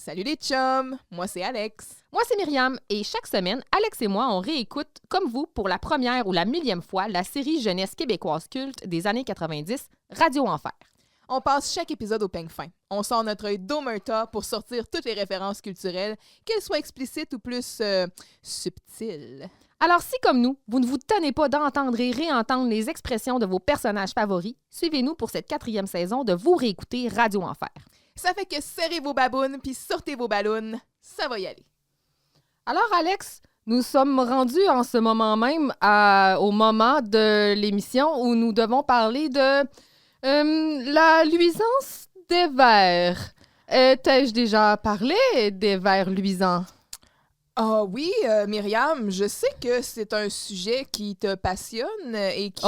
Salut les chums! Moi, c'est Alex. Moi, c'est Myriam, et chaque semaine, Alex et moi, on réécoute, comme vous, pour la première ou la millième fois, la série jeunesse québécoise culte des années 90, Radio Enfer. On passe chaque épisode au peigne fin. On sort notre œil d'omerta pour sortir toutes les références culturelles, qu'elles soient explicites ou plus subtiles. Alors, si comme nous, vous ne vous tenez pas d'entendre et réentendre les expressions de vos personnages favoris, suivez-nous pour cette 4e saison de Vous réécouter Radio Enfer. Ça fait que serrez vos babounes puis sortez vos ballons. Ça va y aller. Alors, Alex, nous sommes rendus en ce moment même au moment de l'émission où nous devons parler de la luisance des verres. T'ai-je déjà parlé des verres luisants? Ah oui, Myriam, je sais que c'est un sujet qui te passionne et qui,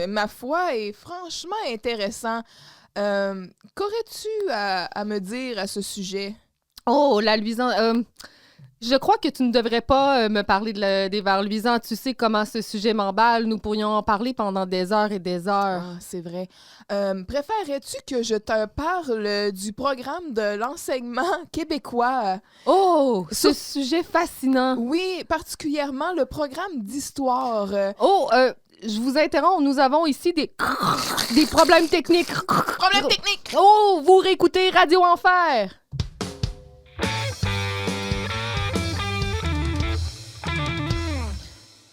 ma foi, est franchement intéressant. Qu'aurais-tu à me dire à ce sujet? Oh, la luisance... je crois que tu ne devrais pas me parler des verres luisants. Tu sais comment ce sujet m'emballe. Nous pourrions en parler pendant des heures et des heures. Ah, c'est vrai. Préférerais-tu que je te parle du programme de l'enseignement québécois? Oh, ce sujet fascinant. Oui, particulièrement le programme d'histoire. Je vous interromps. Nous avons ici des problèmes techniques. Problèmes techniques! Oh, vous réécoutez Radio Enfer.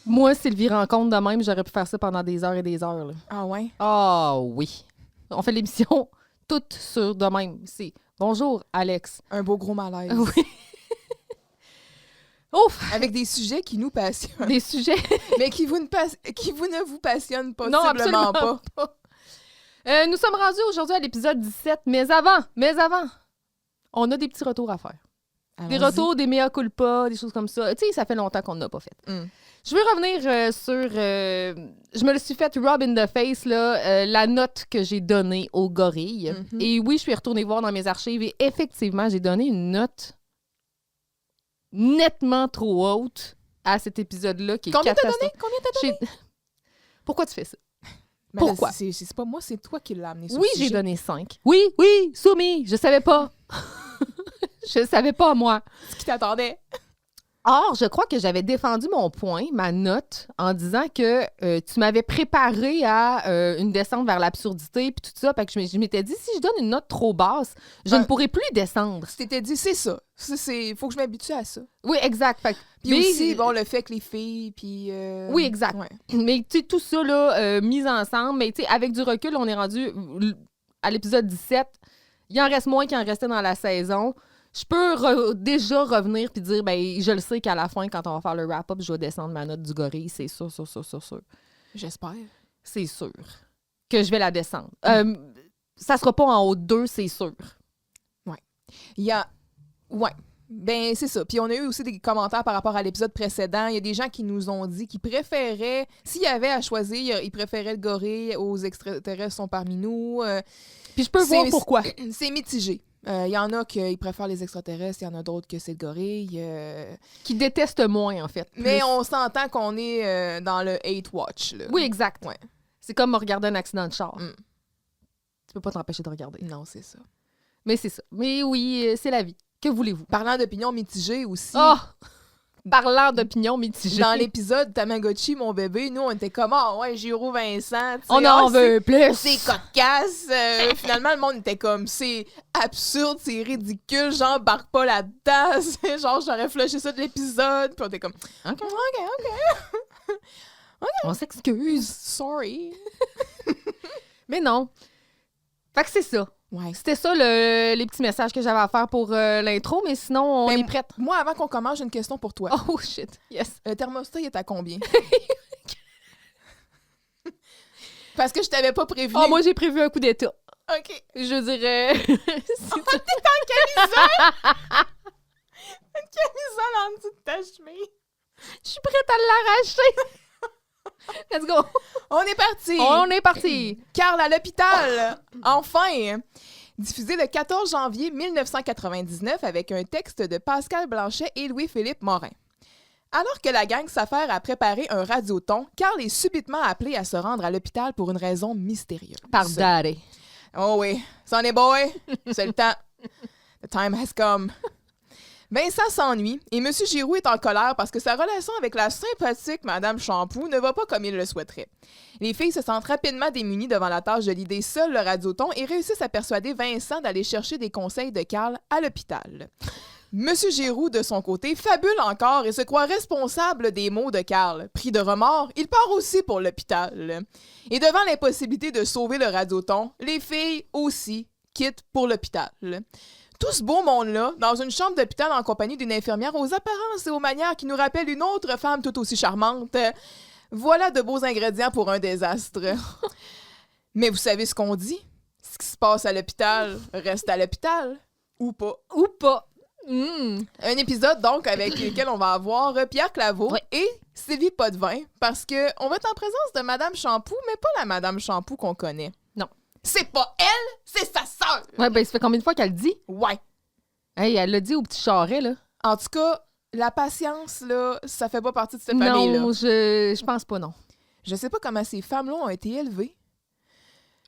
Moi, Sylvie rencontre de même, j'aurais pu faire ça pendant des heures et des heures. Là. Ah ouais? Ah oui. On fait l'émission toute sur de même. C'est bonjour, Alex. Un beau gros malaise. Oui. Ouf! Avec des sujets qui nous passionnent. Des sujets. Mais qui vous ne vous passionnent Non, possiblement absolument pas. Nous sommes rendus aujourd'hui à l'épisode 17, mais avant, on a des petits retours à faire. Allons-y. Des retours, des mea culpa, des choses comme ça. Tu sais, ça fait longtemps qu'on n'a pas fait. Je veux revenir sur... je me le suis fait rub in the face, là, la note que j'ai donnée au gorille. Mm-hmm. Et oui, je suis retournée voir dans mes archives et effectivement, j'ai donné une note nettement trop haute à cet épisode-là qui est Combien t'as catastrophique. donné? Pourquoi tu fais ça? Mais Pourquoi? là, c'est pas moi, c'est toi qui l'as amené sur Oui, le j'ai sujet. donné 5. Oui, soumis, je savais pas. Je savais pas, moi. Ce qui t'attendait. Or, je crois que j'avais défendu mon point, ma note, en disant que tu m'avais préparé à une descente vers l'absurdité puis tout ça. Fait que je m'étais dit, si je donne une note trop basse, je ne pourrai plus descendre. Tu t'étais dit, c'est ça. Faut que je m'habitue à ça. Oui, exact. Fait que- Puis aussi, bon, le fait que les filles, puis... Oui, exact. Ouais. Mais tu sais, tout ça, là, mis ensemble, mais tu sais, avec du recul, on est rendu à l'épisode 17. Il en reste moins qu'il en restait dans la saison. Je peux déjà revenir puis dire, ben je le sais qu'à la fin, quand on va faire le wrap-up, je vais descendre ma note du gorille. C'est sûr. J'espère. C'est sûr que je vais la descendre. Ça sera pas en haut de 2, c'est sûr. Il y a... Ouais. Ben, c'est ça. Puis on a eu aussi des commentaires par rapport à l'épisode précédent. Il y a des gens qui nous ont dit qu'ils préféraient... S'il y avait à choisir, ils préféraient le gorille aux extraterrestres sont parmi nous. Puis je peux voir pourquoi. C'est mitigé. Il y en a qui préfèrent les extraterrestres, il y en a d'autres que c'est le gorille. Qui détestent moins, en fait. Mais Plus. on s'entend qu'on est dans le hate watch. Là. Oui, exact. Ouais. C'est comme regarder un accident de char. Mm. Tu peux pas t'empêcher de regarder. Non, c'est ça. Mais c'est ça. Mais oui, c'est la vie. Que voulez-vous? Parlant d'opinions mitigées aussi, Oh! Parlant d'opinions mitigées. dans l'épisode Tamagotchi, mon bébé, nous, on était comme « Ah ouais, Giroux Vincent. » On en veut plus! C'est cocasse. Finalement, le monde était comme « C'est absurde, c'est ridicule, j'embarque pas là-dedans. » Genre, j'aurais flushé ça de l'épisode. Puis on était comme « OK. OK. On s'excuse. Sorry. » Mais non. Fait que c'est ça. Ouais. C'était ça les petits messages que j'avais à faire pour l'intro, mais sinon, on Ben, est prête. Moi, avant qu'on commence, j'ai une question pour toi. Oh shit, yes. Le thermostat, il est à combien? Parce que je t'avais pas prévenu. Oh, moi, j'ai prévu un coup d'état. OK. Je dirais... Une camisole en dessous de ta chemise. Je suis prête à l'arracher. Let's go. On est parti. On est parti. Carl à l'hôpital. Enfin. Diffusé le 14 janvier 1999 avec un texte de Pascal Blanchet et Louis-Philippe Morin. Alors que la gang s'affaire à préparer un radioton, Carl est subitement appelé à se rendre à l'hôpital pour une raison mystérieuse. Par Daddy. Oh oui. Sonny boy, c'est le temps. The time has come. Vincent s'ennuie et M. Giroux est en colère parce que sa relation avec la sympathique Mme Champoux ne va pas comme il le souhaiterait. Les filles se sentent rapidement démunies devant la tâche de l'idée seul le radioton et réussissent à persuader Vincent d'aller chercher des conseils de Carl à l'hôpital. M. Giroux, de son côté, fabule encore et se croit responsable des maux de Carl. Pris de remords, il part aussi pour l'hôpital. Et devant l'impossibilité de sauver le radioton, les filles aussi quittent pour l'hôpital. Tout ce beau monde-là, dans une chambre d'hôpital en compagnie d'une infirmière aux apparences et aux manières qui nous rappellent une autre femme tout aussi charmante, voilà de beaux ingrédients pour un désastre. Mais vous savez ce qu'on dit? Ce qui se passe à l'hôpital reste à l'hôpital. Ou pas. Ou pas. Un épisode, donc, avec lequel on va avoir Pierre Claveau et Sylvie Potvin, parce qu'on va être en présence de Madame Champoux, mais pas la Madame Champoux qu'on connaît. Non. C'est pas elle, c'est sa sœur! Ouais, ben ça fait combien de fois qu'elle le dit? Ouais. Hey, elle l'a dit au petit charret, là. En tout cas, la patience, là, ça fait pas partie de cette famille-là. Non, je pense pas, non. Je sais pas comment ces femmes-là ont été élevées.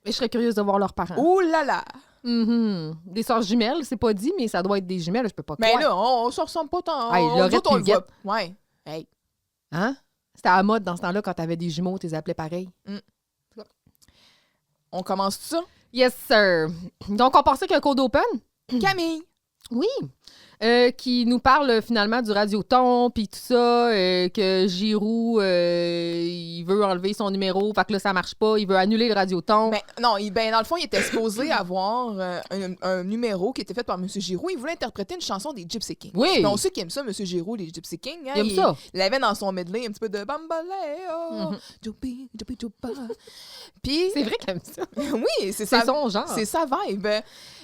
Mais je serais curieuse de voir leurs parents. Ouh là là! Des sœurs jumelles, c'est pas dit, mais ça doit être des jumelles, je peux pas croire. Mais là, on se ressemble pas tant. Hey, Laurette on le voit. Huguette. Ouais. Hey. Hein? C'était à la mode dans ce temps-là, quand t'avais des jumeaux, t'es appelais pareil. On commence tout ça? Yes, sir. Donc, on pensait qu'un code open? Camille! Oui. Qui nous parle finalement du radioton, puis tout ça, que Giroux, il veut enlever son numéro, fait que là, ça marche pas, il veut annuler le radioton. Ben, non, dans le fond, il était supposé avoir un numéro qui était fait par M. Giroux. Il voulait interpréter une chanson des Gypsy Kings. Oui. Ben, on sait qu'il aime ça, M. Giroux, les Gypsy Kings. Hein? Il aime ça. Il avait dans son medley un petit peu de Bambaleo, Jupi, Jupi, Jupa. Puis... C'est vrai qu'il aime ça. Oui, c'est C'est son genre. C'est sa vibe.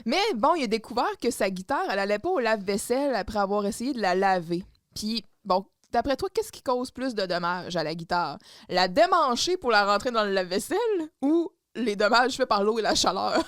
Mais bon, il a découvert que sa guitare, elle allait pas au lave-vaisselle après avoir essayé de la laver. Puis, bon, d'après toi, qu'est-ce qui cause plus de dommages à la guitare? La démancher pour la rentrer dans le lave-vaisselle ou les dommages faits par l'eau et la chaleur?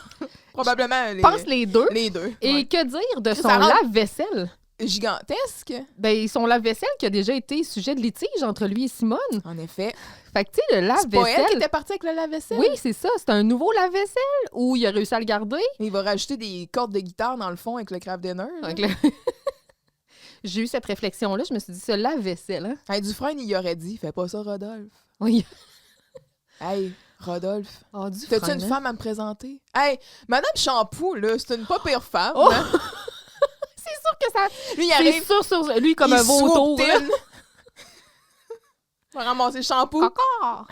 Probablement Je pense les deux. les deux. Et Ouais. que dire de son Ça rend- lave-vaisselle? Gigantesque, Ben, son lave-vaisselle qui a déjà été sujet de litige entre lui et Simone. en effet. Fait que, tu sais, le C'est pas elle qui lave-vaisselle... était partie avec le lave-vaisselle? Oui, c'est ça. C'est un nouveau lave-vaisselle où il a réussi à le garder. Il va rajouter des cordes de guitare dans le fond avec le craft dinner. là. Donc, là, j'ai eu cette réflexion-là. Je me suis dit, ce lave-vaisselle, hein? Hey, Dufresne, il y aurait dit, fais pas ça, Rodolphe. Oui. Hey, Rodolphe. Oh, du T'as-tu frein, une hein? femme à me présenter? Hey, Madame Champoux, là, c'est une pas pire femme. Oh! hein? C'est sûr que ça... Lui, il C'est arrive, sûr, sur lui, comme il un vautour. swooped là. in. Va ramasser le shampoo. Encore!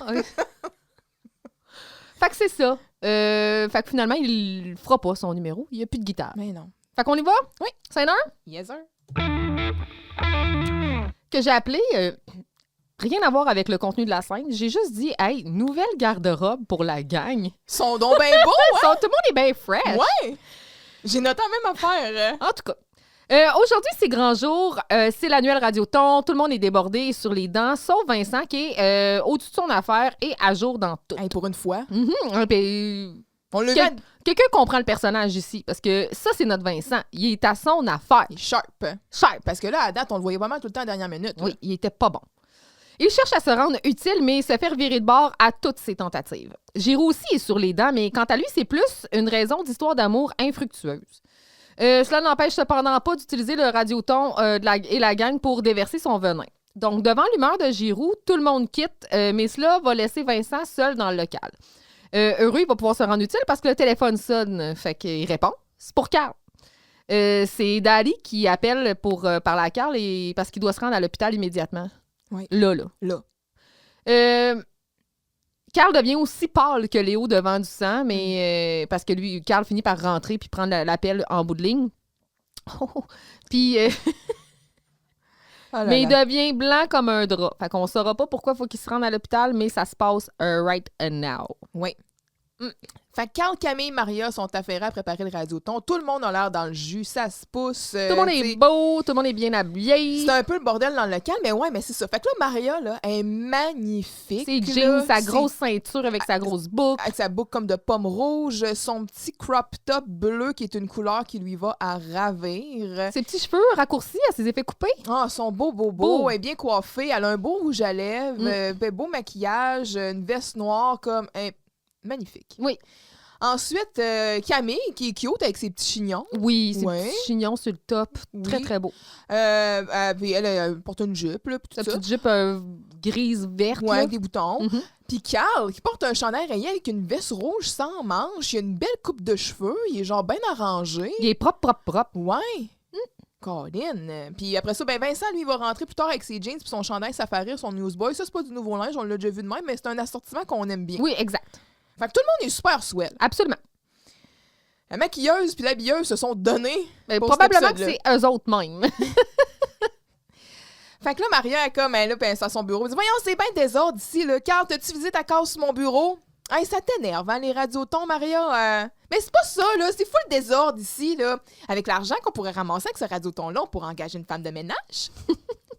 Fait que c'est ça. Fait que finalement, il fera pas son numéro. Il n'y a plus de guitare. Mais non. Fait qu'on y va? Oui. C'est un Yes, sir. que j'ai appelé... rien à voir avec le contenu de la scène. J'ai juste dit, hey, nouvelle garde-robe pour la gang. Son don ben beau, Tout le monde est bien fresh. ouais! J'ai noté la même affaire. En tout cas. Aujourd'hui, c'est grand jour. C'est l'annuel Radioton. Tout le monde est débordé sur les dents, sauf Vincent qui est au-dessus de son affaire et à jour dans tout. Hey, pour une fois. Puis, On le Quel- met quelqu'un comprend le personnage ici, parce que ça, c'est notre Vincent. Il est à son affaire. sharp. Sharp. Parce que là, à date, on le voyait vraiment tout le temps à la dernière minute. Oui, il était pas bon. Il cherche à se rendre utile, mais se faire virer de bord à toutes ses tentatives. Giroux aussi est sur les dents, mais quant à lui, c'est plus une raison d'histoire d'amour infructueuse. Cela n'empêche cependant pas d'utiliser le radioton et la gang pour déverser son venin. Donc, devant l'humeur de Giroux, tout le monde quitte, mais cela va laisser Vincent seul dans le local. Heureux, il va pouvoir se rendre utile parce que le téléphone sonne, fait qu'il répond. C'est pour Carl. C'est Daddy qui appelle pour parler à Carl parce qu'il doit se rendre à l'hôpital immédiatement. Oui. Là. Là. Carl devient aussi pâle que Léo devant du sang, mais parce que lui, Carl finit par rentrer puis prendre l'appel en bout de ligne. Puis, Oh là mais il là. devient blanc comme un drap. Fait qu'on saura pas pourquoi il faut qu'il se rende à l'hôpital, mais ça se passe right now. Oui. Fait que quand Camille et Maria sont affairés à préparer le radioton, tout le monde a l'air dans le jus, ça se pousse. Tout le monde est beau, tout le monde est bien habillé. C'est un peu le bordel dans le local, mais ouais, mais c'est ça. Fait que là, Maria, là, elle est magnifique. Ses là. jeans, sa C'est- grosse ceinture avec sa grosse boucle. Avec sa boucle comme de pomme rouge, son petit crop top bleu qui est une couleur qui lui va à ravir. Ses petits cheveux raccourcis à ses effets coupés. Ah, son beau. Beau. Elle est bien coiffée. Elle a un beau rouge à lèvres, beau maquillage, une veste noire comme... magnifique. Oui. Ensuite, Camille, qui est cute avec ses petits chignons. Oui, ses Ouais. petits chignons sur le top. Très, Oui. très beau. Puis elle porte une jupe, là, puis Sa tout ça. petite jupe grise, verte. Ouais, là. avec des boutons. Mhm. Puis Carl, qui porte un chandail rayé avec une veste rouge sans manches. Il a une belle coupe de cheveux. Il est genre bien arrangé. Il est propre, propre, propre. Ouais. Colin. Puis après ça, ben Vincent, lui, il va rentrer plus tard avec ses jeans puis son chandail Safari, son Newsboy. Ça, c'est pas du nouveau linge, on l'a déjà vu de même, mais c'est un assortiment qu'on aime bien. Oui, exact. Fait que tout le monde est super swell. Absolument. La maquilleuse puis l'habilleuse se sont donnés. Mais pour probablement cet que épisode-là. c'est eux autres mêmes. Fait que là, Maria est comme, elle là, puis elle est à son bureau. Elle dit, voyons, c'est bien désordre ici, là. Carl, t'as-tu visité ta case sur mon bureau? Hey, ça t'énerve, hein, les radiotons, Maria? Mais c'est pas ça, là. C'est full désordre ici, là. Avec l'argent qu'on pourrait ramasser avec ce radioton-là, on pourrait engager une femme de ménage.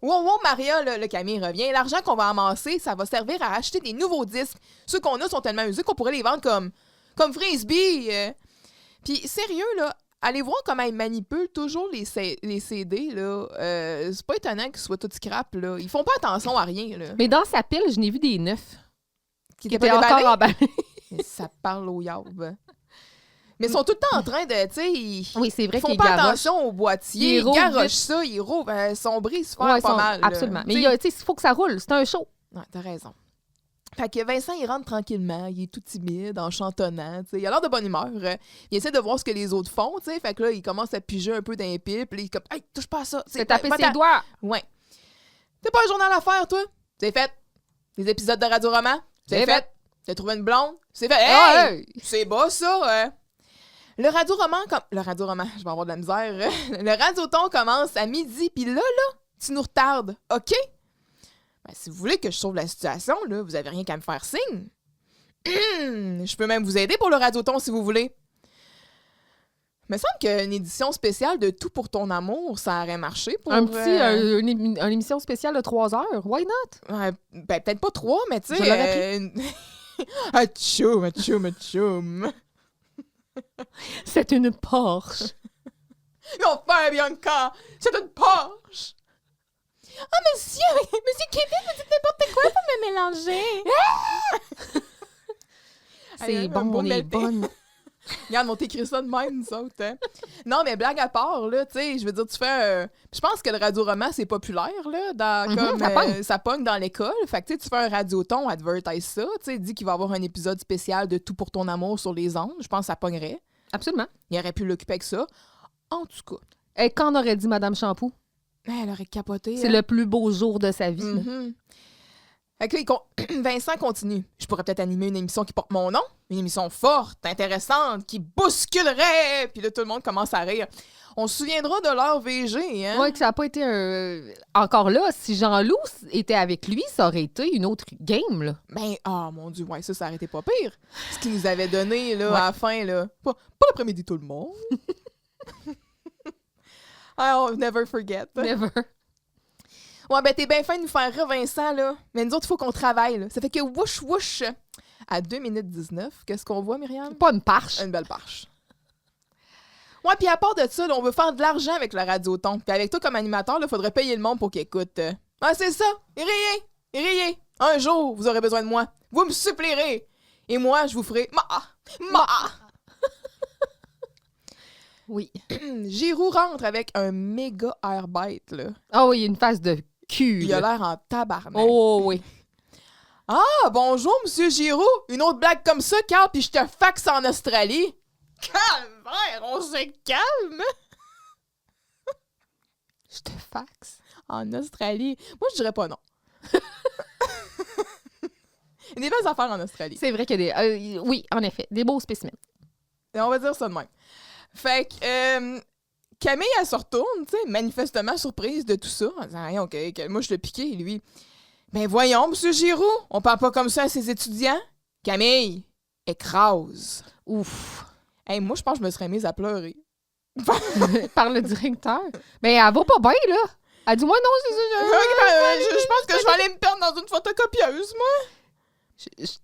Wow, Maria, là, le Camille revient. L'argent qu'on va amasser, ça va servir à acheter des nouveaux disques. Ceux qu'on a sont tellement usés qu'on pourrait les vendre comme frisbee. Puis, sérieux, là, allez voir comment ils manipulent toujours les CD, là. C'est pas étonnant qu'ils soient tous scrap, là. Ils font pas attention à rien, là. Mais dans sa pile, je n'ai vu des neufs Qui qui étaient étaient pas encore déballés. emballés. Ça parle au yaube. Mais ils sont tout le temps en train de, tu sais, ils Oui, c'est vrai font qu'il pas garoche. attention au boîtier, Ils ils roulent garochent vite. ça, ils roulent, son bris se fait Ouais, pas sont- mal. là. Absolument. Mais Tu il sais, y a- tu sais, il faut que ça roule. C'est un show. Ouais, t'as raison. Fait que Vincent, il rentre tranquillement, il est tout timide, en chantonnant, tu sais. Il a l'air de bonne humeur. Il essaie de voir ce que les autres font, tu sais. Fait que là, il commence à piger un peu dans les pipes, puis là, il est comme, hey, touche pas à ça. C'est taper pas ses ta- doigts. Ouais. T'as pas un journal à faire, toi? C'est fait. Des épisodes de Radio-Roman? C'est C'est fait. T'as trouvé une blonde? C'est fait. Ah, Hey! C'est bas, ça. Le radio-roman, le radio-roman, je vais avoir de la misère. Le radioton commence à midi, puis là, tu nous retardes, OK? Ben, si vous voulez que je sauve la situation, là, vous avez rien qu'à me faire signe. Je peux même vous aider pour le radioton, si vous voulez. Il me semble qu'une édition spéciale de Tout pour ton amour, ça aurait marché pour... Un petit, une émission spéciale de 3 heures. Why not? Ben, peut-être pas 3, mais tu sais... Je l'aurais Atchoum. C'est une Porsche. Mon frère, Bianca, c'est une Porsche. Ah, monsieur Kevin, vous dites n'importe quoi pour me mélanger. C'est Allez, bon, un beau on est melting. bonne. Regarde, on t'écrit ça de même, nous autres. Hein. Non, mais blague à part, là, tu sais, je veux dire, tu fais... Je pense que le radio-roman, c'est populaire, là, dans, ça pogne dans l'école. Fait que, tu sais, tu fais un radioton, advertise ça, tu sais, dis qu'il va y avoir un épisode spécial de Tout pour ton amour sur les ondes. Je pense que ça pognerait. Absolument. Il aurait pu l'occuper avec ça. En tout cas, Et qu'en aurait dit Madame Shampoo? elle aurait capoté. C'est hein. le plus beau jour de sa vie. là. Mhm. Fait que là, Vincent continue. Je pourrais peut-être animer une émission qui porte mon nom, une émission forte, intéressante, qui bousculerait. Puis là, tout le monde commence à rire. On se souviendra de leur VG, hein? Ouais, que ça n'a pas été un... Encore là, si Jean-Loup était avec lui, ça aurait été une autre game, là. Ben, ah, mon Dieu, ouais, ça aurait été pas pire. Ce qu'il nous avait donné, là, Ouais. à la fin, là. Pas l'après-midi, tout le monde. I'll never forget. Never. Ouais, ben, t'es bien fin de nous faire rire, Vincent, là. Mais nous autres, il faut qu'on travaille, là. Ça fait que wouch, wouch. À 2 minutes 19, qu'est-ce qu'on voit, Myriam? Pas une parche. Une belle parche. Ouais, puis à part de ça, là, on veut faire de l'argent avec le radioton. Puis avec toi comme animateur, il faudrait payer le monde pour qu'il écoute. Ah, c'est ça! Riez! Un jour, vous aurez besoin de moi. Vous me supplierez. Et moi, je vous ferai... Ma! Oui. Giroux rentre avec un méga airbite, là. Ah oui, une face de cul. Il a là. l'air en tabarnak. Oh oui. Ah, bonjour, monsieur Giroux. Une autre blague comme ça, Carl, puis je te faxe en Australie. Calvaire, on se calme. Je te faxe. En Australie. Moi, je dirais pas non. Il y a des belles affaires en Australie. C'est vrai qu'il y a des... oui, en effet, des beaux spécimens. Et on va dire ça de même. Fait que Camille, elle se retourne, tu sais, manifestement surprise de tout ça. En disant, rien, OK, moi, je l'ai piqué, lui. Ben voyons, monsieur Giroux, on parle pas comme ça à ses étudiants. Camille, écrase. Ouf. Hey, moi, je pense que je me serais mise à pleurer. Par le directeur. Mais elle va pas bien, là. Elle dit, moi, non, c'est ça. Je pense que je vais aller me perdre dans une photocopieuse, moi.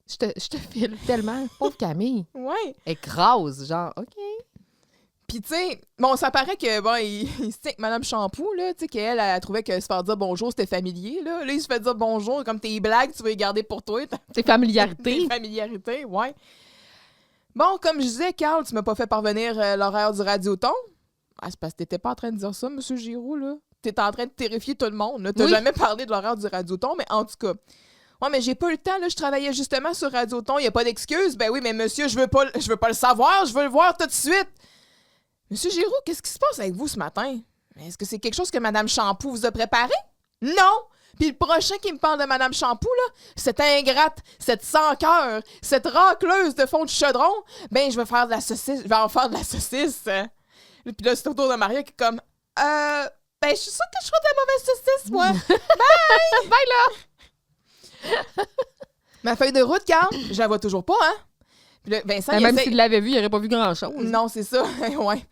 Je te file tellement. Pauvre Camille. Ouais. Écrase, genre, OK. Puis, tu sais, bon, ça paraît que, bon, il se tient avec Madame Shampoo, là, tu sais, qu'elle, elle trouvait que se faire dire bonjour, c'était familier, là. Là, il se fait dire bonjour, comme tes blagues, tu veux les garder pour toi, C'est tes familiarité. familiarités, ouais. Bon, comme je disais, Carl, tu m'as pas fait parvenir l'horaire du Radioton. Ah, c'est parce que t'étais pas en train de dire ça, M. Giroux, là. T'étais en train de terrifier tout le monde, là. T'as jamais parlé de l'horaire du Radioton, mais en tout cas... Ouais, mais j'ai pas eu le temps, là. Je travaillais justement sur Radioton. Y a pas d'excuse. Ben oui, mais monsieur, je veux pas le savoir. Je veux le voir tout de suite. Monsieur Giroux, qu'est-ce qui se passe avec vous ce matin? Est-ce que c'est quelque chose que Mme Champoux vous a préparé? Non! Puis le prochain qui me parle de Mme Champoux, là, cette ingrate, cette sans-cœur, cette racleuse de fond de chaudron, ben je vais faire de la saucisse. Je vais en faire de la saucisse. Puis là, c'est autour de Maria qui est comme... Ben, je suis sûre que je ferai de la mauvaise saucisse, moi. Bye! Bye, là! Ma feuille de route, Carl, je la vois toujours pas, hein? Puis là, Vincent, même s'il l'avait vu, il n'aurait pas vu grand-chose. Non, c'est ça. Ouais.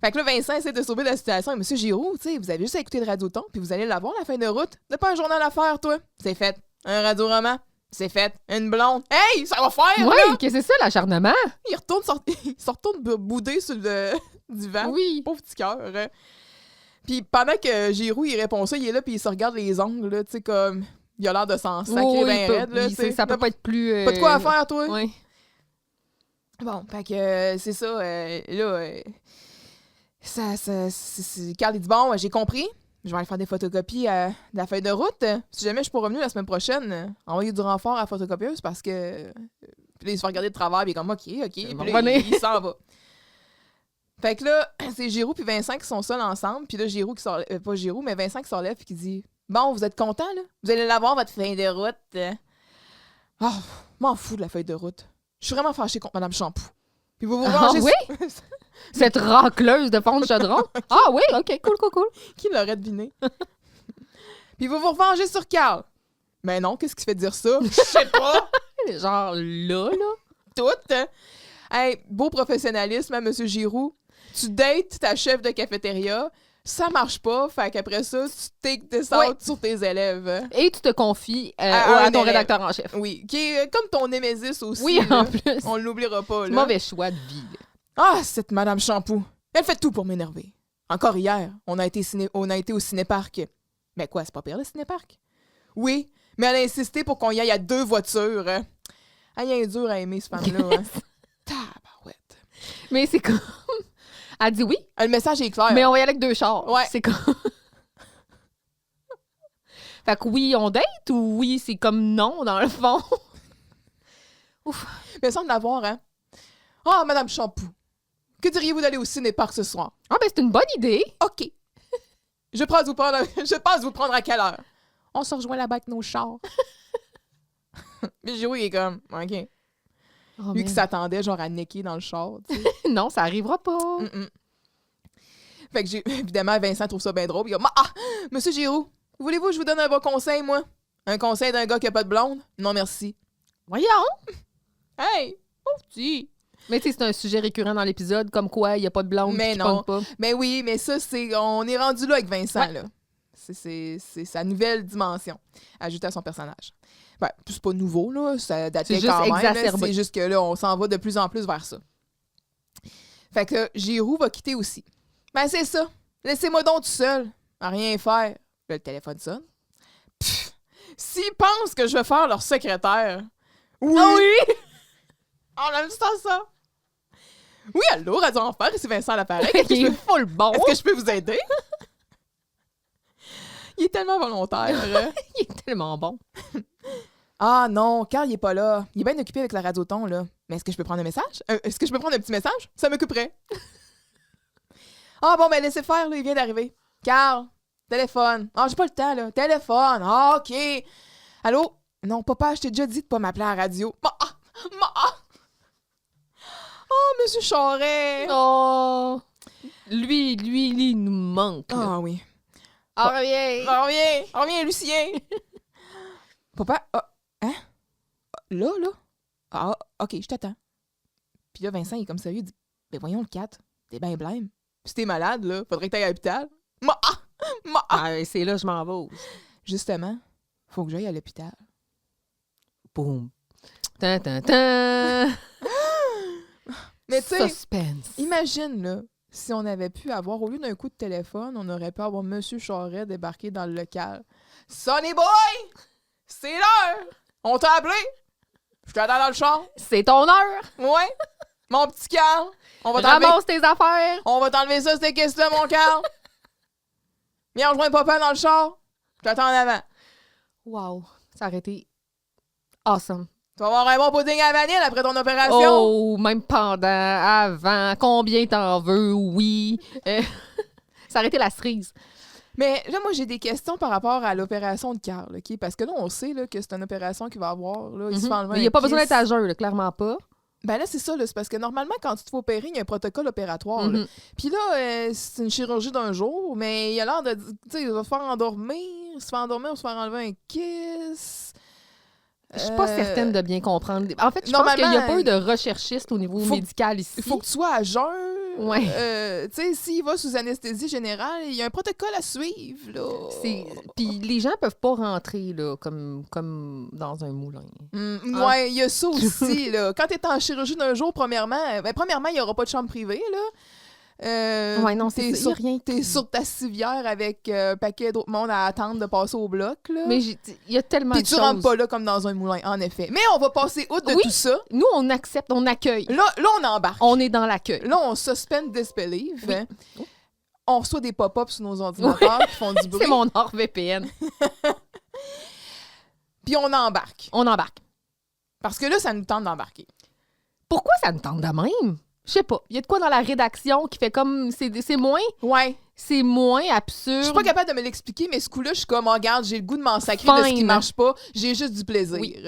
Fait que là, Vincent essaie de sauver la situation. Et Monsieur Giroux, tu sais, vous avez juste à écouter le Radioton, puis vous allez l'avoir, la feuille de route. T'as pas un journal à faire, toi? C'est fait. Un radio-roman? C'est fait. Une blonde? Hey, ça va faire, oui, là! qu'est-ce que c'est ça, l'acharnement? Il se retourne bouder sur le divan. Oui. Pauvre petit cœur. Hein. Puis pendant que Giroux, il répond ça, il est là, puis il se regarde les ongles, là, tu sais, comme... Il a l'air de s'en sacrer bien raide, là, ça peut pas être plus... Pas de quoi à faire, toi? Oui. Bon, fait que c'est ça, là... Carl, il dit, bon, j'ai compris. Je vais aller faire des photocopies de la feuille de route. Si jamais je suis pas revenu la semaine prochaine, envoyer du renfort à la photocopieuse parce que... Puis là, il se fait regarder de travers, puis il est comme, OK. Puis là, il s'en va. Fait que là, c'est Giroux puis Vincent qui sont seuls ensemble. Puis là, Giroux qui sort... pas Giroux, mais Vincent qui s'enlève et qui dit... Bon, vous êtes content, là? Vous allez l'avoir, votre feuille de route. Oh, m'en fous de la feuille de route. Je suis vraiment fâchée contre Mme Champoux. Puis vous rangez... oui? Cette racleuse de fond de chaudron? Ah oui, OK, cool. Qui l'aurait deviné? Puis vous revengez sur Carl. Mais non, qu'est-ce qui fait dire ça? Je sais pas. Genre là. Tout. Hey, beau professionnalisme, hein, M. Giroux. Tu dates ta chef de cafétéria... Ça marche pas, fait qu'après ça, tu take this out sur tes élèves. Et tu te confies à ton rédacteur en chef. Oui, qui est comme ton némésis aussi. Oui, là. en plus. On l'oubliera pas, là. Mauvais choix de vie. Là. Ah, cette Madame Champoux. Elle fait tout pour m'énerver. Encore hier, on a été au cinéparc. Mais quoi, c'est pas pire, le cinéparc? Oui, mais elle a insisté pour qu'on y aille à 2 voitures. Elle est dur à aimer, cette femme-là. Hein. Tabarouette. Mais c'est comme... Elle dit oui. Le message est clair. Mais on va y aller avec 2 chars. Ouais. C'est comme... Fait que oui, on date ou oui, c'est comme non, dans le fond? Ouf. Mais ça, de l'avoir, hein? Ah, Madame Champoux, que diriez-vous d'aller au cinéparc ce soir? Ah, ben c'est une bonne idée. OK. Je passe vous prendre à quelle heure? On se rejoint là-bas avec nos chars. Mais Giroux, il est comme, OK. Oh, Lui qui s'attendait genre à niquer dans le char, tu sais. Non, ça arrivera pas. Fait que évidemment, Vincent trouve ça bien drôle. Il dit, Monsieur Giroux, voulez-vous que je vous donne un bon conseil, moi? Un conseil d'un gars qui a pas de blonde? Non, merci. Voyons. Hey, pauvre petit. Mais tu sais, c'est un sujet récurrent dans l'épisode, comme quoi il n'y a pas de blonde mais qui non. pas. Mais oui, mais ça, on est rendu là avec Vincent, là. C'est sa nouvelle dimension, ajoutée à son personnage. Ben, c'est pas nouveau, là. Ça datait quand même. C'est juste que là, on s'en va de plus en plus vers ça. Fait que Giroux va quitter aussi. Ben, c'est ça. Laissez-moi donc tout seul. À rien faire. Là, le téléphone sonne. S'ils pensent que je vais faire leur secrétaire. Oui! Ah oui! On aime ça. Oui, allô, Radio Enfer, c'est Vincent à l'appareil. Il est full bon. Est-ce que je peux vous aider? Il est tellement volontaire. Il est tellement bon. Ah non, Carl, il est pas là. Il est bien occupé avec la Radioton, là. Mais est-ce que je peux prendre un message? Est-ce que je peux prendre un petit message? Ça m'occuperait. Ah bon, ben laissez faire, là, il vient d'arriver. Carl, téléphone. Ah, j'ai pas le temps, là. Téléphone. Ah, OK. Allô? Non, papa, je t'ai déjà dit de pas m'appeler à la radio. Oh, Monsieur Charest. Oh. Lui, il nous manque. Là. Ah oui. Reviens, Lucien. Papa, hein? Là? Ah, OK, je t'attends. Puis là, Vincent, il est comme sérieux, il dit, ben voyons le 4, t'es bien blême. Si t'es malade, là, faudrait que t'ailles à l'hôpital. C'est là, je m'en vais. Justement, faut que j'aille à l'hôpital. Boum. Tan. Mais tu sais, suspense. Imagine, là, si on avait pu avoir, au lieu d'un coup de téléphone, on aurait pu avoir Monsieur Charest débarquer dans le local. Sonny boy! C'est l'heure! On t'a appelé? Je t'attends dans le char. C'est ton heure! Ouais. Mon petit Carl, on va t'enlever... Ramasse tes affaires! On va t'enlever ça, cette caisse-là, mon Carl. Viens rejoindre papa dans le char. Je t'attends en avant. Wow, ça aurait été awesome. Tu vas avoir un bon pudding à la vanille après ton opération. Oh, même pendant, avant, combien t'en veux, oui. Ça aurait été la cerise. Mais là, moi, j'ai des questions par rapport à l'opération de Carl, OK? Parce que là, on sait là, que c'est une opération qu'il va avoir. Là, il se fait enlever Mais il n'y a un pas besoin kiss. d'être à jeun, là, clairement pas. Ben là, c'est ça, là, c'est parce que normalement, quand tu te fais opérer, il y a un protocole opératoire. Là. Puis là, c'est une chirurgie d'un jour, mais il a l'air de... Tu sais, il va se faire endormir, se faire endormir ou se faire enlever un kiss. Je suis pas certaine de bien comprendre. En fait, je pense Normalement, qu'il n'y a pas eu de recherchiste au niveau médical ici. Il faut que tu sois à jeun. Ouais. Tu sais, s'il va sous anesthésie générale, il y a un protocole à suivre, là. Puis les gens peuvent pas rentrer là, comme dans un moulin. Ouais, il y a ça aussi, là. Quand t'es en chirurgie d'un jour, premièrement, il n'y aura pas de chambre privée, là. Ouais, non, c'est ça. T'es sur ta civière avec un paquet d'autres monde à attendre de passer au bloc, là. Mais il y a tellement Puis de tu choses. rentres pas là comme dans un moulin, en effet. Mais on va passer outre de tout ça. Nous, on accepte, on accueille. Là, on embarque. On est dans l'accueil. Là, on suspend disbelief. Oui. On reçoit des pop-ups sur nos ordinateurs qui font du bruit. C'est mon NordVPN. Puis on embarque. On embarque. Parce que là, ça nous tente d'embarquer. Pourquoi ça nous tente de même? Je sais pas. Il y a de quoi dans la rédaction qui fait comme... C'est moins... Ouais. C'est moins absurde. Je suis pas capable de me l'expliquer, mais ce coup-là, je suis comme, oh, regarde, j'ai le goût de m'en sacrer de ce qui marche pas. J'ai juste du plaisir. Oui.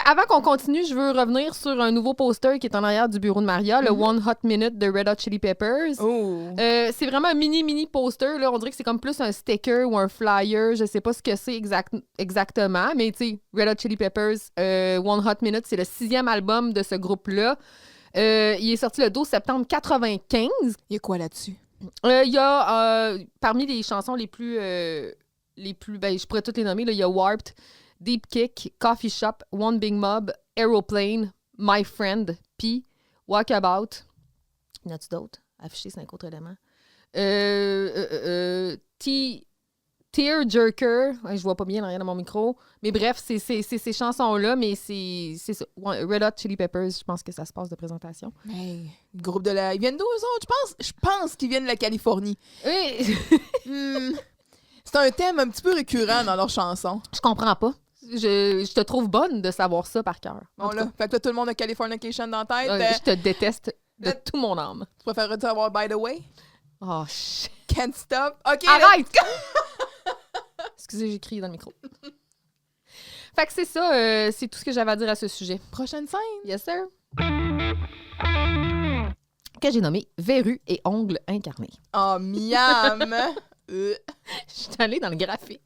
Avant qu'on continue, je veux revenir sur un nouveau poster qui est en arrière du bureau de Maria, le One Hot Minute de Red Hot Chili Peppers. Oh. C'est vraiment un mini poster. Là. On dirait que c'est comme plus un sticker ou un flyer. Je sais pas ce que c'est exactement, mais tu sais, Red Hot Chili Peppers, One Hot Minute, c'est le 6e album de ce groupe-là. Il est sorti le 12 septembre 1995. Il y a quoi là-dessus? Il y a, parmi les chansons les plus ben, je pourrais toutes les nommer, là, il y a Warped, Deep Kick, Coffee Shop, One Big Mob, Aeroplane, My Friend, P, Walkabout. Y en a-tu d'autres? Affiché 5 autres éléments. Tear Jerker. Ouais, je vois pas bien derrière mon micro. Mais bref, c'est ces chansons-là, mais c'est ça. Red Hot Chili Peppers, je pense que ça se passe de présentation. Hey, le groupe de la... Ils viennent d'où, eux autres? Je pense qu'ils viennent de la Californie. Oui. C'est un thème un petit peu récurrent dans leurs chansons. Je comprends pas. Je te trouve bonne de savoir ça par cœur. Bon, là, fait que là, tout le monde a Californication dans la tête. Je te déteste de tout mon âme. Tu préférerais savoir By the Way? Oh, shit. Can't Stop. OK. Arrête! Excusez, j'ai crié dans le micro. Fait que c'est ça, c'est tout ce que j'avais à dire à ce sujet. Prochaine scène. Yes, sir. Que j'ai nommé Verrues et ongles incarnés. Oh, miam! Je suis allée dans le graphique.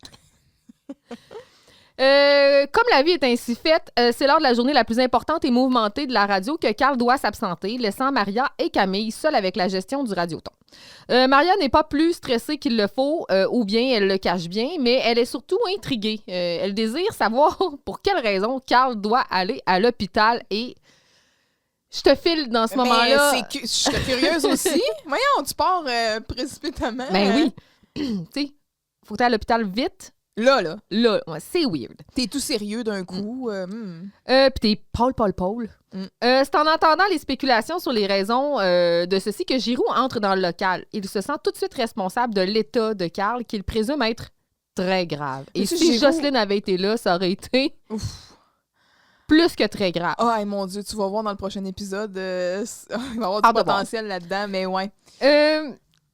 Comme la vie est ainsi faite, c'est lors de la journée la plus importante et mouvementée de la radio que Carl doit s'absenter, laissant Maria et Camille seules avec la gestion du radioton. Maria n'est pas plus stressée qu'il le faut, ou bien elle le cache bien, mais elle est surtout intriguée. Elle désire savoir pour quelle raison Carl doit aller à l'hôpital et... Je te file dans ce moment-là. Je suis curieuse aussi. Voyons, tu pars précipitamment. Ben oui. Tu sais, faut que tu ailles à l'hôpital vite. Là, Ouais, c'est weird. t'es tout sérieux d'un coup. Puis t'es Paul. C'est en entendant les spéculations sur les raisons de ceci que Giroux entre dans le local. Il se sent tout de suite responsable de l'état de Carl, qu'il présume être très grave. Et Monsieur si Giroux... Jocelyne avait été là, ça aurait été plus que très grave. Oh, mon Dieu, tu vas voir dans le prochain épisode. Il va y avoir Ah, du potentiel là-dedans, mais ouais.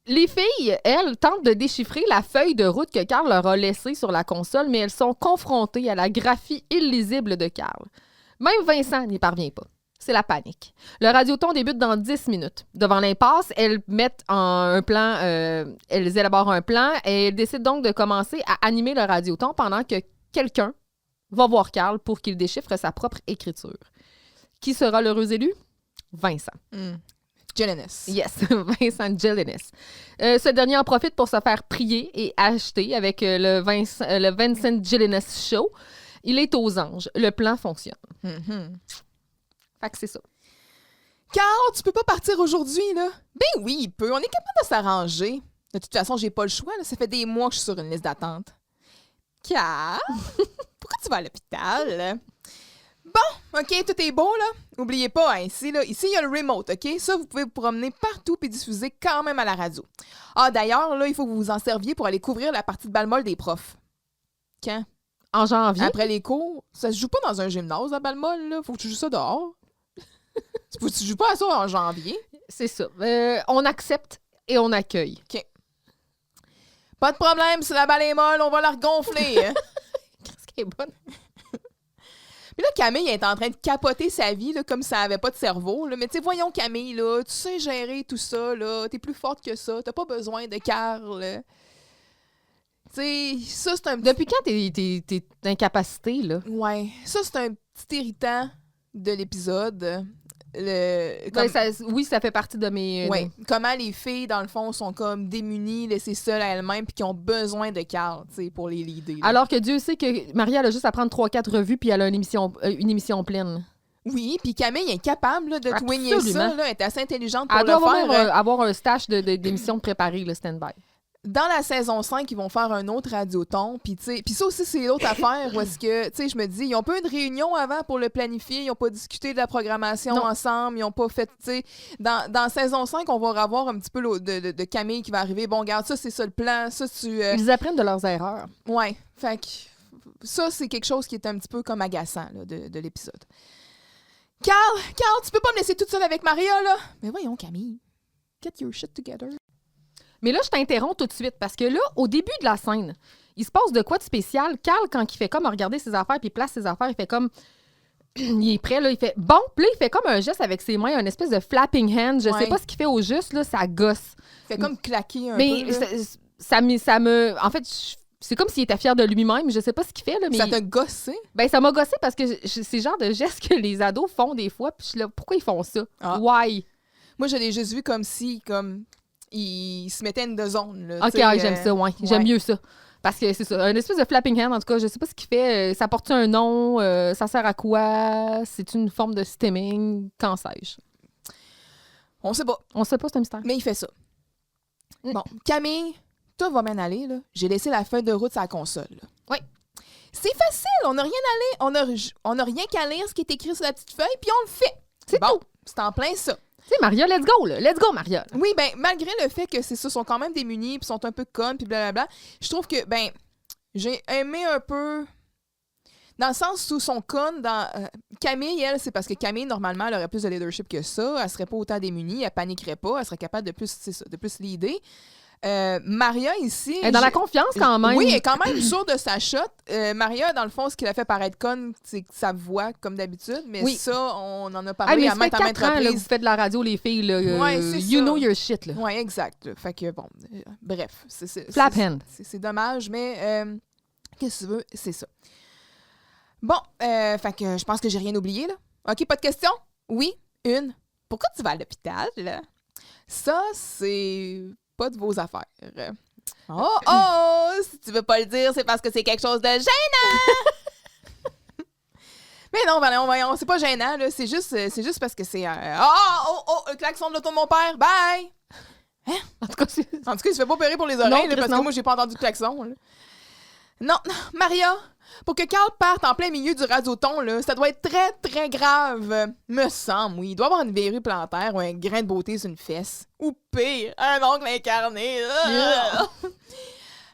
Les filles, elles, tentent de déchiffrer la feuille de route que Carl leur a laissée sur la console, mais elles sont confrontées à la graphie illisible de Carl. Même Vincent n'y parvient pas. C'est la panique. Le radioton débute dans 10 minutes. Devant l'impasse, elles mettent un plan, elles élaborent un plan et elles décident donc de commencer à animer le radioton pendant que quelqu'un va voir Carl pour qu'il déchiffre sa propre écriture. Qui sera l'heureux élu? Vincent. Gelinas. Yes, Vincent Gelinas. Ce dernier en profite pour se faire prier et acheter avec le Vincent Gelinas Show. Il est aux anges. Le plan fonctionne. Fait que c'est ça. Carl, tu peux pas partir aujourd'hui, là? Ben oui, il peut. On est capable de s'arranger. De toute façon, j'ai pas le choix. Là. Ça fait des mois que je suis sur une liste d'attente. Carl, pourquoi tu vas à l'hôpital? OK, tout est beau, là. N'oubliez pas, hein, ici, il y a le remote, OK? Ça, vous pouvez vous promener partout puis diffuser quand même à la radio. Ah, d'ailleurs, là, il faut que vous vous en serviez pour aller couvrir la partie de balle-molle des profs. Quand? En janvier. Après les cours. Ça se joue pas dans un gymnase, la balle-molle, là. Faut que tu joues ça dehors. Tu joues pas à ça en janvier. C'est ça. On accepte et on accueille. OK. Pas de problème, si la balle est molle, on va la regonfler. Hein? Qu'est-ce qui est bonne? Puis là, Camille est en train de capoter sa vie là, comme si elle avait pas de cerveau. Là. Mais tu sais, voyons Camille, là, tu sais gérer tout ça, là. T'es plus forte que ça. T'as pas besoin de Carl. Tu sais, ça, c'est un petit... Depuis quand t'es incapacité, là? Ouais. Ça, c'est un petit irritant de l'épisode. Oui, ça fait partie de mes... Ouais. Comment les filles, dans le fond, sont comme démunies, laissées seules à elles-mêmes, puis qui ont besoin de Carl, tu sais, pour les leader. Là. Alors que Dieu sait que Maria, elle a juste à prendre 3-4 revues, puis elle a une émission pleine. Oui, puis Camille est capable là, de twinner ça. Là, elle est assez intelligente pour elle le doit faire. avoir un stash d'émissions préparées, le stand-by. Dans la saison 5, ils vont faire un autre radioton. Puis ça aussi, c'est l'autre affaire où est-ce que, tu sais, je me dis, ils ont pas eu de réunion avant pour le planifier. Ils n'ont pas discuté de la programmation ensemble. Ils n'ont pas fait, tu sais... Dans saison 5, on va avoir un petit peu de Camille qui va arriver. Bon, regarde, ça, c'est ça le plan. Ça, Ils apprennent de leurs erreurs. Ouais. Fait que ça, c'est quelque chose qui est un petit peu comme agaçant là, de l'épisode. Carl, tu peux pas me laisser toute seule avec Maria, là? Mais voyons, Camille. Get your shit together. Mais là, je t'interromps tout de suite parce que là, au début de la scène, il se passe de quoi de spécial? Carl, quand il fait comme regarder ses affaires puis il place ses affaires, il fait comme... il est prêt, là, il fait... Bon, puis là, il fait comme un geste avec ses mains, un espèce de flapping hand. Je sais pas ce qu'il fait au juste, là, ça gosse. Il fait comme claquer un peu. Mais ça me... En fait, c'est comme s'il était fier de lui-même. Je sais pas ce qu'il fait, là, mais... Ça t'a gossé? Ben, ça m'a gossé parce que c'est le genre de geste que les ados font des fois. Puis je suis là, pourquoi ils font ça? Why? Moi, je l'ai juste vu comme si, il se mettait une de zone. Là, OK, j'aime ça, ouais. J'aime mieux ça. Parce que c'est ça, un espèce de flapping hand, en tout cas, je sais pas ce qu'il fait. Ça porte un nom? Ça sert à quoi? C'est une forme de stemming? Qu'en sais-je? On sait pas. On sait pas, c'est un mystère. Mais il fait ça. Bon, Camille, tout va bien aller, là. J'ai laissé la feuille de route sur la console. Là. Oui. C'est facile, on n'a rien à lire. On n'a rien qu'à lire ce qui est écrit sur la petite feuille, puis on le fait. C'est bon, tout. C'est en plein ça. Tu sais, Maria, let's go, là. Let's go, Maria. Oui, ben malgré le fait que c'est ça, sont quand même démunis, puis sont un peu connes, puis blablabla, je trouve que, j'ai aimé un peu... Dans le sens où son conne, Camille, elle, c'est parce que Camille, normalement, elle aurait plus de leadership que ça. Elle serait pas autant démunie, elle paniquerait pas, elle serait capable de plus, c'est ça, de plus leader. Maria, ici... Elle est dans la confiance, quand même. Oui, elle est quand même sûre de sa shot. Maria, dans le fond, ce qui l'a fait paraître conne, c'est sa voix, comme d'habitude. Mais ça, on en a parlé à maintes reprises. Là, vous faites de la radio, les filles. Là, you know your shit. Là. Oui, exact. Là. Fait que, bon, bref. Flap hand. C'est dommage, mais qu'est-ce que tu veux? C'est ça. Bon, fait que je pense que j'ai rien oublié, là. OK, pas de questions? Oui, une. Pourquoi tu vas à l'hôpital, là? Ça, c'est pas de vos affaires. Oh! Si tu veux pas le dire, c'est parce que c'est quelque chose de gênant! Mais non, voyons, c'est pas gênant, là. C'est juste parce que c'est... le klaxon de l'auto de mon père! Bye! Hein? En tout cas, il se fait pas opérer pour les oreilles, là, parce que moi, j'ai pas entendu de klaxon, là. Non, Maria, pour que Carl parte en plein milieu du radioton, là, ça doit être très, très grave. Me semble, oui. Il doit avoir une verrue plantaire ou un grain de beauté sur une fesse. Ou pire, un ongle incarné.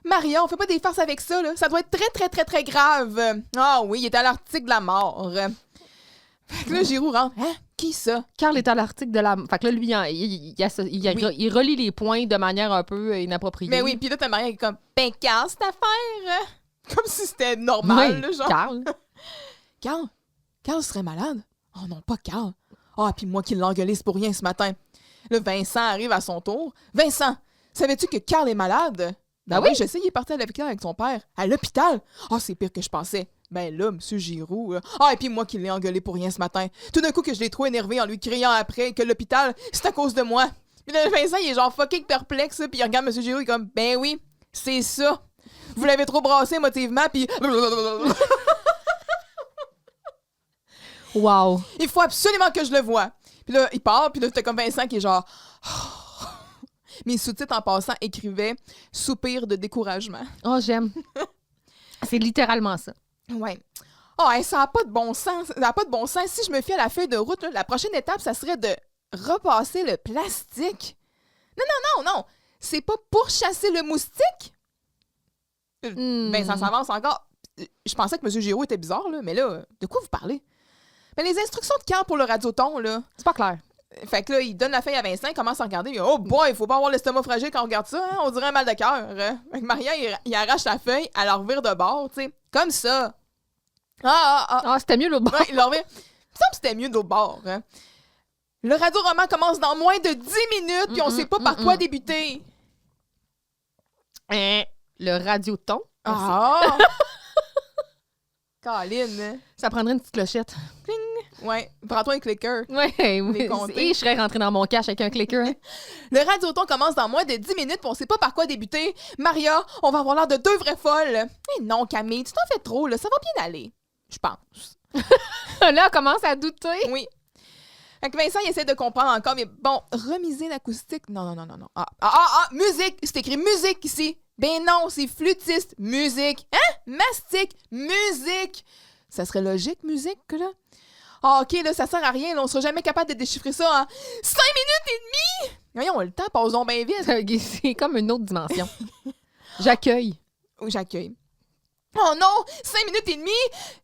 Maria, on fait pas des farces avec ça, là. Ça doit être très, très, très, très grave. Ah oui, il est à l'article de la mort. Fait que là, Giroux rentre. Hein? Qui ça? Carl est à l'article de la... Fait que là, lui, il relie les points de manière un peu inappropriée. Mais oui, puis là, t'as Maria qui est comme, Carl, cette affaire... Comme si c'était normal, oui, là, genre. Carl serait malade? Oh non, pas Carl. Ah, puis moi qui l'ai engueulé, c'est pour rien ce matin. Là, Vincent arrive à son tour. Vincent, savais-tu que Carl est malade? Ben oui, je sais, il est parti à l'hôpital avec son père. À l'hôpital? Ah, c'est pire que je pensais. Ben là, monsieur Giroux. Ah, et puis moi qui l'ai engueulé pour rien ce matin. Tout d'un coup que je l'ai trop énervé en lui criant après que l'hôpital, c'est à cause de moi. Puis là, Vincent, il est genre fucking perplexe, puis il regarde monsieur Giroux, il est comme, ben oui, c'est ça. Vous l'avez trop brassé émotivement, puis... Wow. Il faut absolument que je le voie. Puis là, il part, puis là, t'as comme Vincent qui est genre... Mes sous-titres, en passant, écrivaient « Soupir de découragement ». Oh, j'aime. C'est littéralement ça. Ouais. Oh, hey, ça n'a pas de bon sens. Ça n'a pas de bon sens. Si je me fie à la feuille de route, là, la prochaine étape, ça serait de repasser le plastique. Non. C'est pas pour chasser le moustique. Ça s'avance encore. Je pensais que M. Giroux était bizarre, là, mais là, de quoi vous parlez? Mais les instructions de camp pour le radioton, là... C'est pas clair. Fait que là, il donne la feuille à Vincent, il commence à regarder. Il dit, oh boy, il faut pas avoir l'estomac fragile quand on regarde ça, hein? On dirait un mal de cœur. Fait que Maria, il arrache la feuille, elle la revire de bord, tu sais. Comme ça. C'était mieux l'autre bord. Ouais, il la revire. Il me semble que c'était mieux de l'autre bord. Hein? Le radio-roman commence dans moins de 10 minutes, puis on sait pas par quoi débuter. Le radioton. Ah! Caline. Ça prendrait une petite clochette. Ouais, prends-toi un clicker. Ouais, et je serais rentrée dans mon cache avec un clicker. Hein. Le radioton commence dans moins de 10 minutes, puis on sait pas par quoi débuter. Maria, on va avoir l'air de deux vraies folles. Eh non, Camille, tu t'en fais trop, là. Ça va bien aller. Je pense. Là, on commence à douter. Oui. Fait que Vincent, il essaie de comprendre encore, mais bon, remiser l'acoustique. Non. Musique! C'est écrit musique ici. Ben non, c'est flûtiste. Musique. Hein? Mastic. Musique. Ça serait logique, musique, là? Ah, OK, là, ça sert à rien. Là, on sera jamais capable de déchiffrer ça en 5 minutes et demie! Voyons, le temps passe donc bien vite. C'est comme une autre dimension. J'accueille. Oui, j'accueille. Oh non! 5 minutes et demie!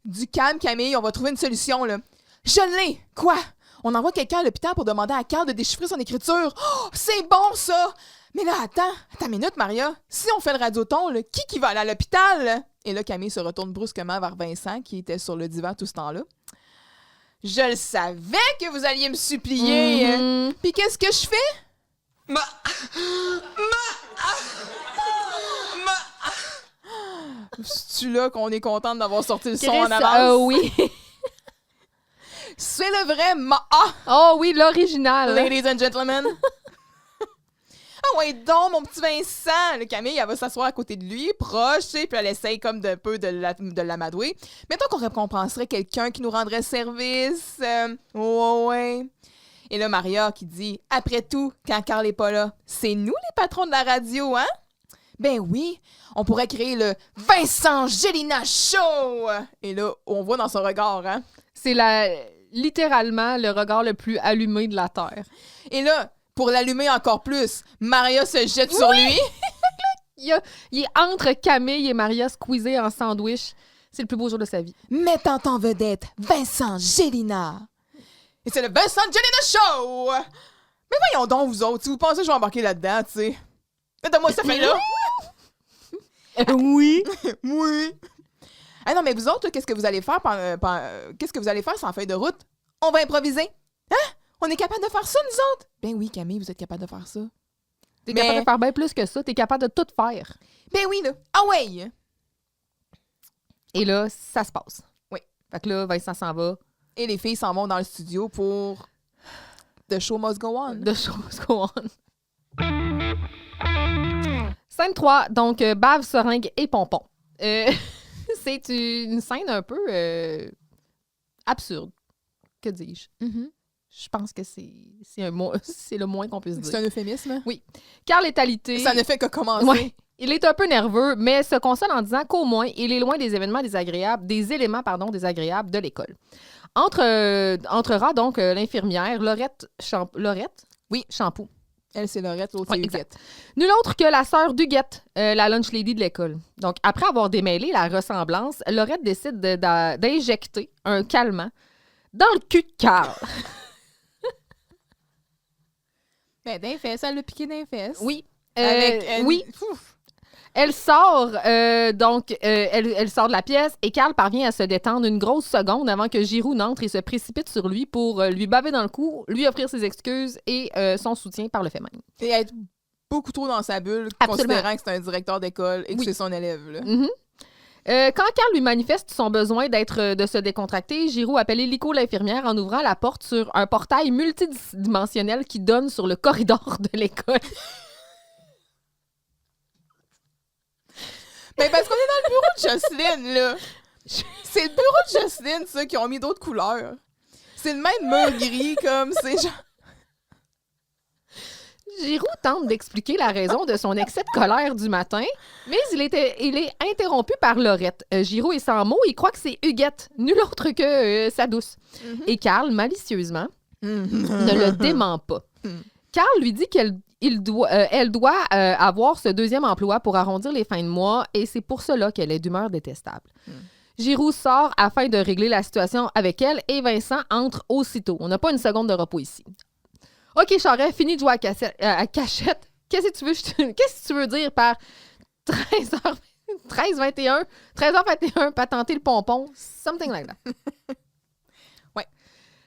Du calme, Camille, on va trouver une solution, là. Je l'ai! Quoi? On envoie quelqu'un à l'hôpital pour demander à Carl de déchiffrer son écriture. Oh, c'est bon, ça! Mais là, attends une minute, Maria. Si on fait le radioton, là, qui va aller à l'hôpital? Et là, Camille se retourne brusquement vers Vincent, qui était sur le divan tout ce temps-là. Je le savais que vous alliez me supplier. Puis qu'est-ce que je fais? C'est-tu là qu'on est contente d'avoir sorti le son en avance? Oui. C'est le vrai Oh oui, l'original. Ladies and gentlemen. Ah ouais, donc, mon petit Vincent. Le Camille, elle va s'asseoir à côté de lui, proche, puis elle essaye comme d'un peu de l'amadouer. Mettons qu'on récompenserait quelqu'un qui nous rendrait service. Ouais. Et là, Maria qui dit, après tout, quand Carl est pas là, c'est nous les patrons de la radio, hein? Ben oui, on pourrait créer le Vincent Gélina Show! Et là, on voit dans son regard, hein? C'est littéralement le regard le plus allumé de la Terre. Et là, pour l'allumer encore plus, Maria se jette sur lui. Il est entre Camille et Maria squeezés en sandwich. C'est le plus beau jour de sa vie. Mettant en vedette Vincent Gélina. Et c'est le Vincent Gélina Show! Mais voyons donc, vous autres, si vous pensez que je vais embarquer là-dedans, tu sais. Mettez-moi ça fait là. Oui. Oui. Ah non, mais vous autres, là, qu'est-ce que vous allez faire qu'est-ce que vous allez faire sans feuille de route? On va improviser. Hein? On est capable de faire ça, nous autres? Ben oui, Camille, vous êtes capable de faire ça. T'es capable de faire bien plus que ça. T'es capable de tout faire. Ben oui, là. Ah ouais! Et là, ça se passe. Oui. Fait que là, Vincent s'en va. Et les filles s'en vont dans le studio pour The Show Must Go On. The Show Must Go On. Scène 3, donc bave, seringue et pompon. C'est une scène un peu absurde. Que dis-je? Je pense que c'est le moins qu'on puisse dire. C'est un euphémisme? Oui. Carl est alité. Ça ne fait que commencer. Ouais. Il est un peu nerveux, mais se console en disant qu'au moins, il est loin des éléments désagréables de l'école. Entrera donc l'infirmière Laurette Champoux. Elle, c'est Laurette, l'autre, c'est Huguette. Nul autre que la sœur d'Huguette, la lunch lady de l'école. Donc, après avoir démêlé la ressemblance, Laurette décide d'injecter un calmant dans le cul de Carl. Ben, d'un fesse, elle l'a piqué d'un fesse. Oui. Oui. Elle sort, elle sort de la pièce et Carl parvient à se détendre une grosse seconde avant que Giroux n'entre et se précipite sur lui pour lui baver dans le cou, lui offrir ses excuses et son soutien par le fait même. Et être beaucoup trop dans sa bulle, considérant que c'est un directeur d'école et que c'est son élève. Là. Quand Carl lui manifeste son besoin de se décontracter, Giroux appelle illico l'infirmière en ouvrant la porte sur un portail multidimensionnel qui donne sur le corridor de l'école. Ben parce qu'on est dans le bureau de Jocelyne, là. C'est le bureau de Jocelyne, ça, qui ont mis d'autres couleurs. C'est le même mur gris, comme, c'est genre... Giroux tente d'expliquer la raison de son excès de colère du matin, mais il est interrompu par Laurette. Giroux est sans mots, il croit que c'est Huguette, nul autre que sa douce. Et Carl, malicieusement, ne le dément pas. Carl lui dit qu'elle doit avoir ce deuxième emploi pour arrondir les fins de mois et c'est pour cela qu'elle est d'humeur détestable. Giroux sort afin de régler la situation avec elle et Vincent entre aussitôt. On n'a pas une seconde de repos ici. OK, Charest, fini de jouer à cachette. Qu'est-ce que tu veux dire par 13h21, patenter le pompon? Something like that. Ouais.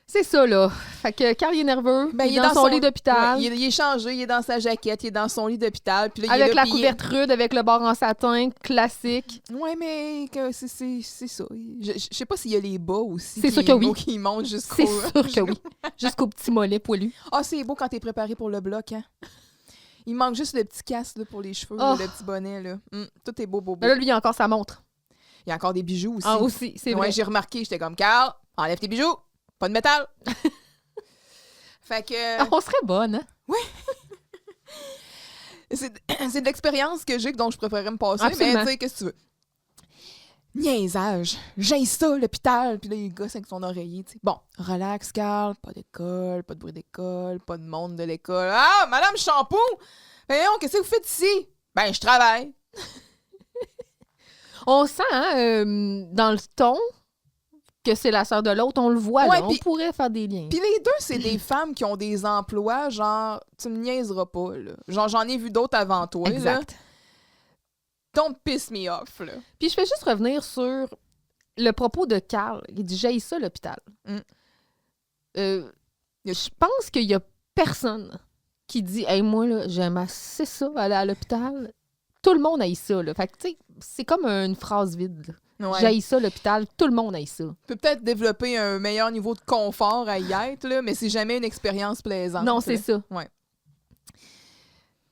C'est ça, là. Fait que Carl, il est nerveux. Ben, il est dans son lit d'hôpital. Ouais, il est changé, il est dans sa jaquette, il est dans son lit d'hôpital. Puis là, Avec il est là, la couverte rude, avec le bord en satin, classique. Ouais, mais c'est ça. Je sais pas s'il y a les bas aussi. C'est sûr que oui. Qui montent jusqu'au... C'est sûr que oui. Jusqu'au petit mollet poilu. Ah, c'est beau quand t'es préparé pour le bloc, hein? Il manque juste le petit casque là, pour les cheveux, Oh. le petit bonnet. Là. Tout est beau. Mais là, lui, il a encore sa montre. Il y a encore des bijoux aussi. Ah, aussi, c'est vrai. Ouais, j'ai remarqué, j'étais comme, Carl, enlève tes bijoux, pas de métal. Fait que... On serait bonne, hein? C'est de l'expérience que j'ai dont je préférerais me passer, Absolument. mais tu sais, qu'est-ce que tu veux? Niaisage. J'ai ça, l'hôpital. Puis là, il gosse avec son oreiller. T'sais. Bon, relax, Carl. Pas d'école, pas de bruit d'école, pas de monde de l'école. Ah, Madame Shampoo! Voyons, qu'est-ce que vous faites ici? Ben, je travaille. On sent, hein, dans le ton, que c'est la sœur de l'autre. On le voit, Ouais, là. pis- On pourrait faire des liens. Puis les deux, c'est des femmes qui ont des emplois, genre, tu me niaiseras pas, là. Genre, j'en ai vu d'autres avant toi, là. Exact. Don't piss me off, là. Puis je vais juste revenir sur le propos de Carl. Il dit « J'haïs ça, l'hôpital Mm. Je pense qu'il y a personne qui dit « Hey, moi, là, j'aime assez ça, aller à l'hôpital. » Tout le monde haït ça, là. Fait que, tu sais, c'est comme une phrase vide, là. Ouais. J'haïs ça, l'hôpital. Tout le monde haït ça. Peut peut-être développer un meilleur niveau de confort à y être, là, mais c'est jamais une expérience plaisante. Non, c'est là. ça.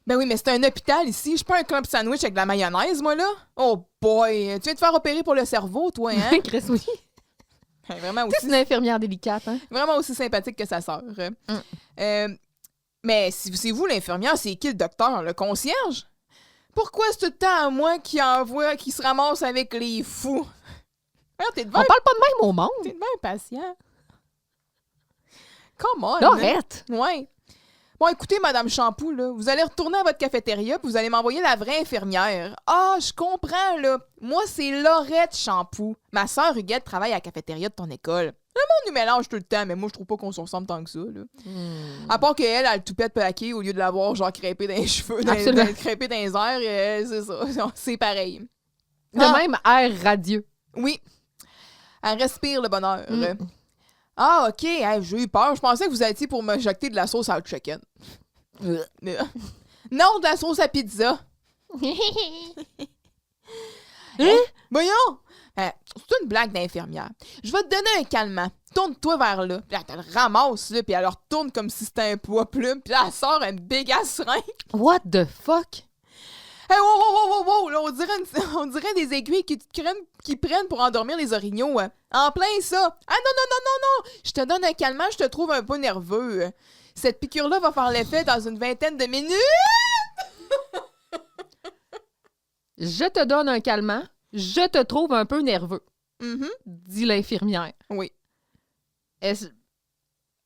Ben oui, mais c'est un hôpital ici. Je suis pas un club sandwich avec de la mayonnaise, moi, là. Oh boy! Tu viens de faire opérer pour le cerveau, toi, hein? Chris, oui. Vraiment C'est aussi, une infirmière délicate, hein? vraiment aussi sympathique que sa sœur. Mais si c'est vous l'infirmière, c'est qui le docteur? Le concierge? Pourquoi c'est tout le temps à moi qui se ramasse avec les fous? Ah, t'es devant, On parle pas de même au monde. t'es devant un patient. Come on! Là, arrête. Ouais. Bon, écoutez, Madame Shampoo, là, vous allez retourner à votre cafétéria puis vous allez m'envoyer la vraie infirmière. Ah, je comprends, là. Moi, c'est Laurette Shampoo. Ma sœur Huguette travaille à la cafétéria de ton école. Le monde nous mélange tout le temps, mais moi, je trouve pas qu'on se ressemble tant que ça, là. À part qu'elle a le toupette plaqué au lieu de l'avoir, genre, crêpé dans les cheveux, Absolument. crêpé dans les airs, c'est ça. C'est pareil. De Ah. même air radieux. Oui. Elle respire le bonheur. Ah, OK. Hey, j'ai eu peur. Je pensais que vous étiez pour me jeter de la sauce à chicken. Non, de la sauce à pizza. Hein? Voyons! C'est une blague d'infirmière. Je vais te donner un calmant. Tourne-toi vers là. Puis elle te ramasse, là, puis elle leur tourne comme si c'était un poids plume. Puis là, elle sort un bégasserin. What the fuck? Hey, wow! Là, on dirait des aiguilles qui prennent pour endormir les orignaux. En plein ça. Ah non! Je te donne un calmant, je te trouve un peu nerveux. Cette piqûre-là va faire l'effet dans une vingtaine de minutes. Je te donne un calmant. Je te trouve un peu nerveux, Mhm. dit l'infirmière. Oui.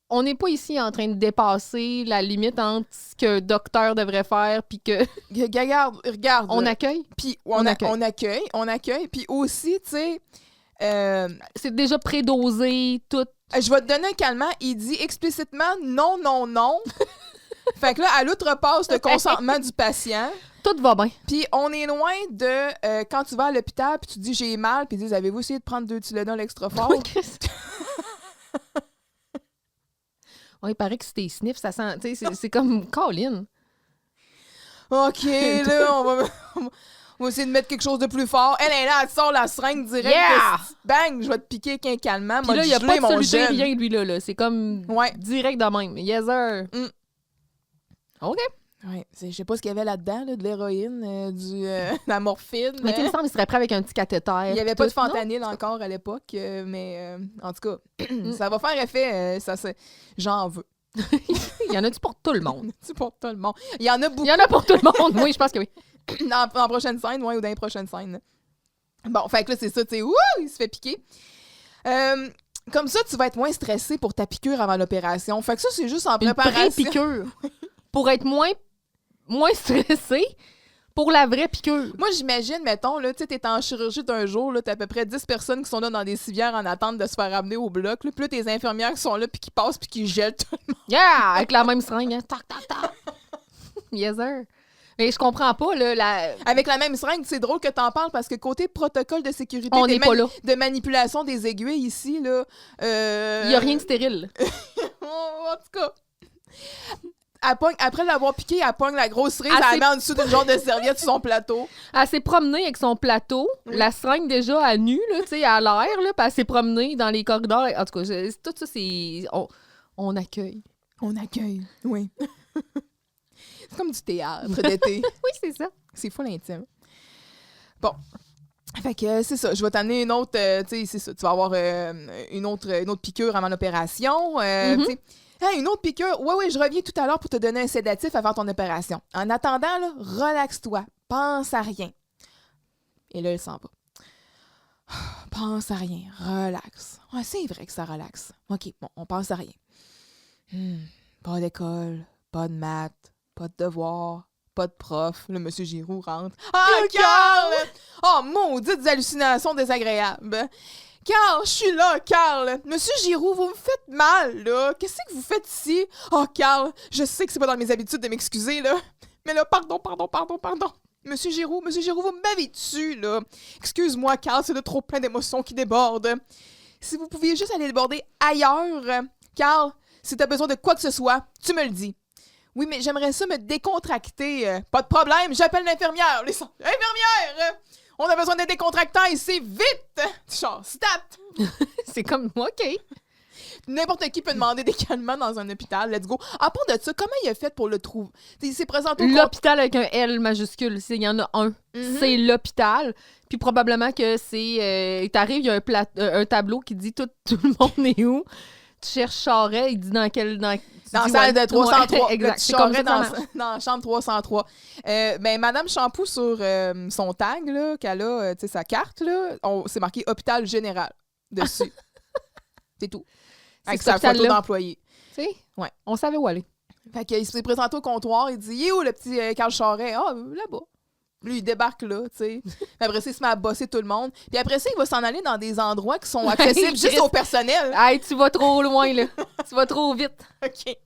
On n'est pas ici en train de dépasser la limite entre ce qu'un docteur devrait faire puis que Regarde. on là. accueille. Puis on on accueille. Puis aussi, tu sais, C'est déjà prédosé, tout. je vais te donner un calmant. Il dit explicitement non. Fait que là, elle outrepasse le consentement du patient. Tout va bien. Puis on est loin de quand tu vas à l'hôpital puis tu dis j'ai mal puis ils disent avez-vous essayé de prendre 2 Tylenol extra fort? Oui, Chris. Ouais, il paraît que si t'es sniff, ça sent. Tu sais, c'est comme Colin. OK, là, on va essayer de mettre quelque chose de plus fort. Elle est là, elle sort la seringue direct. Yeah! Bang, je vais te piquer avec un calmant. Puis là, il n'y a pas de mon soluté, jeune. rien, lui, là. C'est comme Ouais. direct de même. Yes, sir. Mm. OK. Ouais, je sais pas ce qu'il y avait là-dedans, là, de l'héroïne, de la morphine. Mais tu me semble qu'il serait prêt avec un petit cathéter. Il n'y avait pas de tout, non? fentanyl encore à l'époque, mais en tout cas, ça va faire effet. J'en veux. Il y en a-tu pour tout le monde? C'est pour tout le monde. Il y en a beaucoup. Il y en a pour tout le monde, oui, je pense que oui. dans la prochaine scène, ou dans les prochaines scènes. Bon, fait que là, c'est ça, tu sais, il se fait piquer. Comme ça, tu vas être moins stressé pour ta piqûre avant l'opération. Fait que ça, c'est juste en Une préparation. pré-piqûre. Pour être moins stressé pour la vraie piqûre. Moi, j'imagine, mettons, là, tu sais, t'es en chirurgie d'un jour, là, t'as à peu près 10 personnes qui sont là dans des civières en attente de se faire amener au bloc, là, puis là, tes infirmières qui sont là, puis qui passent, puis qui gèlent tout le monde. Yeah! Avec la même seringue. Hein. Tac, tac, tac. Yes, sir. Mais je comprends pas, là, Avec la même seringue, c'est drôle que t'en parles, parce que côté protocole de sécurité, on n'est pas là. de manipulation des aiguilles ici, là... Il y a rien de stérile. En tout cas... Après l'avoir piqué, elle pogne la grosse cerise, Elle elle la met en dessous d'une genre de serviette sur son plateau. Elle s'est promenée avec son plateau, la seringue déjà à nu, là, tu sais, à l'air, là, puis elle s'est promenée dans les corridors. En tout cas, tout ça, c'est... On accueille. On accueille, oui. C'est comme du théâtre d'été. Oui, c'est ça. C'est full intime. Bon. Fait que c'est ça. Je vais t'amener une autre... tu sais, c'est ça. Tu vas avoir une autre piqûre avant l'opération. Tu sais. Hey, une autre piqûre. Oui, je reviens tout à l'heure pour te donner un sédatif avant ton opération. En attendant, là, relaxe-toi. Pense à rien. Et là, il s'en va. Pense à rien. Relax. Ouais, c'est vrai que ça relaxe. OK, bon, on pense à rien. Pas d'école, pas de maths, pas de devoirs, pas de prof. Le monsieur Giroux rentre. Ah, Carl! Oh, maudites hallucinations désagréables. Carl, je suis là, Carl. Monsieur Giroux, vous me faites mal, là. Qu'est-ce que vous faites ici? Oh, Carl, je sais que c'est pas dans mes habitudes de m'excuser, là. Mais là, pardon. Monsieur Giroux, vous m'avez tué, là. Excuse-moi, Carl, c'est de trop plein d'émotions qui débordent. Si vous pouviez juste aller déborder ailleurs, Carl, si t'as besoin de quoi que ce soit, tu me le dis. Oui, mais j'aimerais ça me décontracter. Pas de problème, j'appelle l'infirmière. Infirmière! On a besoin d'un décontractant ici, vite! Genre, stat! C'est comme, OK. N'importe qui peut demander des calmants dans un hôpital, let's go. À part de ça, comment il a fait pour le trouver? Il s'est présenté au L'hôpital avec un L majuscule, il y en a un. C'est l'hôpital. Puis probablement que c'est... t'arrives, il y a un tableau qui dit tout le monde est où. Tu cherches Charest, il dit dans quel... Dans la salle de 303. Ouais, exact. C'est comme ça dans la chambre 303. Madame Champoux, sur son tag, là, qu'elle a, tu sais, sa carte, là, c'est marqué « Hôpital général » dessus. C'est tout. Avec sa photo d'employé. Tu sais? Ouais. On savait où aller. Fait qu'il s'est présenté au comptoir, il dit « Il est où le petit Carl Charest? » Ah, là-bas. Lui, il débarque là, tu sais. Après ça, il se met à bosser tout le monde. Puis après ça, il va s'en aller dans des endroits qui sont accessibles juste au personnel. Hey, tu vas trop loin, là. Tu vas trop vite. OK.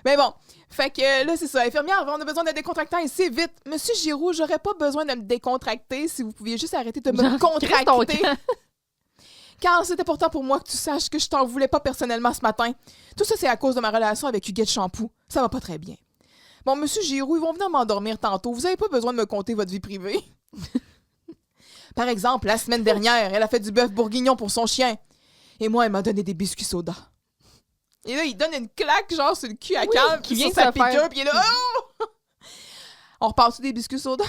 Mais bon, fait que là, c'est ça. Infirmière, on a besoin d'un décontractant ici, vite. Monsieur Giroux, j'aurais pas besoin de me décontracter si vous pouviez juste arrêter de me contracter. Car c'est important pour moi que tu saches que je t'en voulais pas personnellement ce matin. Tout ça, c'est à cause de ma relation avec Huguette Champoux. Ça va pas très bien. Bon, monsieur Giroux, ils vont venir m'endormir tantôt. Vous avez pas besoin de me conter votre vie privée. Par exemple, la semaine dernière, elle a fait du bœuf bourguignon pour son chien. Et moi, elle m'a donné des biscuits soda. Et là, il donne une claque, genre, sur le cul à Carl, qui vient sur sa se faire. piqûre, puis il est là, oh! On repart-tu des biscuits soda?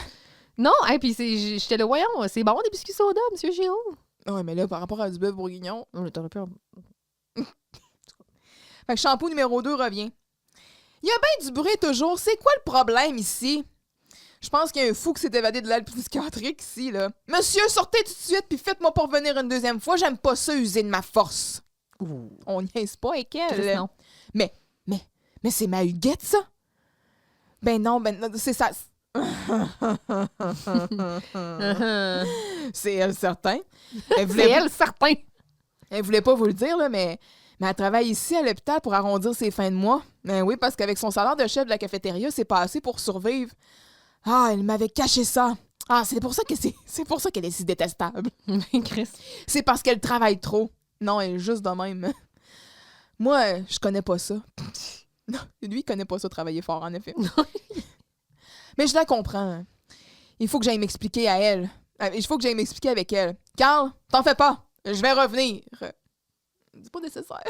Non, et puis j'étais là, voyons, c'est bon des biscuits soda, monsieur Giroux. Ouais, mais là, par rapport à du bœuf bourguignon... T'aurais pu... Fait que shampoo numéro 2 revient. Il y a bien du bruit toujours. C'est quoi le problème ici? Je pense qu'il y a un fou qui s'est évadé de l'aile psychiatrique ici, là. Monsieur, sortez tout de suite, puis faites-moi pas revenir une deuxième fois. J'aime pas ça, user de ma force. Ouh. On niaise pas avec elle. Chris, non. Mais c'est ma Huguette, ça? Ben non, c'est ça. C'est elle, certain. C'est elle, certain. Elle voulait pas vous le dire, là, mais elle travaille ici à l'hôpital pour arrondir ses fins de mois. Ben oui, parce qu'avec son salaire de chef de la cafétéria, c'est pas assez pour survivre. Ah, elle m'avait caché ça. Ah, c'est pour ça qu'elle est si détestable. Chris. C'est parce qu'elle travaille trop. Non, elle est juste de même. Moi, je connais pas ça. Non, lui, il connaît pas ça, travailler fort, en effet. Mais je la comprends. Il faut que j'aille m'expliquer à elle. Il faut que j'aille m'expliquer avec elle. Carl, t'en fais pas. Je vais revenir. C'est pas nécessaire.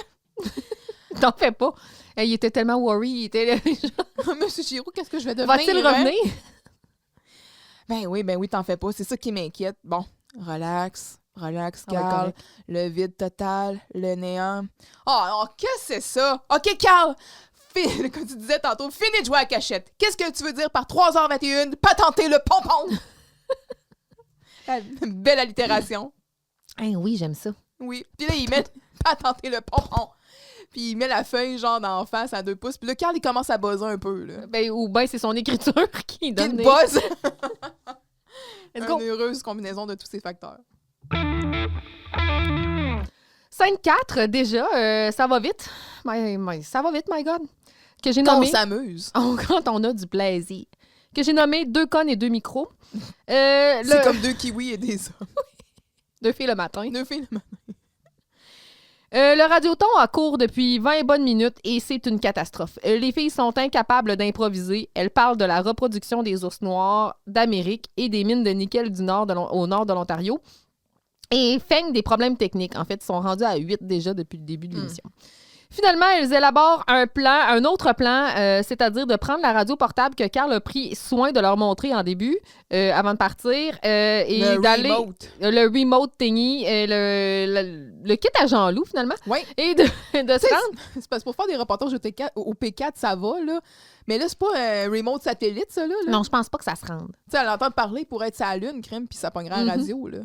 T'en fais pas. Il était tellement worry. Il était là, genre... Monsieur Giroux, qu'est-ce que je vais devenir? Va-t-il revenir? Ben oui, t'en fais pas. C'est ça qui m'inquiète. Bon, relax, Carl. Ouais, le vide total, le néant. Oh, qu'est-ce que c'est ça? OK, Carl, comme tu disais tantôt, fini de jouer à la cachette. Qu'est-ce que tu veux dire par 3h21? Patenter le pompon! Belle allitération. Oui, j'aime ça. Oui. Puis là, il met patenter le pompon. Puis il met la feuille, genre, d'en face à 2 pouces. Puis là, Carl, il commence à buzzer un peu, là. Ou bien c'est son écriture qui donne Il buzz! Let's go. Une heureuse combinaison de tous ces facteurs. 5-4, déjà, ça va vite. Ça va vite, my God. Que j'ai Quand on nommé... s'amuse. Quand on a du plaisir. Que j'ai nommé 2 connes et 2 micros. C'est comme 2 kiwis et des hommes. 2 filles le matin. 2 filles le matin. Le radioton a cours depuis 20 bonnes minutes et c'est une catastrophe. Les filles sont incapables d'improviser. Elles parlent de la reproduction des ours noirs d'Amérique et des mines de nickel du nord au nord de l'Ontario. Et feignent des problèmes techniques. En fait, ils sont rendus à 8 déjà depuis le début de l'émission. Finalement, elles élaborent un autre plan, c'est-à-dire de prendre la radio portable que Carl a pris soin de leur montrer en début, avant de partir, et d'aller... Le remote thingy, le kit à Jean-Loup, finalement. Oui. Et de se rendre... C'est parce que pour faire des reportages au P4, ça va, là. Mais là, c'est pas un remote satellite, ça, là. Non, je pense pas que ça se rende. Tu sais, elle entend parler pour être sa lune, crème, puis ça pognerait la radio, là.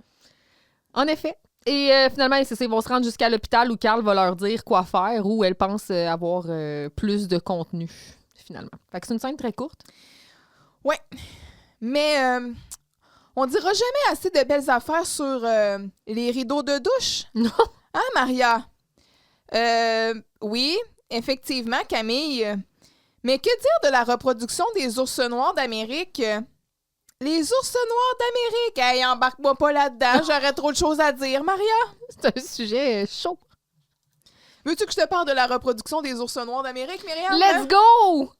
En effet. Et finalement, ils vont se rendre jusqu'à l'hôpital où Carl va leur dire quoi faire, où elle pense avoir plus de contenu, finalement. Fait que c'est une scène très courte. Ouais. Mais on dira jamais assez de belles affaires sur les rideaux de douche. Non. Hein, Maria? Oui, effectivement, Camille. Mais que dire de la reproduction des ours noirs d'Amérique? Les ours noirs d'Amérique, hey, embarque-moi pas là-dedans, j'aurais trop de choses à dire, Maria. C'est un sujet chaud. Veux-tu que je te parle de la reproduction des ours noirs d'Amérique, Myriam? Let's go!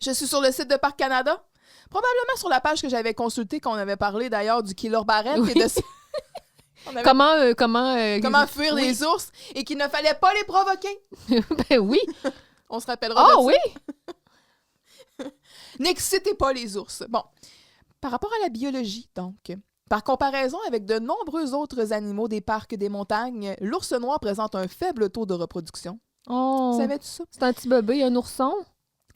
Je suis sur le site de Parc Canada, probablement sur la page que j'avais consultée, qu'on avait parlé d'ailleurs du killer Barrett. Oui. Comment fuir les ours et qu'il ne fallait pas les provoquer. Ben oui. On se rappellera de ça. Oui? N'excitez pas les ours. Bon. Par rapport à la biologie, donc, par comparaison avec de nombreux autres animaux des parcs des montagnes, l'ours noir présente un faible taux de reproduction. Oh, Savais-tu ça? c'est un petit bébé, un ourson?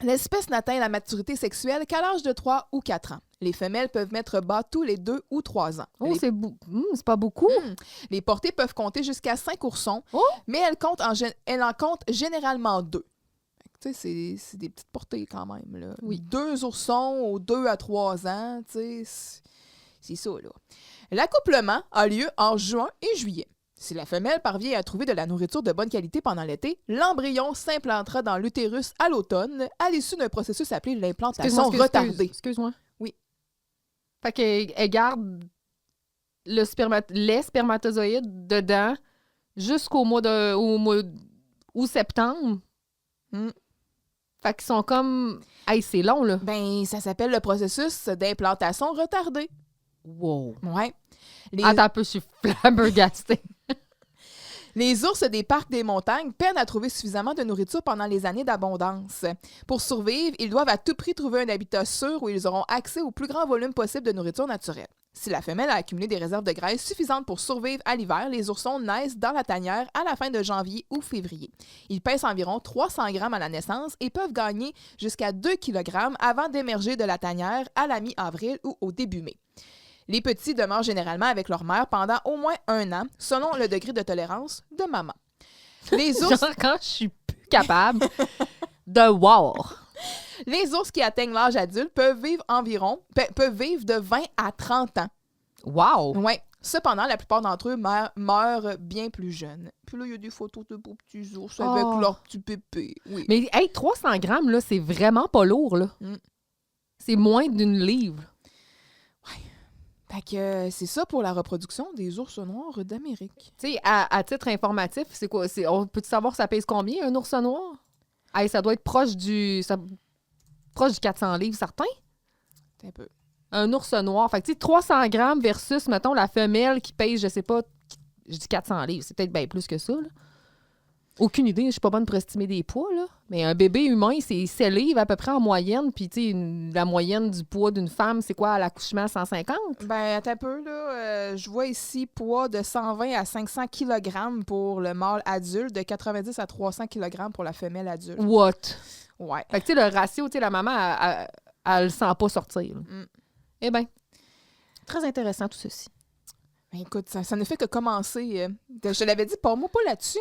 L'espèce n'atteint la maturité sexuelle qu'à l'âge de 3 ou 4 ans. Les femelles peuvent mettre bas tous les 2 ou 3 ans. Oh, c'est pas beaucoup. Les portées peuvent compter jusqu'à 5 oursons, Oh! mais elle en compte généralement 2. Tu sais, c'est des petites portées quand même, là. Oui. 2 oursons aux 2 à 3 ans, tu sais, c'est ça, là. L'accouplement a lieu en juin et juillet. Si la femelle parvient à trouver de la nourriture de bonne qualité pendant l'été, l'embryon s'implantera dans l'utérus à l'automne, à l'issue d'un processus appelé l'implantation retardée. Excuse-moi. Oui. Fait qu'elle garde les spermatozoïdes dedans jusqu'au mois août septembre. Fait qu'ils sont comme... Hey, c'est long, là. Ben, ça s'appelle le processus d'implantation retardée. Wow. Ouais. Attends un peu, je suis flabbergastée. Les ours des parcs des montagnes peinent à trouver suffisamment de nourriture pendant les années d'abondance. Pour survivre, ils doivent à tout prix trouver un habitat sûr où ils auront accès au plus grand volume possible de nourriture naturelle. Si la femelle a accumulé des réserves de graisse suffisantes pour survivre à l'hiver, les oursons naissent dans la tanière à la fin de janvier ou février. Ils pèsent environ 300 grammes à la naissance et peuvent gagner jusqu'à 2 kg avant d'émerger de la tanière à la mi-avril ou au début mai. Les petits demeurent généralement avec leur mère pendant au moins 1 an, selon le degré de tolérance de maman. Les ours... Genre quand je suis plus capable de voir. Les ours qui atteignent l'âge adulte peuvent vivre de 20 à 30 ans. Wow! Ouais. Cependant, la plupart d'entre eux meurent bien plus jeunes. Puis là, il y a des photos de beaux petits ours avec leur petit pépé. Oui. Mais hey, 300 grammes, là, c'est vraiment pas lourd, là. C'est moins d'une livre. Ouais. Fait que c'est ça pour la reproduction des ours noirs d'Amérique. Tu sais, à titre informatif, c'est quoi? On peut-tu savoir ça pèse combien, un ours noir? Hey, ça doit être proche du 400 livres, certain? Un peu. Un ours noir. Fait que tu sais, 300 grammes versus, mettons, la femelle qui pèse, je sais pas, je dis 400 livres. C'est peut-être bien plus que ça, là. Aucune idée, je suis pas bonne pour estimer des poids, là. Mais un bébé humain, c'est 7 livres à peu près en moyenne. Puis, tu sais, la moyenne du poids d'une femme, c'est quoi à l'accouchement, 150? Ben, attends un peu, là. Je vois ici poids de 120 à 500 kg pour le mâle adulte, de 90 à 300 kg pour la femelle adulte. What? Ouais. Fait que, tu sais, le ratio, tu sais, la maman, elle le sent pas sortir. Eh bien, très intéressant tout ceci. Ben, écoute, ça ne fait que commencer. Je te l'avais dit, pas moi pas là-dessus.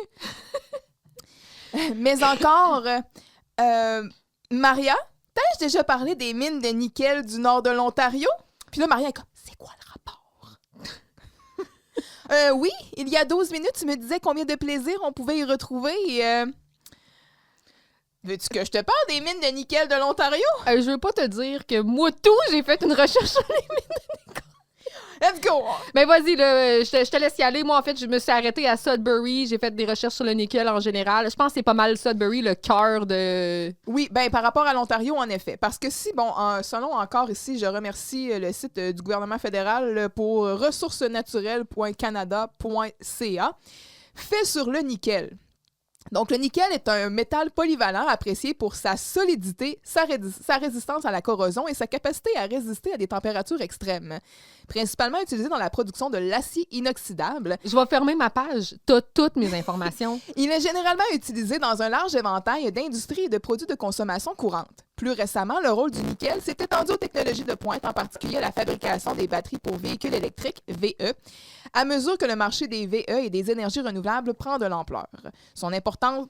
Mais encore, Maria, t'as-je déjà parlé des mines de nickel du nord de l'Ontario? Puis là, Maria est comme, c'est quoi le rapport? Oui, il y a 12 minutes, tu me disais combien de plaisir on pouvait y retrouver. Veux-tu que je te parle des mines de nickel de l'Ontario? Je veux pas te dire que moi, j'ai fait une recherche sur les mines. Let's go! Mais vas-y, là, je te laisse y aller. Moi, en fait, je me suis arrêtée à Sudbury. J'ai fait des recherches sur le nickel en général. Je pense que c'est pas mal Sudbury, le cœur de... Oui, ben par rapport à l'Ontario, en effet. Parce que si, bon, selon encore ici, je remercie le site du gouvernement fédéral pour ressourcenaturelles.canada.ca, fait sur le nickel. Donc, le nickel est un métal polyvalent apprécié pour sa solidité, sa résistance à la corrosion et sa capacité à résister à des températures extrêmes. Principalement utilisé dans la production de l'acier inoxydable. Je vais fermer ma page. T'as toutes mes informations. Il est généralement utilisé dans un large éventail d'industries et de produits de consommation courante. Plus récemment, le rôle du nickel s'est étendu aux technologies de pointe, en particulier à la fabrication des batteries pour véhicules électriques, VE, à mesure que le marché des VE et des énergies renouvelables prend de l'ampleur. Son importance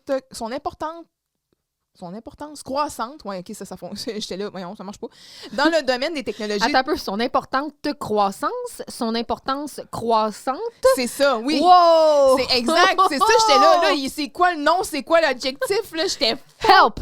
croissante, ouais, ok, ça fonctionne, j'étais là, voyons, ça marche pas. Dans le domaine des technologies... Attends un peu, son importante croissance, son importance croissante. C'est ça, oui. Wow! C'est exact, c'est ça, j'étais là, c'est quoi le nom, c'est quoi l'adjectif, là, j'étais... Help!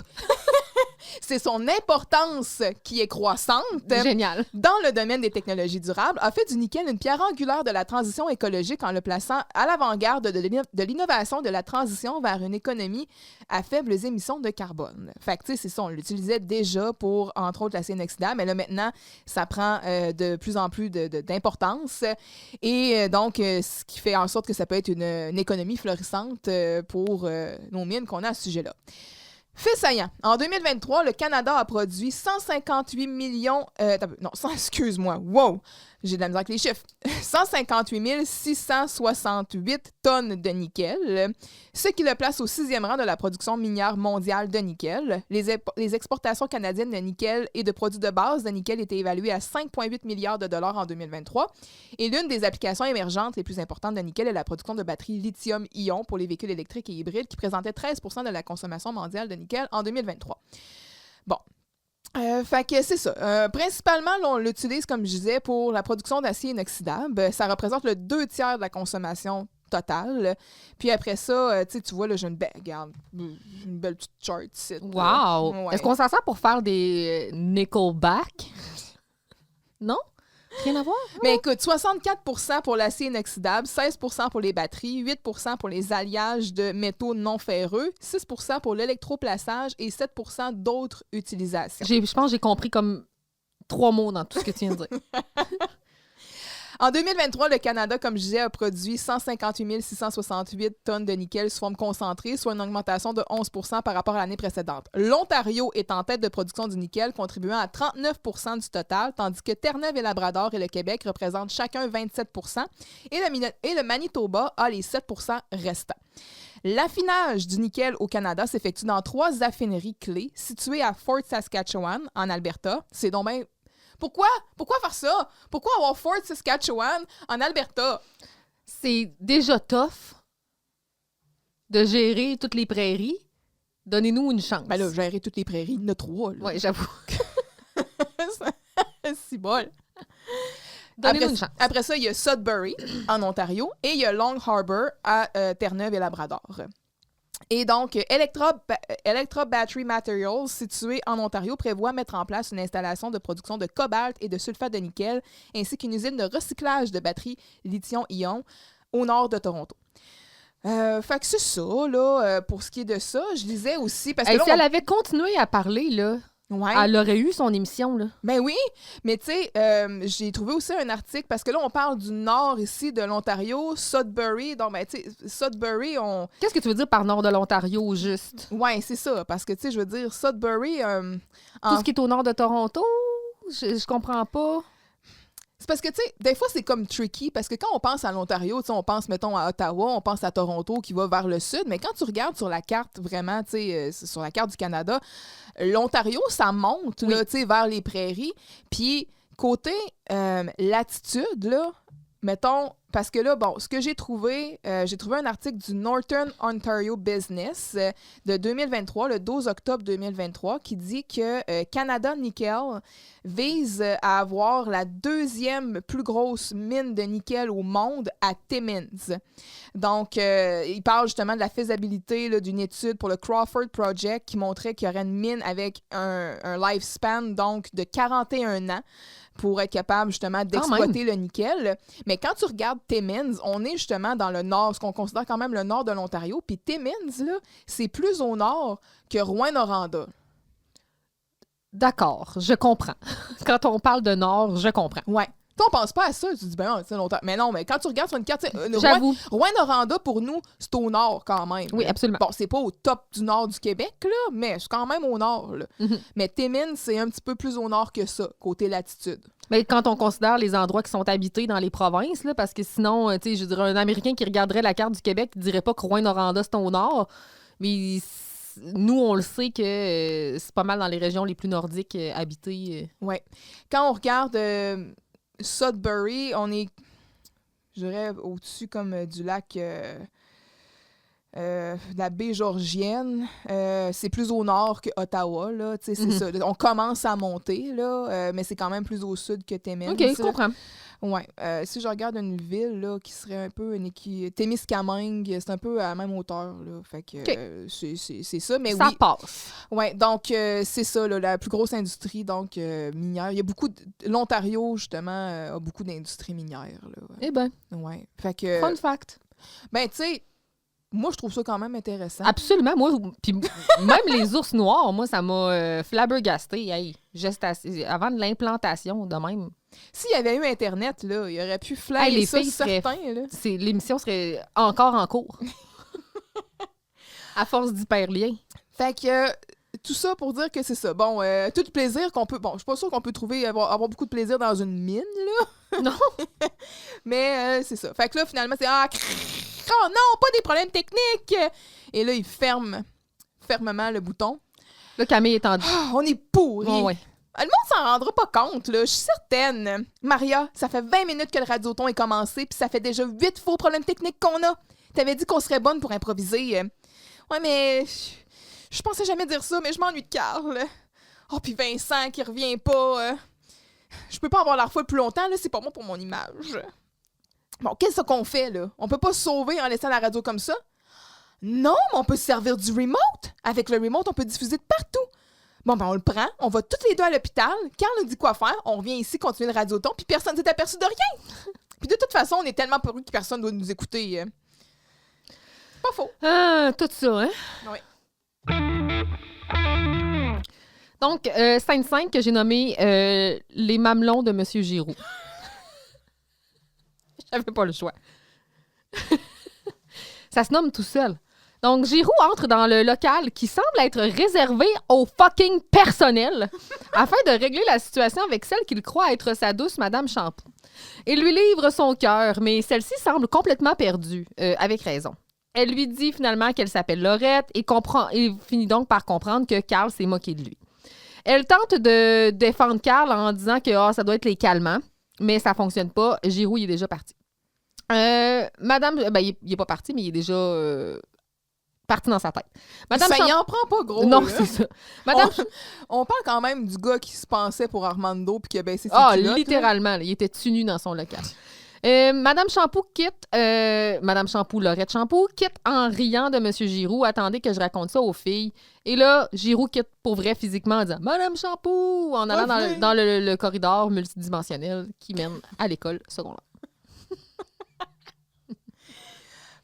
C'est son importance qui est croissante. Génial. Dans le domaine des technologies durables, a fait du nickel une pierre angulaire de la transition écologique en le plaçant à l'avant-garde de l'innovation de la transition vers une économie à faibles émissions de carbone. Fait que, tu sais, c'est ça, on l'utilisait déjà pour, entre autres, l'acier inoxydable, mais là, maintenant, ça prend de plus en plus d'importance. Et donc, ce qui fait en sorte que ça peut être une économie florissante pour nos mines qu'on a à ce sujet-là. Fait saillant. En 2023, le Canada a produit 158 millions... excuse-moi. Wow! J'ai de la misère avec les chiffres. 158 668 tonnes de nickel, ce qui le place au 6e rang de la production minière mondiale de nickel. Les exportations canadiennes de nickel et de produits de base de nickel étaient évaluées à 5,8 milliards de dollars en 2023. Et l'une des applications émergentes les plus importantes de nickel est la production de batteries lithium-ion pour les véhicules électriques et hybrides qui présentaient 13 % de la consommation mondiale de nickel en 2023. Bon. Fait que c'est ça. Principalement, là, on l'utilise, comme je disais, pour la production d'acier inoxydable. Ça représente le 2/3 de la consommation totale. Puis après ça, tu vois, là, j'ai une belle petite chart ici. Wow! Ouais. Est-ce qu'on s'en sert pour faire des Nickelback? Non? Rien à voir? Mais écoute, 64 % pour l'acier inoxydable, 16 % pour les batteries, 8 % pour les alliages de métaux non ferreux, 6 % pour l'électroplaçage et 7 % d'autres utilisations. Je pense que j'ai compris comme 3 mots dans tout ce que tu viens de dire. En 2023, le Canada, comme je disais, a produit 158 668 tonnes de nickel sous forme concentrée, soit une augmentation de 11 % par rapport à l'année précédente. L'Ontario est en tête de production du nickel, contribuant à 39 % du total, tandis que Terre-Neuve et Labrador et le Québec représentent chacun 27 % et le Manitoba a les 7 % restants. L'affinage du nickel au Canada s'effectue dans 3 affineries clés situées à Fort Saskatchewan, en Alberta. C'est donc bien... Pourquoi faire ça? Pourquoi avoir Fort Saskatchewan en Alberta? C'est déjà tough de gérer toutes les prairies. Donnez-nous une chance. Ben là, gérer toutes les prairies, il y en a 3. Oui, j'avoue. C'est bol. Donnez-nous une chance. Après ça, il y a Sudbury, en Ontario, et il y a Long Harbour, à Terre-Neuve et Labrador. Et donc, Electra Battery Materials, situé en Ontario, prévoit mettre en place une installation de production de cobalt et de sulfate de nickel, ainsi qu'une usine de recyclage de batteries lithium-ion au nord de Toronto. Fait que c'est ça, là, pour ce qui est de ça. Je disais aussi... parce que là, si elle avait continué à parler, là, ouais. Elle aurait eu son émission, là. Ben oui, mais tu sais, j'ai trouvé aussi un article, parce que là, on parle du nord ici de l'Ontario, Sudbury. Donc, ben, tu sais, Sudbury, Qu'est-ce que tu veux dire par nord de l'Ontario, juste? Ouais, c'est ça, parce que, tu sais, je veux dire, Sudbury... Tout ce qui est au nord de Toronto, je comprends pas. C'est parce que, tu sais, des fois, c'est comme tricky, parce que quand on pense à l'Ontario, tu sais, on pense, mettons, à Ottawa, on pense à Toronto qui va vers le sud, mais quand tu regardes sur la carte, vraiment, tu sais, sur la carte du Canada, l'Ontario, ça monte, là, tu sais, vers les prairies. Puis, côté latitude, là, mettons, parce que là, bon, ce que j'ai trouvé un article du Northern Ontario Business de 2023, le 12 octobre 2023, qui dit que Canada Nickel vise à avoir la deuxième plus grosse mine de nickel au monde à Timmins. Donc, il parle justement de la faisabilité là, d'une étude pour le Crawford Project qui montrait qu'il y aurait une mine avec un lifespan donc de 41 ans pour être capable justement d'exploiter le nickel. Mais quand tu regardes Timmins, on est justement dans le nord, ce qu'on considère quand même le nord de l'Ontario. Puis Timmins, là, c'est plus au nord que Rouyn-Noranda. D'accord, je comprends. Quand on parle de nord, je comprends. Ouais. On pense pas à ça, tu te dis, ben non, c'est longtemps. Mais non, mais quand tu regardes sur une carte, J'avoue. Rouyn-Noranda, pour nous, c'est au nord quand même. Oui, absolument. Bon, c'est pas au top du nord du Québec, là, mais c'est quand même au nord. Là. Mm-hmm. Mais Timmins, c'est un petit peu plus au nord que ça, côté latitude. Mais quand on considère les endroits qui sont habités dans les provinces, là, parce que sinon, tu sais, je dirais, un Américain qui regarderait la carte du Québec ne dirait pas que Rouyn-Noranda, c'est au nord. Mais nous, on le sait que c'est pas mal dans les régions les plus nordiques habitées. Oui. Quand on regarde Sudbury, on est, je dirais, au-dessus comme du lac de la baie Georgienne. C'est plus au nord que Ottawa, là. C'est ça. On commence à monter, là, mais c'est quand même plus au sud que Timmins. OK, je comprends. Oui. Si je regarde une ville là, qui serait un peu Témiscamingue, c'est un peu à la même hauteur. Là. Fait que c'est ça. Mais ça passe. Oui, donc c'est ça, là, la plus grosse industrie donc minière. Il y a beaucoup l'Ontario, justement, a beaucoup d'industries minières. Là. Eh bien. Ouais. Fait que. Fun fact. Ben, tu sais, moi, je trouve ça quand même intéressant. Absolument. Moi, puis même les ours noirs, moi, ça m'a flabbergasté. Hey, avant de l'implantation, de même. S'il y avait eu Internet, là, il aurait pu flyer ça certains. L'émission serait encore en cours. À force d'hyperlien. Fait que tout ça pour dire que c'est ça. Bon, tout le plaisir qu'on peut... Bon, je suis pas sûre qu'on peut trouver avoir beaucoup de plaisir dans une mine, là. Non. Mais c'est ça. Fait que là, finalement, c'est... Oh non, pas des problèmes techniques! Et là, il ferme fermement le bouton. Là, Camille est en... on est pourri. Oh, ouais. Le monde s'en rendra pas compte, là. Je suis certaine. Maria, ça fait 20 minutes que le radioton est commencé, puis ça fait déjà 8 faux problèmes techniques qu'on a. T'avais dit qu'on serait bonne pour improviser. Ouais, mais... Je pensais jamais dire ça, mais je m'ennuie de Carl. Oh, puis Vincent qui revient pas. Je peux pas avoir l'air folle plus longtemps, là. C'est pas bon pour mon image. Bon, qu'est-ce qu'on fait, là? On peut pas se sauver en laissant la radio comme ça? Non, mais on peut se servir du remote. Avec le remote, on peut diffuser de partout. Bon, ben on le prend, on va toutes les deux à l'hôpital, Carl nous dit quoi faire, on revient ici continuer le radioton, puis personne ne s'est aperçu de rien. Puis de toute façon, on est tellement pourris que personne ne doit nous écouter. C'est pas faux. Ah, tout ça, hein? Oui. Donc, scène 5 que j'ai nommée Les mamelons de Monsieur Giroux. J'avais pas le choix. Ça se nomme tout seul. Donc, Giroux entre dans le local qui semble être réservé au fucking personnel afin de régler la situation avec celle qu'il croit être sa douce Madame Champoux. Il lui livre son cœur, mais celle-ci semble complètement perdue, avec raison. Elle lui dit finalement qu'elle s'appelle Laurette et finit donc par comprendre que Carl s'est moqué de lui. Elle tente de défendre Carl en disant que ça doit être les calmants, mais ça fonctionne pas. Giroux, il est déjà parti. Madame, il est pas parti, mais il est déjà... parti dans sa tête. Madame ça y en prend pas gros. Non, là. c'est ça. Madame on parle quand même du gars qui se pensait pour Armando puis qui a baissé ses culottes. Littéralement. Là, il était nu dans son local. Madame Champoux quitte... Madame Champoux, Laurette Champoux, quitte en riant de Monsieur Giroux. Attendez que je raconte ça aux filles. Et là, Giroux quitte pour vrai physiquement en disant « Madame Champoux » en allant dans le corridor multidimensionnel qui mène à l'école secondaire.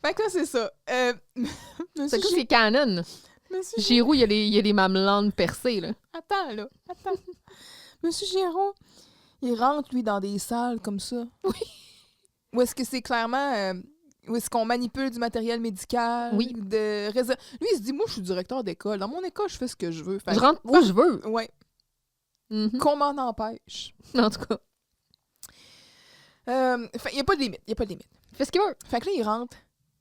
Fait que là, c'est ça. C'est que c'est canon. Giroux, il y a les mamelons percés, là. Attends. Monsieur Giroux, il rentre, lui, dans des salles comme ça. Oui. Ou est-ce que c'est clairement... où est-ce qu'on manipule du matériel médical? Oui. Lui, il se dit, moi, je suis directeur d'école. Dans mon école, je fais ce que je veux. Je rentre où je veux. Ouais. Mm-hmm. Qu'on m'en empêche. En tout cas. Il n'y a pas de limite. Il n'y a pas de limite. Fais ce qu'il veut. Fait que là, il rentre.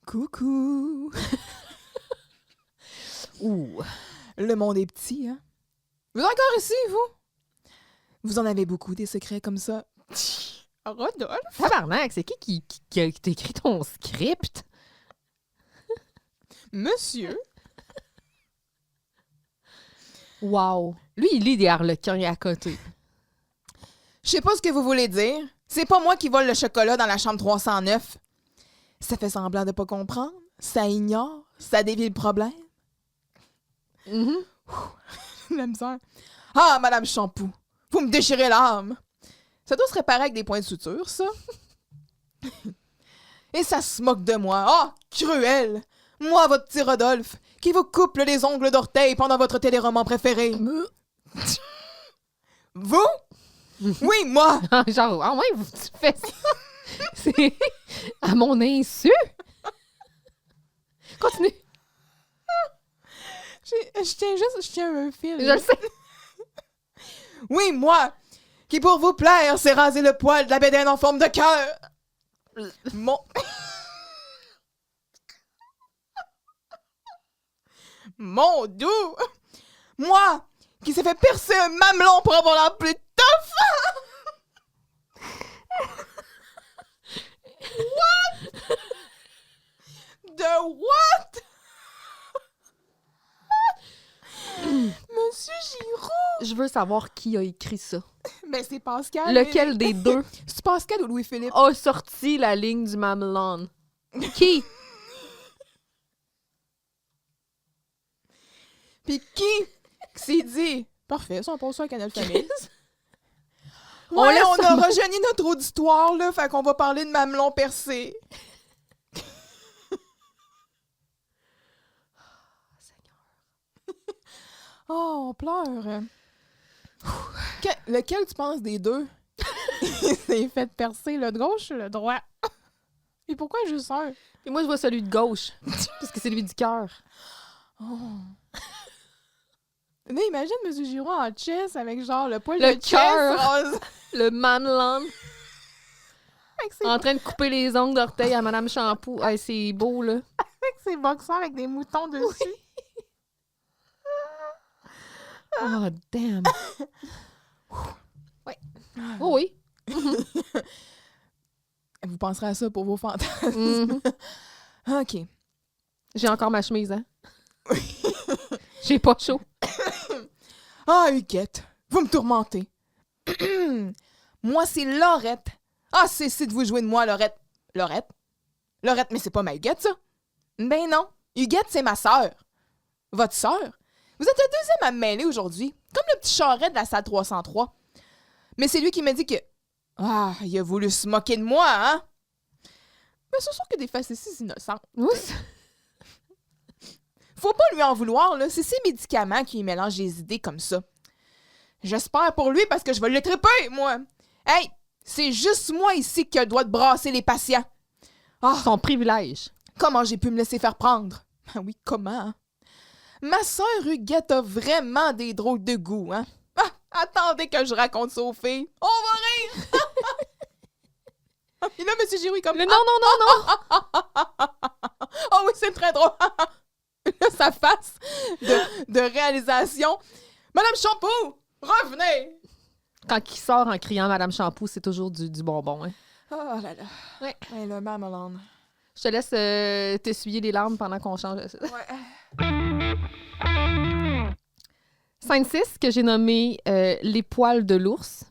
Coucou. Ouh. Le monde est petit, hein? Vous êtes encore ici, vous? Vous en avez beaucoup, des secrets comme ça. Rodolphe? Tabarnak, c'est qui a écrit ton script? Monsieur? Wow. Lui, il lit des harlequins à côté. Je sais pas ce que vous voulez dire. C'est pas moi qui vole le chocolat dans la chambre 309. Ça fait semblant de pas comprendre. Ça ignore. Ça dévie le problème. La misère. Ah, Madame Champoux, vous me déchirez l'âme. Ça doit se réparer avec des points de suture, ça. Et ça se moque de moi. Ah, cruel. Moi, votre petit Rodolphe, qui vous coupe les ongles d'orteil pendant votre téléroman préféré. Vous? Oui, moi. Genre, ah ouais, tu fais ça? C'est à mon insu. Continue. Je tiens un fil. Je le sais. Oui, moi, qui pour vous plaire, s'est rasé le poil de la bédaine en forme de cœur. Mon doux! Moi, qui s'est fait percer un mamelon pour avoir l'air plus tough! What? De what? Monsieur Giroux! Je veux savoir qui a écrit ça. Ben, c'est Pascal. Lequel des deux C'est Pascal ou Louis-Philippe? a sorti la ligne du mamelon? Qui? Puis qui s'est dit? Parfait, ça, on passe ça à Canal Famille. On Ouais, laisse on ça. a rajeuni notre auditoire, là, fait qu'on va parler de mamelon percé. Oh, on pleure. Lequel tu penses des deux? Il s'est fait percer le gauche ou le droit? Et pourquoi juste un? Et moi, je vois celui de gauche. Parce que c'est lui du cœur. Oh. Mais imagine M. Giroux en chess avec genre le poil Le de chess cœur. rose. Le mamelon. Avec ses, En train de couper les ongles d'orteil à Madame Champoux. Hey, c'est beau, là. avec ses boxeurs avec des moutons dessus. Oh, damn. Ouais. Oh, oui. Vous penserez à ça pour vos fantasmes. Mhm. OK. J'ai encore ma chemise, hein? J'ai pas chaud. Ah, Huguette, vous me tourmentez. Moi, c'est Laurette. Ah, c'est de vous jouer de moi, Laurette. Laurette? Laurette, mais c'est pas ma Huguette, ça. Ben non. Huguette, c'est ma sœur. Votre sœur? Vous êtes le deuxième à me mêler aujourd'hui. Comme le petit charret de la salle 303. Mais c'est lui qui m'a dit que... Ah, il a voulu se moquer de moi, hein? Mais ce sont que des facéties innocentes. Oups. Faut pas lui en vouloir, là. C'est ses médicaments qui mélangent les idées comme ça. J'espère pour lui parce que je vais le triper, moi. Hey, c'est juste moi ici qui a le droit de brasser les patients. Ah, Son privilège. comment j'ai pu me laisser faire prendre? Ah oui, comment? Hein? Ma sœur Huguette a vraiment des drôles de goût, hein? Ah, attendez que je raconte ça aux filles. On va rire! Et là, M. Giroux est comme... Non, non, non, non! Oh oui, c'est très drôle. Là, sa face de réalisation. Madame Champoux, revenez. Quand il sort en criant Madame Champoux, c'est toujours du bonbon, hein? Oh là là. Ouais. Ouais, le mamelon. Je te laisse t'essuyer les larmes pendant qu'on change ça. Ouais. Scène 6, que j'ai nommé Les poils de l'ours.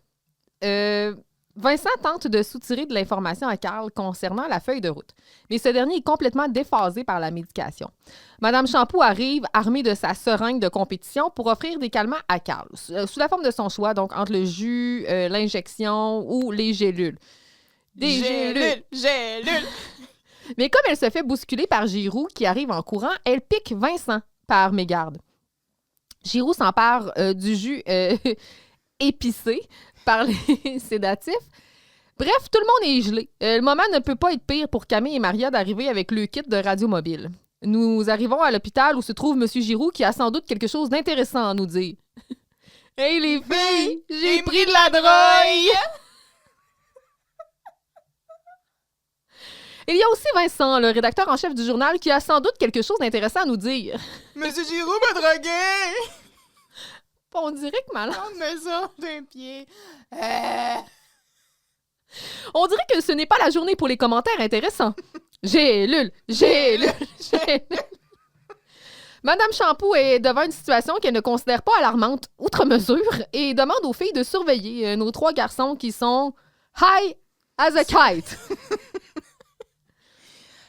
Vincent tente de soutirer de l'information à Carl concernant la feuille de route. Mais ce dernier est complètement déphasé par la médication. Madame Champoux arrive armée de sa seringue de compétition pour offrir des calmants à Carl, sous la forme de son choix, donc entre le jus, l'injection ou les gélules. Des Gélules. Mais comme elle se fait bousculer par Giroux qui arrive en courant, elle pique Vincent par mégarde. Giroux s'empare du jus épicé par les sédatifs. Bref, tout le monde est gelé. Le moment ne peut pas être pire pour Camille et Maria d'arriver avec le kit de radio mobile. Nous arrivons à l'hôpital où se trouve M. Giroux qui a sans doute quelque chose d'intéressant à nous dire. « Hey les filles, j'ai pris de la drogue! » Il y a aussi Vincent, le rédacteur en chef du journal, qui a sans doute quelque chose d'intéressant à nous dire. Monsieur Giroux m'a drogué! On dirait que malade. On me ça d'un pied. On dirait que ce n'est pas la journée pour les commentaires intéressants. Gélule. Madame Champoux est devant une situation qu'elle ne considère pas alarmante, outre mesure, et demande aux filles de surveiller nos 3 garçons qui sont high as a kite.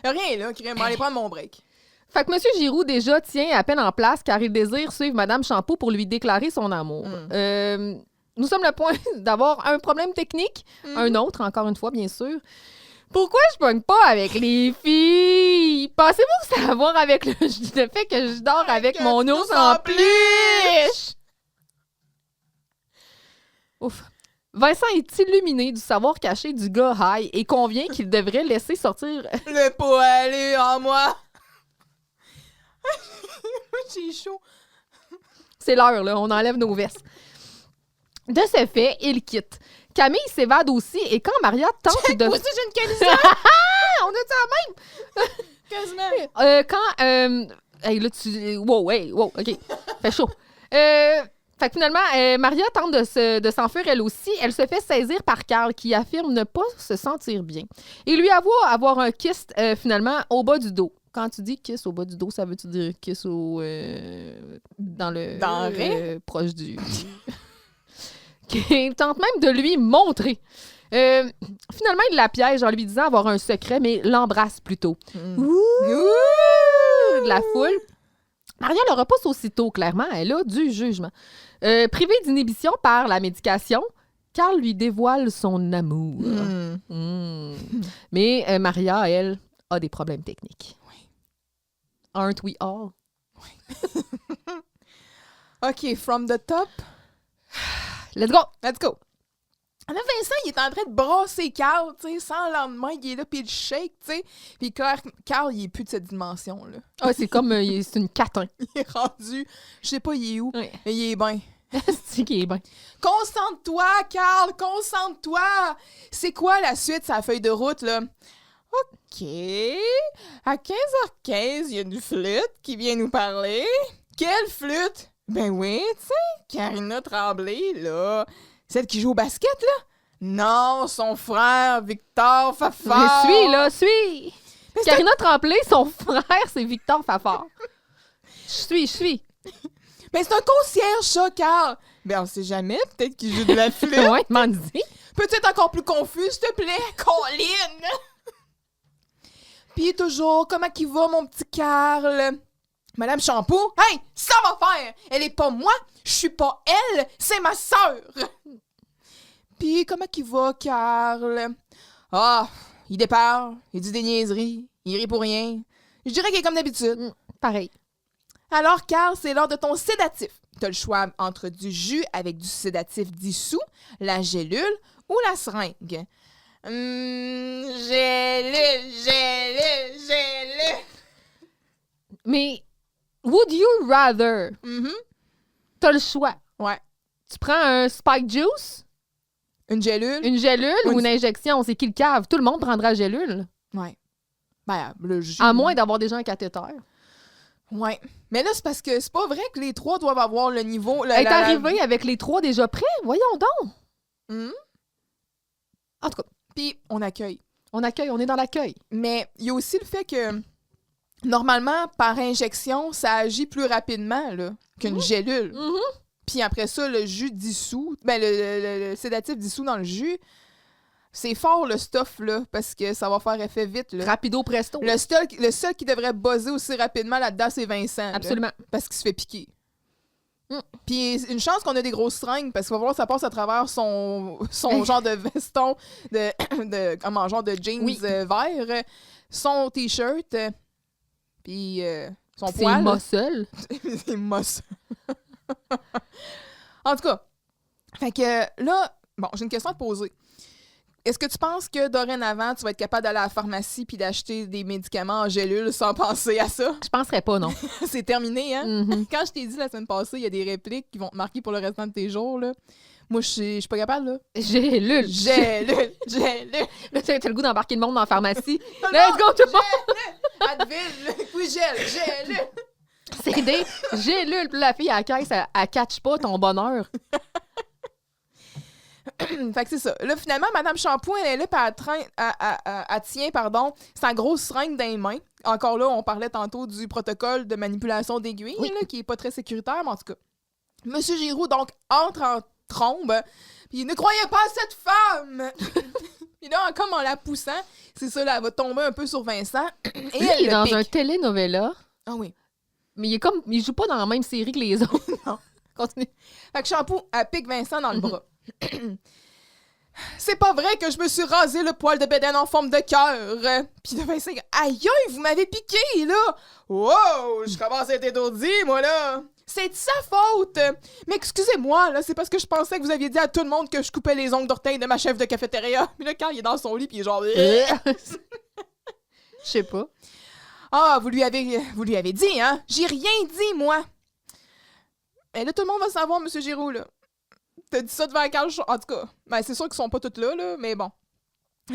Rien là, crème, allez prendre mon break. Fait que M. Giroux, déjà, tient à peine en place car il désire suivre Madame Champoux pour lui déclarer son amour. Nous sommes le point d'avoir un problème technique, un autre, encore une fois, bien sûr. Pourquoi je pogne pas avec les filles? Pensez-vous que ça a à voir avec le fait que je dors avec mon ours en peluche? Ouf. Vincent est illuminé du savoir caché du gars high et convient qu'il devrait laisser sortir... Le poilu en moi! J'ai chaud. C'est l'heure, là. On enlève nos vestes. De ce fait, il quitte. Camille s'évade aussi et quand Maria tente de... Moi aussi, j'ai une camisole! On a dit la même! Quasiment. Hey, là, tu... Wow, OK. Fait chaud. Fait que finalement, Maria tente de s'enfuir elle aussi. Elle se fait saisir par Carl qui affirme ne pas se sentir bien. Et lui avoue avoir un kyste, finalement, au bas du dos. Quand tu dis kiss au bas du dos, ça veut-tu dire kiss au... dans le... Dans le rein? Proche du... qui tente même de lui montrer. Finalement, il la piège en lui disant avoir un secret, mais l'embrasse plutôt. Ouh! De la foule. Maria le repousse aussitôt, clairement. Elle a du jugement. Privée d'inhibition par la médication, Carl lui dévoile son amour. Mais Maria, elle, a des problèmes techniques. Oui. Aren't we all? Oui. OK, from the top. Let's go! Let's go! Là, Vincent, il est en train de brasser Carl, tu sais, sans lendemain, il est là, puis il shake, tu sais. Puis Carl, il est plus de cette dimension-là. Ah, c'est comme, c'est une catin. Il est rendu, je sais pas, il est où, Ouais. mais il est bien. C'est qui est bien. Concentre-toi, Carl, concentre-toi! C'est quoi la suite, sa feuille de route, là? OK. À 15h15, il y a une flûte qui vient nous parler. Quelle flûte? Ben oui, tu sais, Karina Tremblay, là. Celle qui joue au basket, là? Non, son frère, Victor Fafard. Suis! Karina Tremblay, son frère, c'est Victor Fafard. Je suis. Mais c'est un concierge, ça, Carl. Ben, on sait jamais, peut-être qu'il joue de la flûte. Ouais, m'en dis. Peut-être encore plus confus, s'il te plaît, Colline. Puis toujours, comment qu'il va, mon petit Carl? Madame Champoux, hey, ça va faire! Elle est pas moi, je suis pas elle, c'est ma sœur! Puis comment qu'il va, Carl? Ah, il déparle, il dit des niaiseries, il rit pour rien. Je dirais qu'il est comme d'habitude. Pareil. Alors, Carl, c'est l'heure de ton sédatif. T'as le choix entre du jus avec du sédatif dissous, la gélule ou la seringue. Gélule. Mais, would you rather? T'as le choix. Ouais. Tu prends un Spike Juice, Une gélule? une gélule Ou ou une injection? C'est qui le cave? Tout le monde prendra la gélule. Ouais. Ben, le jus. À moins d'avoir déjà un cathéter. Ouais. Mais là, c'est parce que c'est pas vrai que les 3 doivent avoir le niveau... Elle est arrivée avec les 3 déjà prêts? Voyons donc. En tout cas, Puis, on accueille. on est dans l'accueil. Mais il y a aussi le fait que, normalement, par injection, ça agit plus rapidement là, qu'une gélule. Puis après ça, le jus dissous, ben le sédatif dissous dans le jus, c'est fort le stuff, là, parce que ça va faire effet vite. Là. Rapido presto. Le seul qui devrait buzzer aussi rapidement là-dedans, c'est Vincent. là, Absolument. parce qu'il se fait piquer. Puis une chance qu'on a des grosses seringues, parce qu'il va falloir que ça passe à travers son genre de veston, comme un genre de jeans vert, son t-shirt, puis son poil. C'est muscle. C'est mosse. En tout cas, fait que là, bon, j'ai une question à te poser. Est-ce que tu penses que dorénavant, tu vas être capable d'aller à la pharmacie puis d'acheter des médicaments en gélule sans penser à ça? Je penserais pas, non. C'est terminé, hein? Mhm. Quand je t'ai dit la semaine passée, il y a des répliques qui vont te marquer pour le restant de tes jours, là. Moi, je suis pas capable, là. Gélule. Gélule. Là, t'as le goût d'embarquer le monde dans la pharmacie. Non, Let's go, tout le monde! Advil. Oui, gélule. C'est des gélules. Puis la fille à la caisse, elle catch pas ton bonheur. Fait que c'est ça. Là, finalement, Madame Shampoo, elle est là, puis elle tient, sa grosse seringue dans les mains. Encore là, on parlait tantôt du protocole de manipulation d'aiguilles, Oui. là, qui est pas très sécuritaire, mais en tout cas. Monsieur Giroux, donc, entre en trombe, puis il ne croyait pas à cette femme! Puis là, comme en la poussant, c'est ça, là, elle va tomber un peu sur Vincent. Et Lui, elle il est le dans pique. un telenovela, Ah oui. mais il joue pas dans la même série que les autres. Non. Continue. Fait que Shampoo, elle pique Vincent dans le bras. C'est pas vrai que je me suis rasé le poil de bédaine en forme de cœur. Puis là, Vincent, aïe, vous m'avez piqué, là. Wow, je commence à être étourdi, moi, là. C'est de sa faute. Mais excusez-moi, là, c'est parce que je pensais que vous aviez dit à tout le monde que je coupais les ongles d'orteil de ma chef de cafétéria. Puis là, quand il est dans son lit, puis il est genre... Je sais pas. Ah, vous lui avez dit, hein? J'ai rien dit, moi. Mais là, tout le monde va savoir, Monsieur Giroux, là. T'as dit ça devant Carl... En tout cas, ben, c'est sûr qu'ils sont pas tous là, mais bon.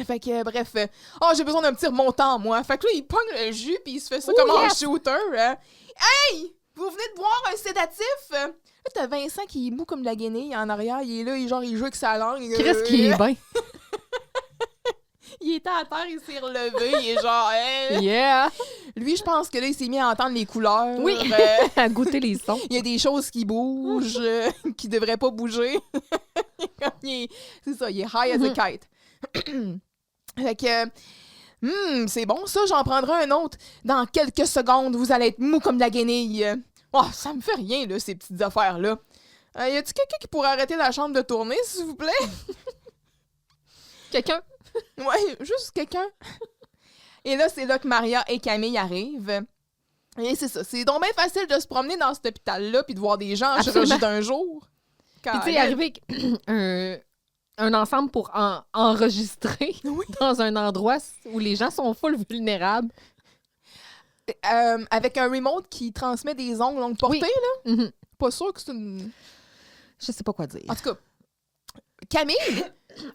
Fait que, bref. J'ai besoin d'un petit remontant, moi. Fait que là, il pogne le jus, puis il se fait ça comme un shooter. Hein. Hey! Vous venez de boire un sédatif? Là, t'as Vincent qui est mou comme de la guenille en arrière. Il est là, il joue avec sa langue. Qu'est-ce qu'il est bien? Il était à terre, il s'est relevé. Il est genre... Hey. Yeah! Lui, je pense que là, il s'est mis à entendre les couleurs. Oui! À goûter les sons. Il y a des choses qui bougent, qui devraient pas bouger. C'est ça, il est high as a kite. Fait que, c'est bon ça, j'en prendrai un autre. Dans quelques secondes, vous allez être mou comme de la guenille. Oh, ça me fait rien, là, ces petites affaires-là. Y a-t-il quelqu'un qui pourrait arrêter la chambre de tourner, s'il vous plaît? Quelqu'un? Ouais, juste quelqu'un. Et là, c'est là que Maria et Camille arrivent. Et c'est ça, c'est donc bien facile de se promener dans cet hôpital-là puis de voir des gens en chirurgie d'un jour. Puis tu sais, arriver avec un ensemble pour enregistrer dans un endroit où les gens sont full vulnérables. Avec un remote qui transmet des ongles longue portée, là. Mm-hmm. Pas sûr que c'est une... Je sais pas quoi dire. En tout cas, Camille...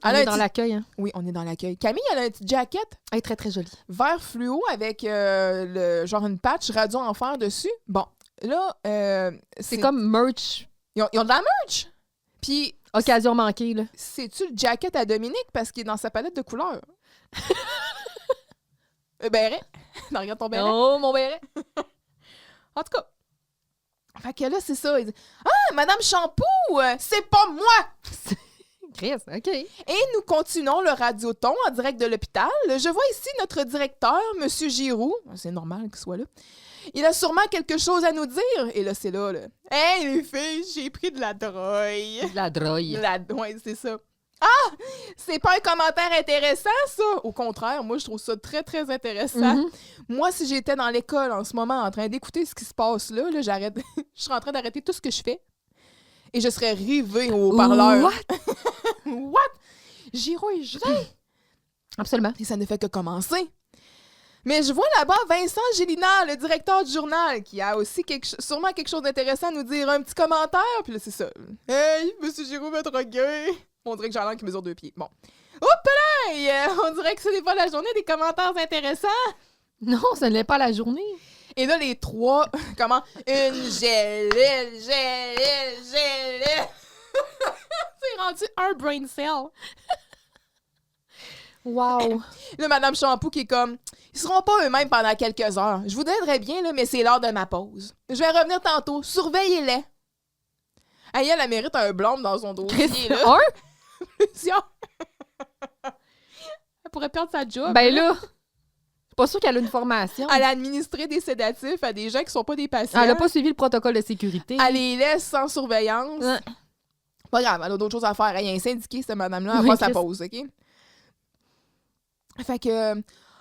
On est dans l'accueil, hein? Oui, on est dans l'accueil. Camille, elle a une petite jaquette Elle est très, très jolie. vert fluo avec genre une patch radio enfer dessus. Bon, là... C'est comme merch. Ils ont de la merch! Puis... Occasion manquée, là. C'est-tu le jacket à Dominique parce qu'il est dans sa palette de couleurs? Béret. Non, regarde ton béret. Oh, mon béret. En tout cas. Fait que là, c'est ça. Il dit, Madame Shampoo, c'est pas moi! Chris, OK. Et nous continuons le radioton en direct de l'hôpital. Je vois ici notre directeur, Monsieur Giroux. C'est normal qu'il soit là. Il a sûrement quelque chose à nous dire. Et là, c'est là. Hey, les filles, j'ai pris de la drogue. De la drogue. Ouais, c'est ça. Ah! C'est pas un commentaire intéressant, ça! Au contraire, moi, je trouve ça très, très intéressant. Mm-hmm. Moi, si j'étais dans l'école en ce moment en train d'écouter ce qui se passe là, j'arrête. Je serais en train d'arrêter tout ce que je fais. Et je serais rivée au parleur. What? What? Giroux et Julien. Absolument. Et ça ne fait que commencer. Mais je vois là-bas Vincent Gélina, le directeur du journal, qui a aussi sûrement quelque chose d'intéressant à nous dire. Un petit commentaire. Puis là, c'est ça. Hey, Monsieur Giroux m'a drogué. On dirait que j'ai l'air qui mesure 2 pieds. Bon. Oups là! On dirait que ce n'est pas la journée des commentaires intéressants. Non, ce n'est pas la journée. Et là, les trois, comment? Une gélule. C'est rendu un brain cell. Wow. Là, Madame Shampoo qui est comme, ils seront pas eux-mêmes pendant quelques heures. Je vous aiderais bien, là, mais c'est l'heure de ma pause. Je vais revenir tantôt. Surveillez-les. Hey, elle mérite un blâme dans son dossier, là. Un? Plusieurs. Elle pourrait perdre sa job. Ben là, je suis pas sûre qu'elle a une formation. Elle a administré des sédatifs à des gens qui sont pas des patients. Elle a pas suivi le protocole de sécurité. Elle les laisse sans surveillance. Ouais. Pas grave, elle a d'autres choses à faire. Il y a un syndiqué, cette madame-là, elle Oui, va sa Chris. pause, OK? Fait que...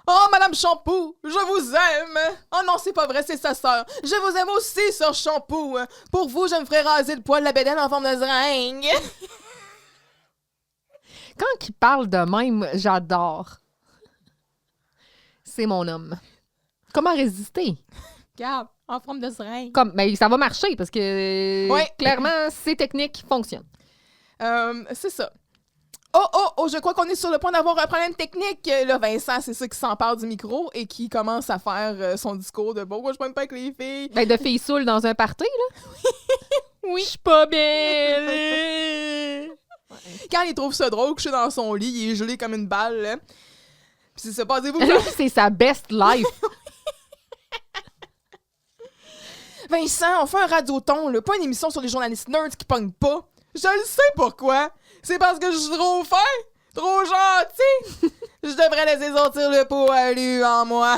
Oh, Madame Shampoo, je vous aime! Oh non, c'est pas vrai, c'est sa sœur. Je vous aime aussi, sœur Shampoo. Pour vous, je me ferai raser le poil de la bédaine en forme de seringue. Quand il parle de même, j'adore. C'est mon homme. Comment résister? Regarde, en forme de seringue. Mais ça va marcher parce que Ouais. clairement, ces techniques fonctionnent. C'est ça. Oh, je crois qu'on est sur le point d'avoir un problème technique. Là, Vincent, c'est ça qui s'empare du micro et qui commence à faire son discours de « Bon, moi, je pogne pas avec les filles. » Ben, de filles saoules dans un party, là. Oui. Je suis pas belle. Quand il trouve ça drôle, couché dans son lit, il est gelé comme une balle, là. Puis c'est ça, passez-vous. C'est sa best life. Vincent, on fait un radioton, là, pas une émission sur les journalistes nerds qui pognent pas. Je le sais pourquoi. C'est parce que je suis trop fin, trop gentil. Je devrais laisser sortir le poilu en moi.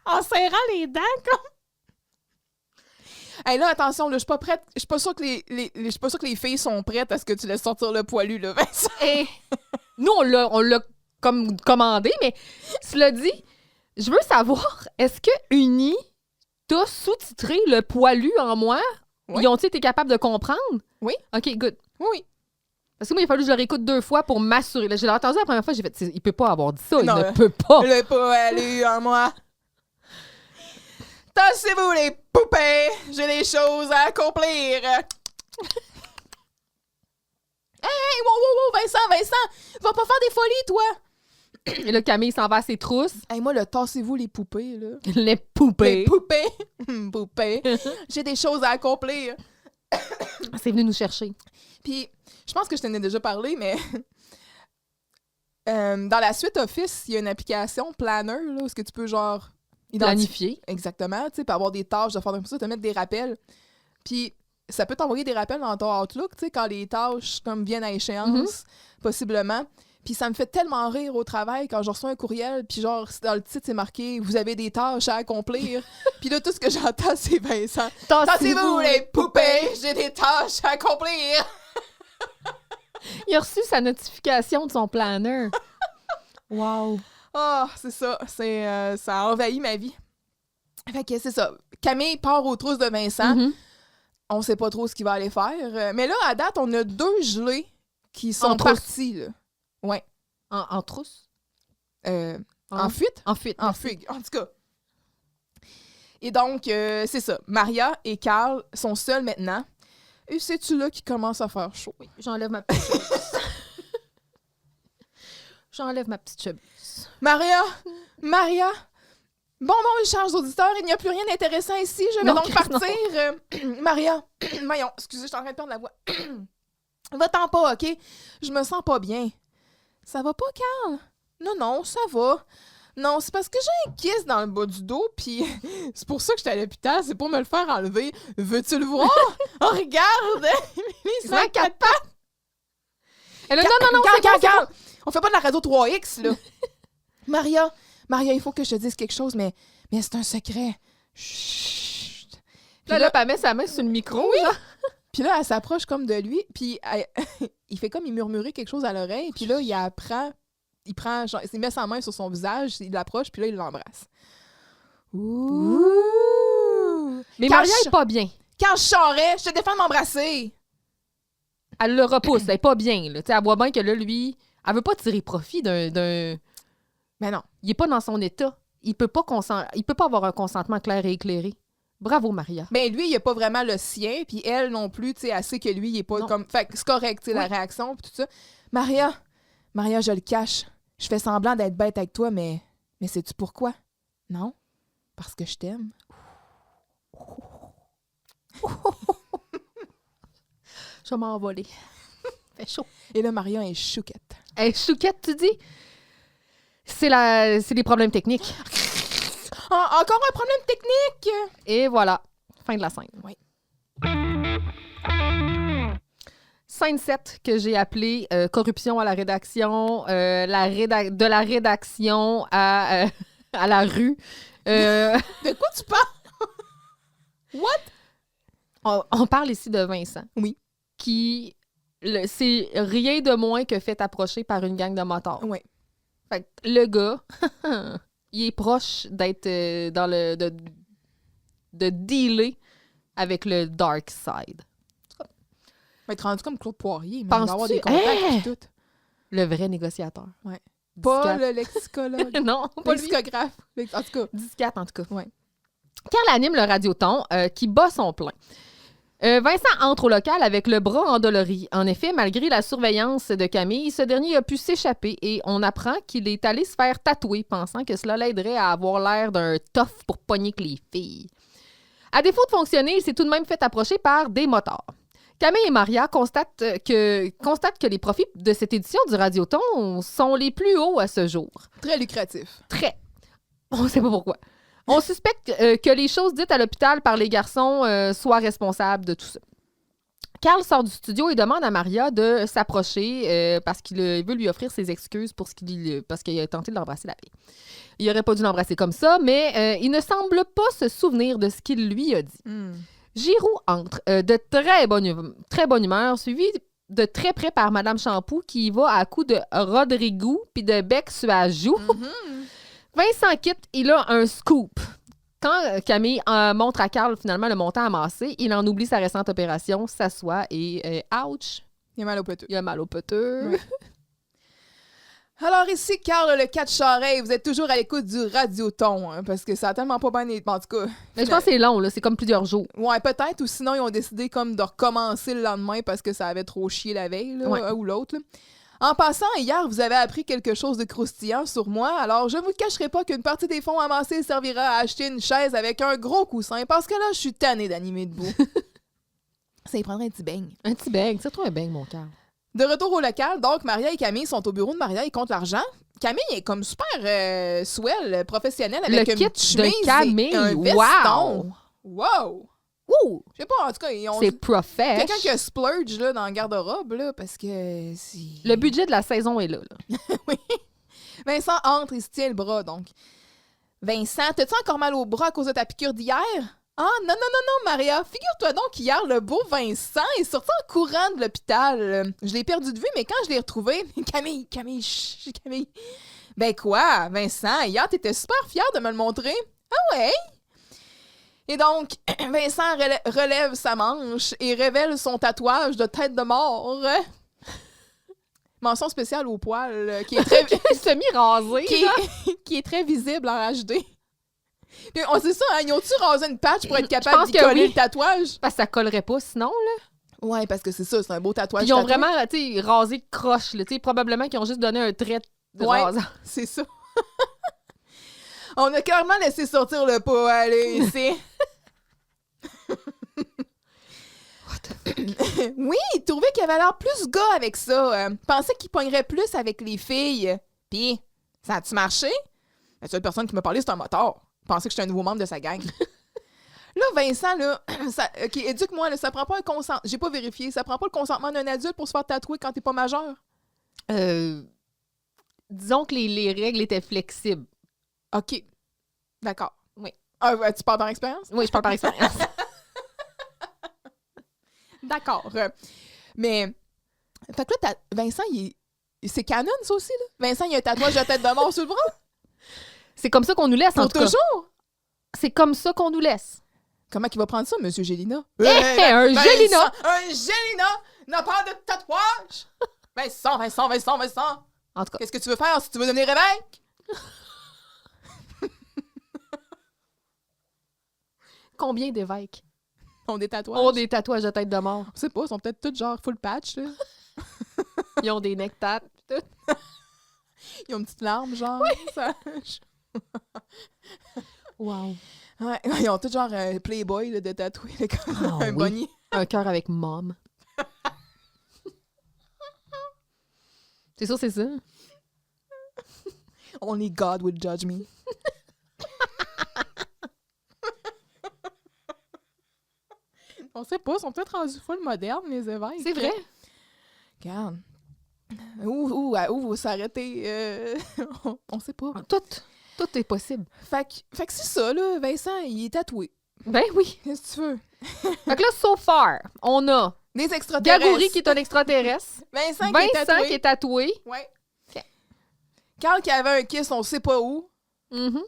En serrant les dents, comme. Hey, là, attention, là, je suis pas prête. Je suis pas sûre que je suis pas sûre que les filles sont prêtes à ce que tu laisses sortir le poilu, là, Vincent. Et nous, on l'a comme commandé, mais cela dit, je veux savoir, est-ce que Uni t'a sous-titré le poilu en moi? Oui. Ils ont-ils été capables de comprendre? Oui. OK, good. Oui. Parce que moi, il a fallu que je le réécoute 2 fois pour m'assurer. Là, je l'ai entendu la première fois, j'ai fait, il peut pas avoir dit ça, Non, il ne peut pas. Le poilu en moi. Tassez-vous les poupées, j'ai des choses à accomplir. Hey, wow, Vincent, va pas faire des folies, toi. Et là, Camille s'en va à ses trousses. Hey, moi, le tassez-vous les poupées, là. Les poupées. Les poupées. Poupées. J'ai des choses à accomplir. C'est venu nous chercher. Puis, je pense que je t'en ai déjà parlé, mais dans la suite Office, il y a une application Planner, là, où est-ce que tu peux, genre, Planifier. Exactement, tu sais, pour avoir des tâches, de faire comme ça, te mettre des rappels. Puis, ça peut t'envoyer des rappels dans ton Outlook, tu sais, quand les tâches, comme, viennent à échéance, possiblement. Puis ça me fait tellement rire au travail quand je reçois un courriel, puis genre, dans le titre, c'est marqué « Vous avez des tâches à accomplir ». Puis là, tout ce que j'entends, c'est Vincent. « Tassez-vous les poupées, j'ai des tâches à accomplir ». Il a reçu sa notification de son planner. Wow. Ah, c'est ça. Ça a envahi ma vie. Fait que c'est ça. Camille part aux trousses de Vincent. Mm-hmm. On sait pas trop ce qu'il va aller faire. Mais là, à date, on a 2 gelés qui sont En trousse. partis, là. Ouais. En trousse? En fuite? En fuite. En fugue, en tout cas. Et donc, c'est ça. Maria et Carl sont seuls maintenant. Et c'est-tu là qu'il commence à faire chaud? Oui, j'enlève ma petite chemise. J'enlève ma petite chemise. Maria! Bon, chers auditeurs, il n'y a plus rien d'intéressant ici. Je vais Non, donc Chris, partir. Maria, voyons, excusez, je suis en train de perdre la voix. Va-t'en pas, OK? Je me sens pas bien. Ça va pas, Carl? Non, ça va. Non, c'est parce que j'ai un kiss dans le bas du dos, puis c'est pour ça que j'étais à l'hôpital, c'est pour me le faire enlever. Veux-tu le voir? Oh, regarde! Les 104 pattes! Elle a, non, Carl! On fait pas de la radio 3X, là. Maria, il faut que je te dise quelque chose, mais c'est un secret. Chut! Puis là, elle met sa main sur le micro, oui. là. Puis là, elle s'approche comme de lui, puis il fait comme il murmurait quelque chose à l'oreille, puis là, il prend, genre, il met sa main sur son visage, il l'approche, puis là, il l'embrasse. Ouh! Mais Quand Maria est pas bien. Quand je charrais, je te défends de m'embrasser. Elle le repousse, elle est pas bien, là. Tu sais, elle voit bien que là, lui, elle veut pas tirer profit d'un... Mais non. Il est pas dans son état. Il peut pas avoir un consentement clair et éclairé. Bravo, Maria. Ben lui, il a pas vraiment le sien, puis elle non plus, tu sais, elle sait que lui, il est pas Non. comme... Fait que c'est correct, tu sais, la réaction, puis tout ça. Maria, je le cache. Je fais semblant d'être bête avec toi, mais sais-tu pourquoi? Non? Parce que je t'aime. Je vais m'envoler. Fait chaud. Et là, Maria est chouquette. Hey, chouquette, tu dis? C'est les problèmes techniques. Encore un problème technique! Et voilà. Fin de la scène. Oui. Scène 7 que j'ai appelée corruption à la rédaction, de la rédaction à la rue. De quoi tu parles? What? On parle ici de Vincent. Oui. Qui, c'est rien de moins que fait approcher par une gang de motards. Oui. Fait que le gars, il est proche d'être de dealer avec le dark side. Il va être rendu comme Claude Poirier, mais il Penses-tu? va avoir des contacts et tout. Le vrai négociateur. Ouais. Pas Disquette. le lexicologue. Non, pas lui. Lexicographe. En tout cas. Disquette, en tout cas. Ouais. Carl anime le radioton qui bat son plein. Vincent entre au local avec le bras endolori. En effet, malgré la surveillance de Camille, ce dernier a pu s'échapper et on apprend qu'il est allé se faire tatouer, pensant que cela l'aiderait à avoir l'air d'un tough pour pogner que les filles. À défaut de fonctionner, il s'est tout de même fait approcher par des motards. Camille et Maria constatent que les profits de cette édition du Radioton sont les plus hauts à ce jour. Très lucratif. Très. On ne sait pas pourquoi. On suspecte que les choses dites à l'hôpital par les garçons soient responsables de tout ça. Carl sort du studio et demande à Maria de s'approcher parce qu'il veut lui offrir ses excuses parce qu'il a tenté de l'embrasser la veille. Il n'aurait pas dû l'embrasser comme ça, mais il ne semble pas se souvenir de ce qu'il lui a dit. Giroux entre de très bonne humeur, suivi de très près par Madame Champoux qui y va à coups de Rodrigo puis de bec sur la joue. Vincent quitte, il a un scoop. Quand Camille montre à Carl finalement le montant amassé, il en oublie sa récente opération, s'assoit et ouch! Il a mal au poteux. Il a mal au poteux. Ouais. Alors ici, Carl le 4 Charest, vous êtes toujours à l'écoute du Radioton, hein, parce que ça a tellement pas bien été. En tout cas. Mais je pense que c'est long, là. C'est comme plusieurs jours. Ouais, peut-être, ou sinon ils ont décidé comme de recommencer le lendemain parce que ça avait trop chié la veille, là, Ouais. un ou l'autre. Là. En passant, hier, vous avez appris quelque chose de croustillant sur moi, alors je ne vous cacherai pas qu'une partie des fonds amassés servira à acheter une chaise avec un gros coussin, parce que là, je suis tannée d'animer debout. Ça y prendrait un petit beigne. Un petit beigne. Tire-toi un beigne, mon cœur. De retour au local, donc Maria et Camille sont au bureau de Maria, ils comptent l'argent. Camille est comme super swell, professionnelle, avec Le une kit petite de chemise Camille, et un veston. Wow! Ouh! Je sais pas, en tout cas, ils ont C'est profesh. quelqu'un qui a splurge là, dans le garde-robe, là, parce que c'est... Le budget de la saison est là. Oui. Vincent entre, il se tient le bras, donc. Vincent, t'as-tu encore mal au bras à cause de ta piqûre d'hier? Ah, non, Maria. Figure-toi donc qu'hier, le beau Vincent est sorti en courant de l'hôpital. Je l'ai perdu de vue, mais quand je l'ai retrouvé... Camille, chut, Camille. Ben quoi, Vincent, hier, t'étais super fière de me le montrer. Ah ouais? Et donc, Vincent relève sa manche et révèle son tatouage de tête de mort. Mention spéciale au poil, qui est très... Semi-rasé. qui est très visible en HD. Puis on sait ça, hein, ils ont-tu rasé une patch pour être capable pense d'y que coller oui. le tatouage? Parce que ça collerait pas sinon, là. Ouais, parce que c'est ça, c'est un beau tatouage. Puis ils ont tatoué. vraiment, tu sais, rasé croche, là. Tu sais, probablement qu'ils ont juste donné un trait de Ouais. rasage. C'est ça. On a clairement laissé sortir le pot, allez, ici. Oui, il trouvait qu'il avait l'air plus gars avec ça. Pensait qu'il pognerait plus avec les filles. Puis, ça a-tu marché? La seule personne qui m'a parlé, c'est un motard. Il pensait que j'étais un nouveau membre de sa gang. Là, Vincent, là, OK, éduque-moi, là, ça prend pas un consentement. J'ai pas vérifié. Ça prend pas le consentement d'un adulte pour se faire tatouer quand t'es pas majeur. Disons que les règles étaient flexibles. OK. D'accord. Oui. Tu parles par expérience? Oui, je parle par expérience. D'accord. Mais, fait que là, Vincent, c'est canon, ça aussi, là? Vincent, il a un tatouage de tête de mort sur le bras? C'est comme ça qu'on nous laisse, en Pour tout cas. toujours? C'est comme ça qu'on nous laisse. Comment il va prendre ça, Monsieur Gélina? Un Gélina! Un Gélina n'a pas de tatouage! Vincent! En tout cas, Qu'est-ce que tu veux faire si tu veux devenir évêque? combien d'évêques Ont des tatouages. ont des tatouages de tête de mort? Je sais pas, ils sont peut-être tous genre full patch, là. Ils ont des nectats, pis tout. Ils ont une petite larme, genre. Ça... Wow. Ouais, ils ont tous genre un Playboy là, de tatoué, là, comme Ah un oui. bonnier. Un cœur avec mom. C'est sûr, c'est ça. Only God would judge me. On sait pas, ils sont peut-être rendus full modernes, les évêques. C'est vrai. Regarde. Où s'arrêter? On sait pas. Tout est possible. Fait que c'est ça, là. Vincent, il est tatoué. Ben oui. Qu'est-ce que tu veux? Fait que là, so far, on a Des extraterrestres. Gagouri qui est un extraterrestre. Vincent qui est tatoué. Ouais. Ouais. Carl qui avait un kiss, on sait pas où. Mhm.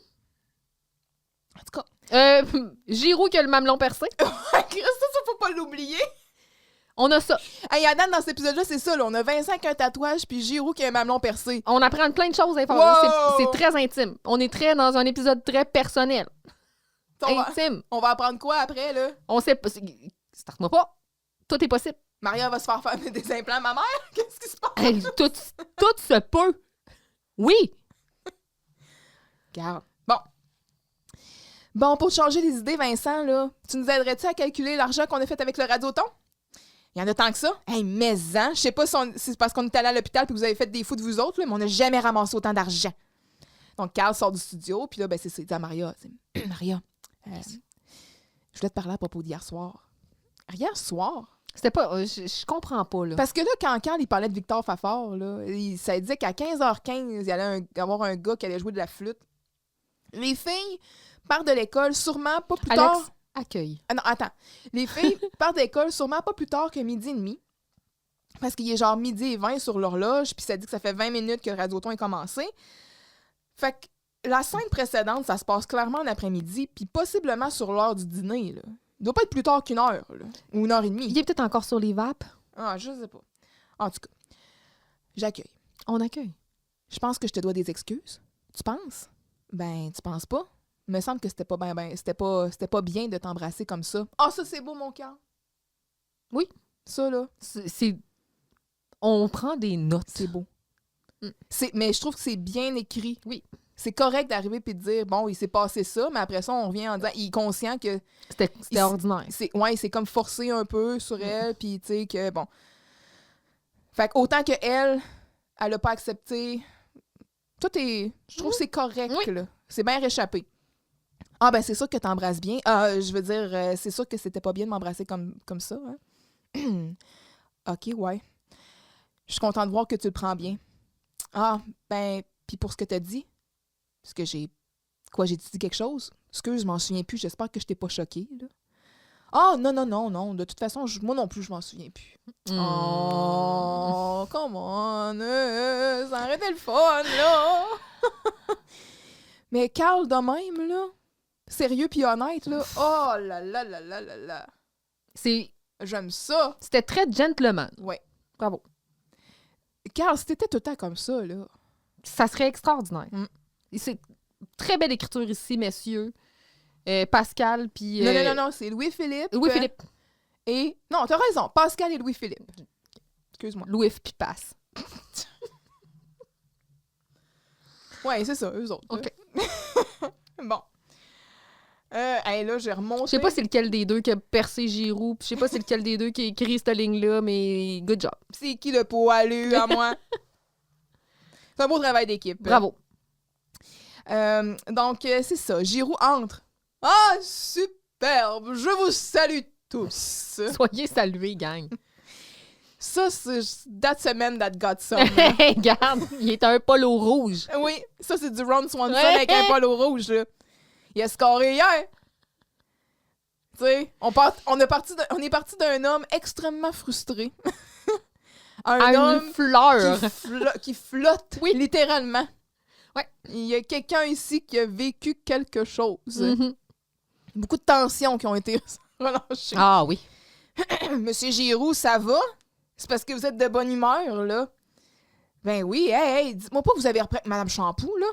En tout cas. Giroux qui a le mamelon percé. Ça, faut pas l'oublier. On a ça. Hey, Adam, dans cet épisode-là, c'est ça. Là. On a Vincent qui a un tatouage, puis Giroux qui a un mamelon percé. On apprend plein de choses Wow! C'est très intime. On est très dans un épisode très personnel. On va, Intime. on va apprendre quoi après, là? On sait pas. Starte-moi pas. Tout est possible. Maria va se faire faire des implants à ma mère? Qu'est-ce qui se passe? Hey, tout se peut. Oui. Regarde. Bon, pour te changer les idées, Vincent, là, tu nous aiderais-tu à calculer l'argent qu'on a fait avec le Radioton? Il y en a tant que ça? Hey, mais-en! Je sais pas si c'est parce qu'on est allé à l'hôpital et que vous avez fait des fous de vous autres, là, mais on n'a jamais ramassé autant d'argent. Donc, Carl sort du studio, puis là, ben, c'est ça, il dit à Maria, Maria, je voulais te parler à propos d'hier soir. Hier soir? C'était pas... je comprends pas, là. Parce que là, quand Carl, il parlait de Victor Fafard, là, ça disait qu'à 15h15, il allait avoir un gars qui allait jouer de la flûte. Les filles partent de l'école sûrement pas plus tard... Alex, accueille. Ah non, attends. Les filles partent de l'école sûrement pas plus tard que 12h30. Parce qu'il est genre 12h20 sur l'horloge, puis ça dit que ça fait 20 minutes que le Radioton est commencé. Fait que la scène précédente, ça se passe clairement en après-midi, puis possiblement sur l'heure du dîner, là. Il doit pas être plus tard qu'une heure, là, ou 1h30. Il est peut-être encore sur les vapes. Ah, je sais pas. En tout cas, j'accueille. On accueille. Je pense que je te dois des excuses. Tu penses? Ben, tu penses pas? Il me semble que c'était pas c'était pas bien de t'embrasser comme ça. Ah, ça, c'est beau, mon cœur. Oui. Ça, là. On prend des notes. C'est beau. Mais je trouve que c'est bien écrit. Oui. C'est correct d'arriver et de dire, bon, il s'est passé ça, mais après ça, on revient en disant, il est conscient que... C'était ordinaire. Ouais, c'est comme forcé un peu sur elle, puis tu sais que, bon... Fait qu'autant qu'elle, elle a pas accepté... Tout est... Je trouve que c'est correct, Oui. là. C'est bien réchappé. Ah, ben c'est sûr que t'embrasses bien. Ah, je veux dire, c'est sûr que c'était pas bien de m'embrasser comme ça, hein. OK, ouais. Je suis contente de voir que tu le prends bien. Ah, ben, puis pour ce que t'as dit, parce que j'ai dit quelque chose? Excuse, je m'en souviens plus. J'espère que je t'ai pas choquée, là. Ah, non. De toute façon, moi non plus, je m'en souviens plus. Oh, come on. Ça arrêtait le fun, là. Mais Carl, de même, là, sérieux puis honnête, là, oh là là là là là là. J'aime ça. C'était très gentleman. Ouais. Bravo. Carl, si t'étais tout le temps comme ça, là... Ça serait extraordinaire. Mm. C'est très belle écriture ici, messieurs. Pascal, puis... Non, c'est Louis-Philippe. Louis-Philippe. Et... Non, t'as raison, Pascal et Louis-Philippe. Excuse-moi. Louis puis passe. Ouais, c'est ça, eux autres. OK. Bon. Hey, là, j'ai remonté... Je sais pas c'est lequel des deux qui a percé Giroud, puis je sais pas c'est lequel des deux qui a écrit cette ligne-là, mais good job. C'est qui le poilu à moi? C'est un beau travail d'équipe. Bravo. Donc, c'est ça. Giroud entre. Ah, superbe! Je vous salue tous. Soyez salués, gang. Ça, c'est That Semaine That Got Some. Hey, regarde, il est un polo rouge. Oui, ça, c'est du Ron Swanson Ouais. avec un polo rouge. Là. Il a scoré hier. Tu sais, on est parti d'un homme extrêmement frustré. Un homme Une fleur. qui flotte, Oui. littéralement. Ouais. Il y a quelqu'un ici qui a vécu quelque chose. Mhm. Beaucoup de tensions qui ont été relâchées. Ah oui. Monsieur Giroud, ça va? C'est parce que vous êtes de bonne humeur, là? Ben oui, hey, dites-moi pas que vous avez repris Madame Champoux, là?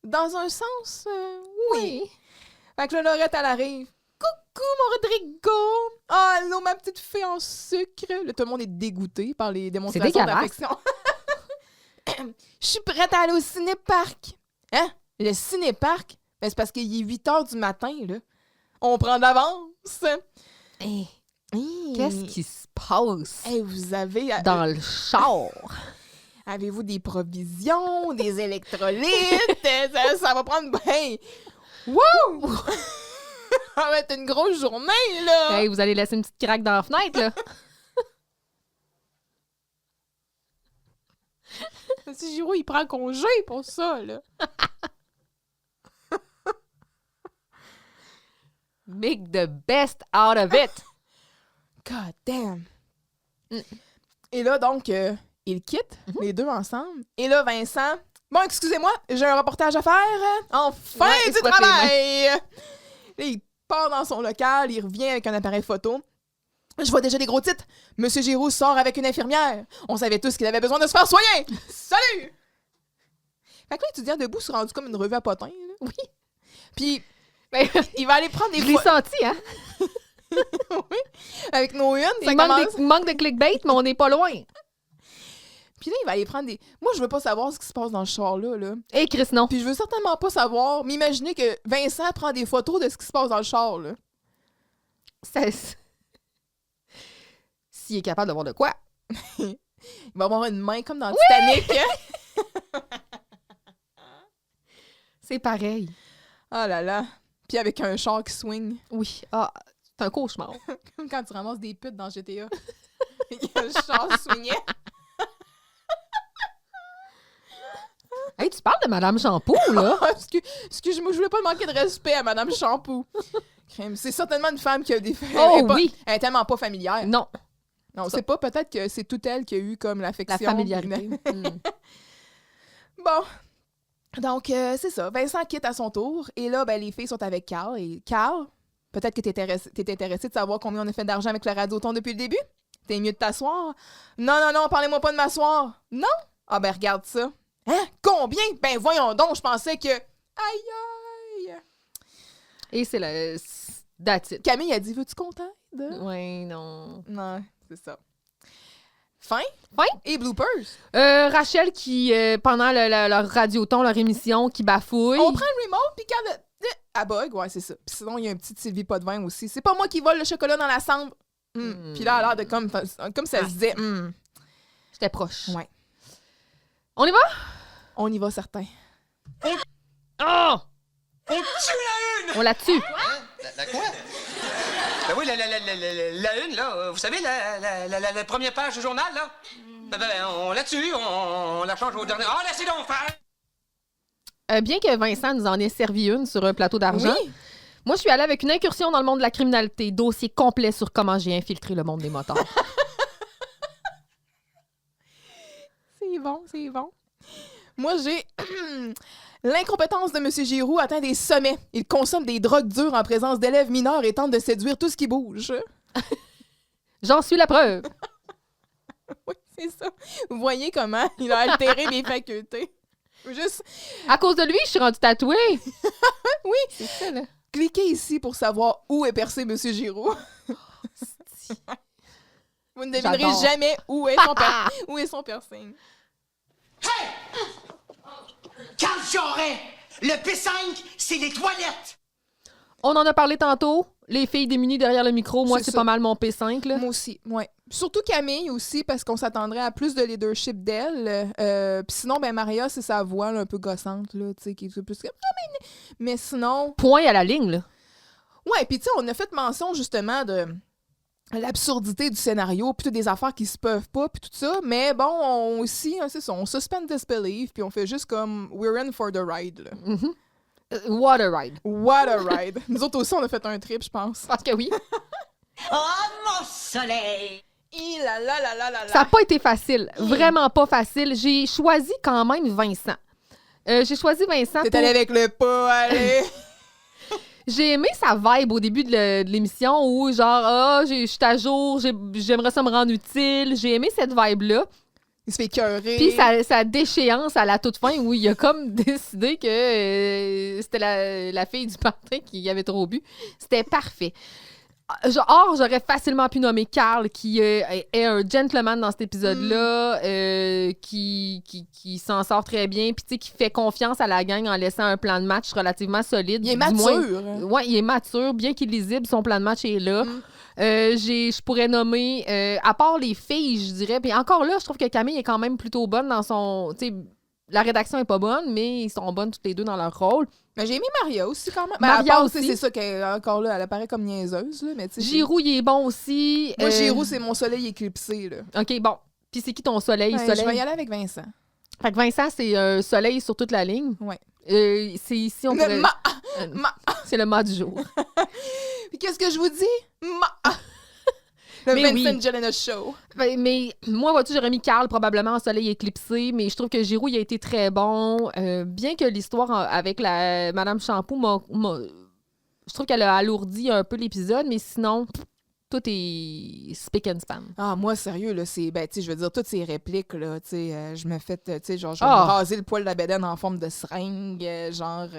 Dans un sens, oui. Fait que là, Laurette, elle arrive. Coucou, mon Rodrigo! Ah, allô, ma petite fille en sucre! Là, tout le monde est dégoûté par les démonstrations dégueulasse. d'affection. Je suis prête à aller au ciné-parc. Hein? Le ciné-parc? Ben, c'est parce qu'il est 8h du matin, là. On prend d'avance. Hey, Hey. qu'est-ce qui se passe Hey, vous avez... dans le char? Avez-vous des provisions, des électrolytes? ça va prendre bien. Wouh! Ça va être une grosse journée, là! Hey, vous allez laisser une petite craque dans la fenêtre, là? Monsieur Giroud, il prend congé pour ça, là. Make the best out of it. God damn! Et là, donc, ils quittent, les deux ensemble. Et là, Vincent... Bon, excusez-moi, j'ai un reportage à faire. Enfin, Ouais, il du se frotte les travail! Là, il part dans son local, il revient avec un appareil photo. Je vois déjà des gros titres. Monsieur Giroud sort avec une infirmière. On savait tous qu'il avait besoin de se faire soigner. Salut! Fait que là, l'étudiant debout s'est rendu comme une revue à potins. Là. Oui. Puis, Ben, il va aller prendre des je l'ai photos. senti, hein? Oui. Avec nos unes, ça Il commence. manque de clickbait, mais on n'est pas loin. Puis là, il va aller prendre des... Moi, je veux pas savoir ce qui se passe dans le char-là. Là. Hé, Chris, non. Puis je veux certainement pas savoir, m'imaginer que Vincent prend des photos de ce qui se passe dans le char. Là. S'il est capable de voir de quoi. Il va avoir une main comme dans Titanic. C'est pareil. Oh là là. Puis avec un char qui swing. Oui. Ah, c'est un cauchemar. Comme quand tu ramasses des putes dans GTA. Il y a le char swingait. Hey, tu parles de Madame Shampoo, là? Excuse-moi, je voulais pas manquer de respect à Madame Shampoo. Crème, c'est certainement une femme qui a des... Oh elle est oui! Elle est tellement pas familière. Non. Non, c'est pas peut-être que c'est toute elle qui a eu comme l'affection. La familiarité. Bon. Donc, c'est ça. Vincent quitte à son tour. Et là, ben, les filles sont avec Carl. Et Carl, peut-être que t'es intéressé de savoir combien on a fait d'argent avec le Radioton depuis le début? T'es mieux de t'asseoir? Non, parlez-moi pas de m'asseoir. Non? Ah ben, regarde ça. Hein? Combien? Ben, voyons donc, je pensais que... Aïe! Et c'est le... That's it. Camille a dit, veux-tu qu'on t'aide? Ouais, non. Non, c'est ça. Fin? Fin? Et bloopers. Rachel qui, pendant leur radioton, leur émission, qui bafouille. On prend le remote, puis quand elle bug, ouais, c'est ça. Puis sinon, il y a un petit Sylvie Potvin aussi. C'est pas moi qui vole le chocolat dans la chambre. Puis là, elle a l'air de comme ça se disait. J'étais proche. Ouais. On y va? On y va, certain. Oh! On tue la une! On la tue. La quoi? Ben oui, la une, là. Vous savez, la première page du journal, là? Ben, on la tue, on la change au dernier. Ah, laissez donc faire! Bien que Vincent nous en ait servi une sur un plateau d'argent, Oui. moi, je suis allée avec une incursion dans le monde de la criminalité. Dossier complet sur comment j'ai infiltré le monde des motards. C'est bon. Moi, j'ai... L'incompétence de M. Giroux atteint des sommets. Il consomme des drogues dures en présence d'élèves mineurs et tente de séduire tout ce qui bouge. J'en suis la preuve. Oui, c'est ça. Vous voyez comment il a altéré mes facultés. Juste À cause de lui, je suis rendue tatouée. Oui. C'est ça, là. cliquez ici pour savoir où est percé M. Giroux. Vous ne devinerez J'adore. jamais où est son piercing. Hey! Carl Charret! Le P5, c'est les toilettes! On en a parlé tantôt. Les filles démunies derrière le micro, moi, C'est c'est ça. pas mal mon P5, là. Moi aussi, ouais. Surtout Camille aussi, parce qu'on s'attendrait à plus de leadership d'elle. Puis sinon, ben Maria, c'est sa voix là, un peu gossante, là, tu sais, qui est plus comme... Mais sinon... Point à la ligne, là. Ouais, puis tu sais, on a fait mention, justement, de l'absurdité du scénario, puis toutes des affaires qui se peuvent pas, puis tout ça. Mais bon, on aussi, hein, c'est ça, on suspend disbelief, puis on fait juste comme « we're in for the ride », là. What a ride. What a ride! Nous autres aussi, on a fait un trip, je pense. Parce que oui. Oh, mon soleil! Et là là là là là là! Ça n'a pas été facile. Vraiment pas facile. J'ai choisi quand même Vincent. J'ai choisi Vincent T'es pour... allé avec le pas, allez! J'ai aimé sa vibe au début de l'émission où genre, je suis à jour, j'aimerais ça me rendre utile. J'ai aimé cette vibe-là. Il se fait écœurer. Puis sa déchéance à la toute fin où il a comme décidé que c'était la fille du party qui avait trop bu. C'était parfait. Or, j'aurais facilement pu nommer Carl, qui est un gentleman dans cet épisode-là, qui s'en sort très bien, puis tu sais, qui fait confiance à la gang en laissant un plan de match relativement solide. Il est du moins. mature. Ouais, il est mature, bien qu'il est lisible, son plan de match est là. Je pourrais nommer, à part les filles, je dirais, puis encore là, je trouve que Camille est quand même plutôt bonne dans son... Tu sais, la rédaction est pas bonne, mais ils sont bonnes toutes les deux dans leur rôle. Mais j'ai aimé Maria aussi, quand même. Maria à part, aussi. c'est ça qu'encore là, elle apparaît comme niaiseuse. Là, mais tu sais, Giroux, il est bon aussi. moi, Giroux, c'est mon soleil éclipsé. Là. OK, bon. Puis c'est qui ton soleil? Ouais, soleil? je vais y aller avec Vincent. Fait que Vincent, c'est un soleil sur toute la ligne. Ouais. C'est ici, on pourrait... C'est le mât du jour. Puis qu'est-ce que je vous dis? Le Mais Vincent oui. Jelena Show. Mais moi, vois-tu, j'aurais mis Carl probablement en soleil éclipsé, mais je trouve que Giroux, il a été très bon. Bien que l'histoire avec la Madame Shampoo, je trouve qu'elle a alourdi un peu l'épisode, mais sinon, tout est spick and span. Ah, moi, sérieux, là, c'est... Ben, tu sais, je veux dire, toutes ces répliques, là, tu sais, je me fais, tu sais, genre, je vais me raser le poil de la bédaine en forme de seringue, genre...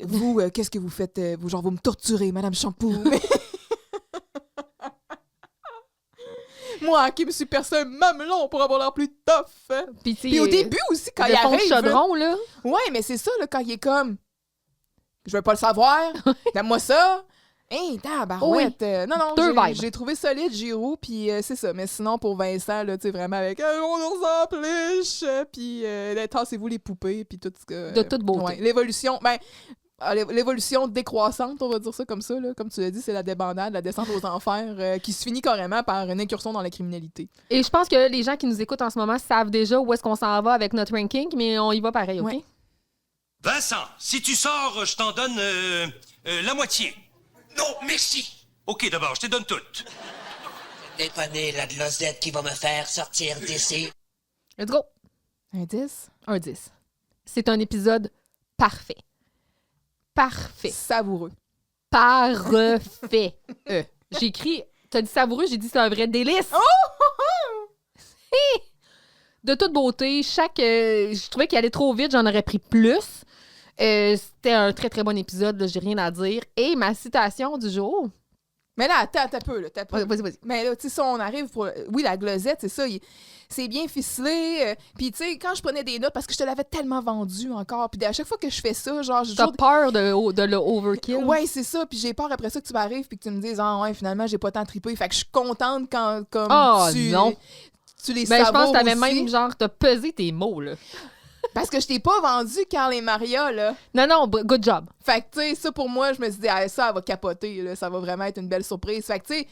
vous, qu'est-ce que vous faites? Vous me torturez, Madame Shampoo. Moi, qui me suis percé un mamelon pour avoir l'air plus tough. Puis au début aussi, quand il le fond de arrive... chaudron, là. Ouais, mais c'est ça, là, quand il est comme... Je veux pas le savoir. Donne-moi ça. Hey, tabarouette. Non, j'ai trouvé solide, Giroud, puis c'est ça. Mais sinon, pour Vincent, là, tu sais, vraiment avec on nous empêche, puis tassez-vous les poupées, puis tout ce que... De toute beauté. Ouais, l'évolution décroissante, on va dire ça comme ça, là. Comme tu l'as dit, c'est la débandade, la descente aux enfers, qui se finit carrément par une incursion dans la criminalité. Et je pense que les gens qui nous écoutent en ce moment savent déjà où est-ce qu'on s'en va avec notre ranking, mais on y va pareil, OK? Ouais. Vincent, si tu sors, je t'en donne la moitié. Non, merci. OK, d'abord, je te donne toute. Dépanner la glosette qui va me faire sortir d'ici. Let's go! Un 10? Un 10. C'est un épisode parfait. Parfait. Savoureux. Parfait. J'ai écrit... T'as dit savoureux, j'ai dit c'est un vrai délice. De toute beauté, je trouvais qu'il allait trop vite, j'en aurais pris plus. C'était un très, très bon épisode, là, j'ai rien à dire. Et ma citation du jour... Mais là, attends un peu. Vas-y. Mais là, tu sais, ça, on arrive pour... Oui, la glosette, c'est ça, c'est bien ficelé. Puis, tu sais, quand je prenais des notes, parce que je te l'avais tellement vendu encore, puis à chaque fois que je fais ça, genre... T'as peur de le overkill? Ouais, c'est ça. Puis j'ai peur après ça que tu m'arrives puis que tu me dises « Ah ouais, finalement, j'ai pas tant trippé. » Fait que je suis contente quand non. Tu les Ben, je pense que t'avais aussi. même, genre, t'as pesé tes mots, là. Parce que je t'ai pas vendu Carl et Maria, là. Non, good job. Fait que, tu sais, ça, pour moi, je me suis dit, ça, elle va capoter, là. Ça va vraiment être une belle surprise. Fait que, tu sais,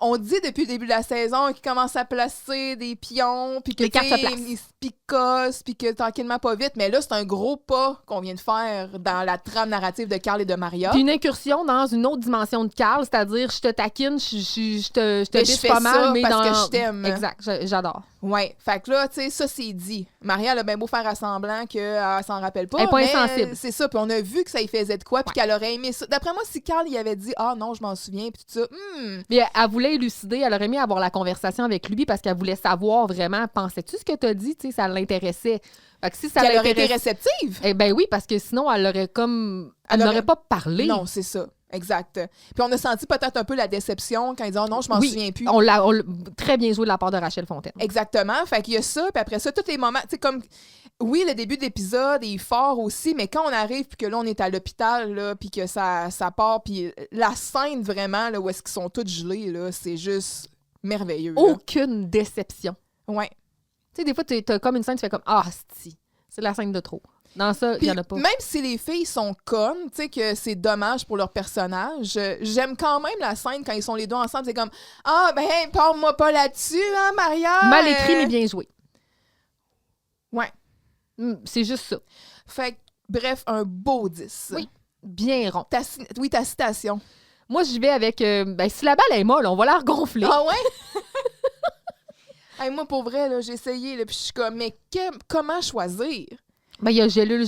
on dit depuis le début de la saison qu'il commence à placer des pions, puis que, les cartes se placent. il se picosse, puis que tranquillement, pas vite. Mais là, c'est un gros pas qu'on vient de faire dans la trame narrative de Carl et de Maria. Puis une incursion dans une autre dimension de Carl, c'est-à-dire, je te taquine, je te Mais bitch je fais pas mal, ça mais parce dans... que je t'aime. Exact, j'adore. Ouais, fait que là, tu sais, ça, c'est dit. Maria, elle a bien beau faire à semblant qu'elle s'en rappelle pas. Elle est pas mais insensible. c'est ça, puis on a vu que ça y faisait de quoi, puis qu'elle aurait aimé ça. D'après moi, si Carl y avait dit « Ah non, je m'en souviens », puis tout ça, Mais elle voulait élucider, elle aurait aimé avoir la conversation avec lui parce qu'elle voulait savoir vraiment, pensais-tu ce que t'as dit, tu sais, ça l'intéressait. Fait que si ça qu'elle aurait été l'intéressait... réceptive. Eh ben oui, parce que sinon, elle aurait comme... Elle Elle aurait- n'aurait pas parlé. Non, c'est ça. Exact. Puis on a senti peut-être un peu la déception quand ils disent « Oh non, je m'en Oui, souviens plus ». on l'a très bien joué de la part de Rachel Fontaine. Exactement. Fait qu'il y a ça, puis après ça, tous les moments, tu sais, comme... Oui, le début de l'épisode est fort aussi, mais quand on arrive, puis que là, on est à l'hôpital, là, puis que ça part, puis la scène, vraiment, là, où est-ce qu'ils sont tous gelés, là, c'est juste merveilleux. Là. Aucune déception. Ouais. Tu sais, des fois, t'as comme une scène, tu fais comme « Ah, c'est la scène de trop ». Dans ça, il Puis n'y en a pas. même si les filles sont connes, tu sais, que c'est dommage pour leur personnage, j'aime quand même la scène quand ils sont les deux ensemble. C'est comme « Ah, ben, parle-moi pas là-dessus, hein, Maria? » Mal écrit, mais bien joué. Ouais. C'est juste ça. Fait que, bref, un beau 10. Oui. Bien rond. Ta citation. Moi, j'y vais avec... si la balle est molle, on va la regonfler. Ah ouais? Hey, moi, pour vrai, là, j'ai essayé, là, puis je suis comme, mais comment choisir? Ben, il y a gélule.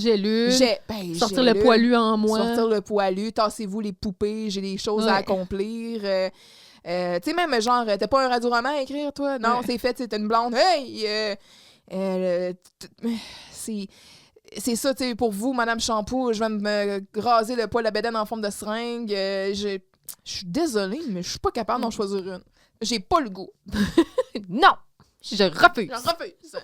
Sortir le poilu en moi. Sortir le poilu, tassez-vous les poupées, j'ai des choses à accomplir. Tu sais, même genre, t'as pas un radio-roman à écrire, toi? Non, c'est fait, c'est une blonde. Hey! C'est ça, tu sais, pour vous, Madame Shampoo, je vais me raser le poil à bédaine en forme de seringue. Je suis désolée, mais je suis pas capable d'en choisir une. J'ai pas le goût. Non! Je refuse. J'en refuse.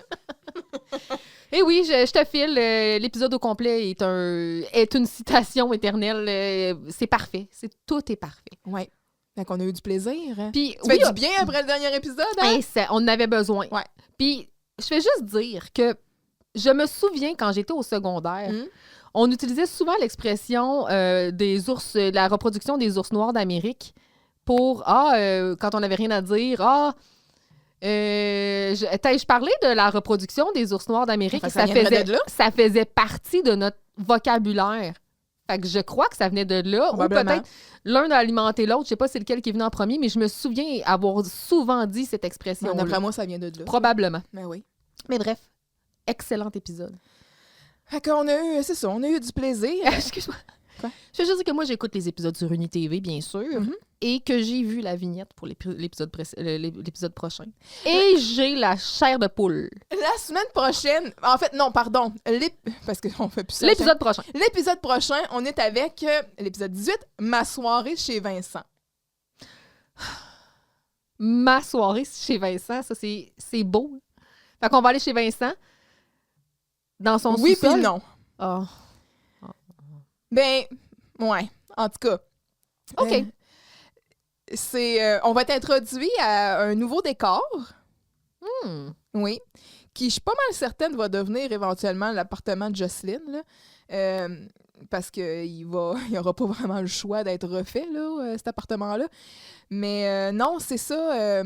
Eh oui, je te file. L'épisode au complet est une citation éternelle. C'est parfait. Tout est parfait. Ouais. Fait qu'on a eu du plaisir. Puis, Tu fais du bien après le dernier épisode, hein? On en avait besoin. Ouais. Puis, je vais juste dire que je me souviens quand j'étais au secondaire, on utilisait souvent l'expression des ours, la reproduction des ours noirs d'Amérique pour quand on n'avait rien à dire. Je parlais de la reproduction des ours noirs d'Amérique. Enfin, ça faisait partie de notre vocabulaire. Fait que je crois que ça venait de là. Ou peut-être l'un a alimenté l'autre. Je sais pas c'est lequel qui est venu en premier, mais je me souviens avoir souvent dit cette expression. D'après moi, ça vient de là. Probablement. Mais oui. Mais bref, excellent épisode. Fait qu'on a eu, c'est ça, on a eu du plaisir. Excuse-moi. Quoi? Je veux juste dire que moi, j'écoute les épisodes sur UniTV, bien sûr, Mhm. et que j'ai vu la vignette pour l'épisode prochain. Et j'ai la chair de poule. La semaine prochaine, en fait, non, pardon, parce qu'on fait plus ça. L'épisode prochain. L'épisode prochain, on est avec l'épisode 18, Ma soirée chez Vincent. Ma soirée chez Vincent, ça, c'est beau. Fait qu'on va aller chez Vincent, dans son Oui, sous-sol. puis non. Ah. Ben, ouais, en tout cas. OK. On va être introduit à un nouveau décor, oui, qui, je suis pas mal certaine, va devenir éventuellement l'appartement de Jocelyne, là. Parce qu'il y aura pas vraiment le choix d'être refait, là, cet appartement-là. Mais non, c'est ça.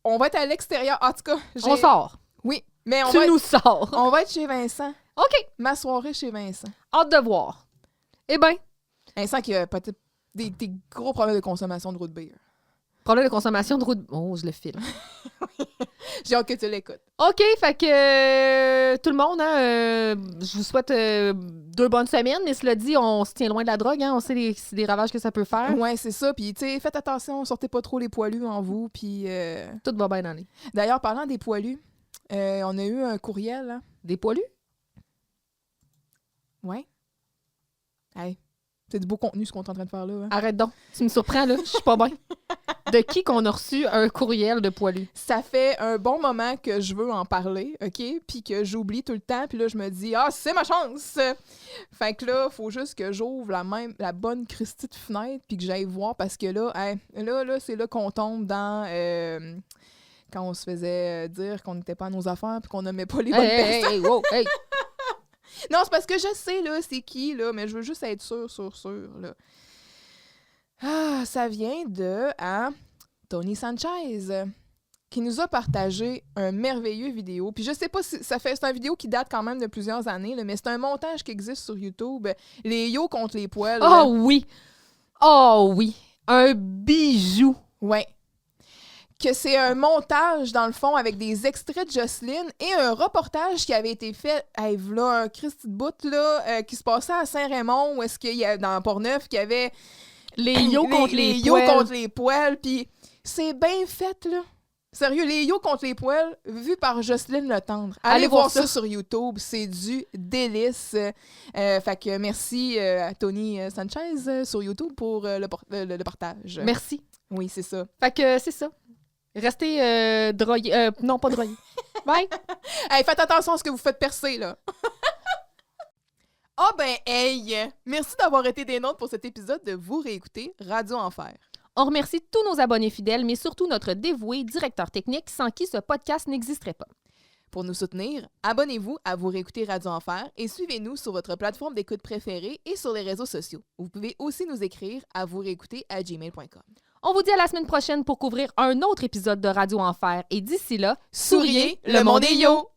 On va être à l'extérieur. En tout cas, On sort. Oui, mais Tu nous sors. on va être chez Vincent. OK. Ma soirée chez Vincent. Hâte de voir. Eh bien, Vincent qui a peut-être des gros problèmes de consommation de root beer. problème de consommation de route. Oh, je le file. J'ai hâte que tu l'écoutes. OK, fait que tout le monde, hein, je vous souhaite 2 bonnes semaines, mais cela dit, on se tient loin de la drogue, hein, on sait des ravages que ça peut faire. Ouais, c'est ça. Puis, tu sais, faites attention, sortez pas trop les poilus en vous. Puis, Tout va bien aller. d'ailleurs, parlant des poilus, on a eu un courriel. Hein. Des poilus? Ouais. Hey, c'est du beau contenu ce qu'on est en train de faire là. Hein. Arrête donc, tu me surprends là, je suis pas bien. De qui qu'on a reçu un courriel de poilus? Ça fait un bon moment que je veux en parler, OK? Puis que j'oublie tout le temps. Puis là, je me dis, ah, c'est ma chance! Fait que là, faut juste que j'ouvre la bonne Christie de fenêtre puis que j'aille voir parce que là, hey, là, c'est là qu'on tombe dans... quand on se faisait dire qu'on n'était pas à nos affaires puis qu'on n'aimait pas les bonnes personnes. Hey, wow, hey! Non, c'est parce que je sais, là, c'est qui, là, mais je veux juste être sûre, là. Ah, ça vient de Tony Sanchez, qui nous a partagé un merveilleux vidéo. Puis je sais pas si c'est une vidéo qui date quand même de plusieurs années, là, mais c'est un montage qui existe sur YouTube. Les yo contre les poils. Oh oui! Oh oui! Un bijou! Ouais. Que c'est un montage, dans le fond, avec des extraits de Jocelyne et un reportage qui avait été fait, hey, v'là un Christy de bout, là, qui se passait à Saint-Raymond, où est-ce qu'il y a, dans Port-Neuf, qu'il y avait Les yo contre les yo poils. contre les poils, puis c'est bien fait, là. Sérieux, les yo contre les poils, vu par Jocelyne Le Tendre. Allez voir ça sur YouTube, c'est du délice. Fait que merci à Tony Sanchez sur YouTube pour le partage. Merci. Oui, c'est ça. Fait que c'est ça. Restez drogués. Non, pas drogués. Bye! Hey, faites attention à ce que vous faites percer, là. Ah ben, hey! Merci d'avoir été des nôtres pour cet épisode de Vous réécouter Radio Enfer. On remercie tous nos abonnés fidèles, mais surtout notre dévoué directeur technique sans qui ce podcast n'existerait pas. Pour nous soutenir, abonnez-vous à Vous réécouter Radio Enfer et suivez-nous sur votre plateforme d'écoute préférée et sur les réseaux sociaux. Vous pouvez aussi nous écrire à vousréécouter@gmail.com. On vous dit à la semaine prochaine pour couvrir un autre épisode de Radio Enfer. Et d'ici là, Souriez, le monde est yo!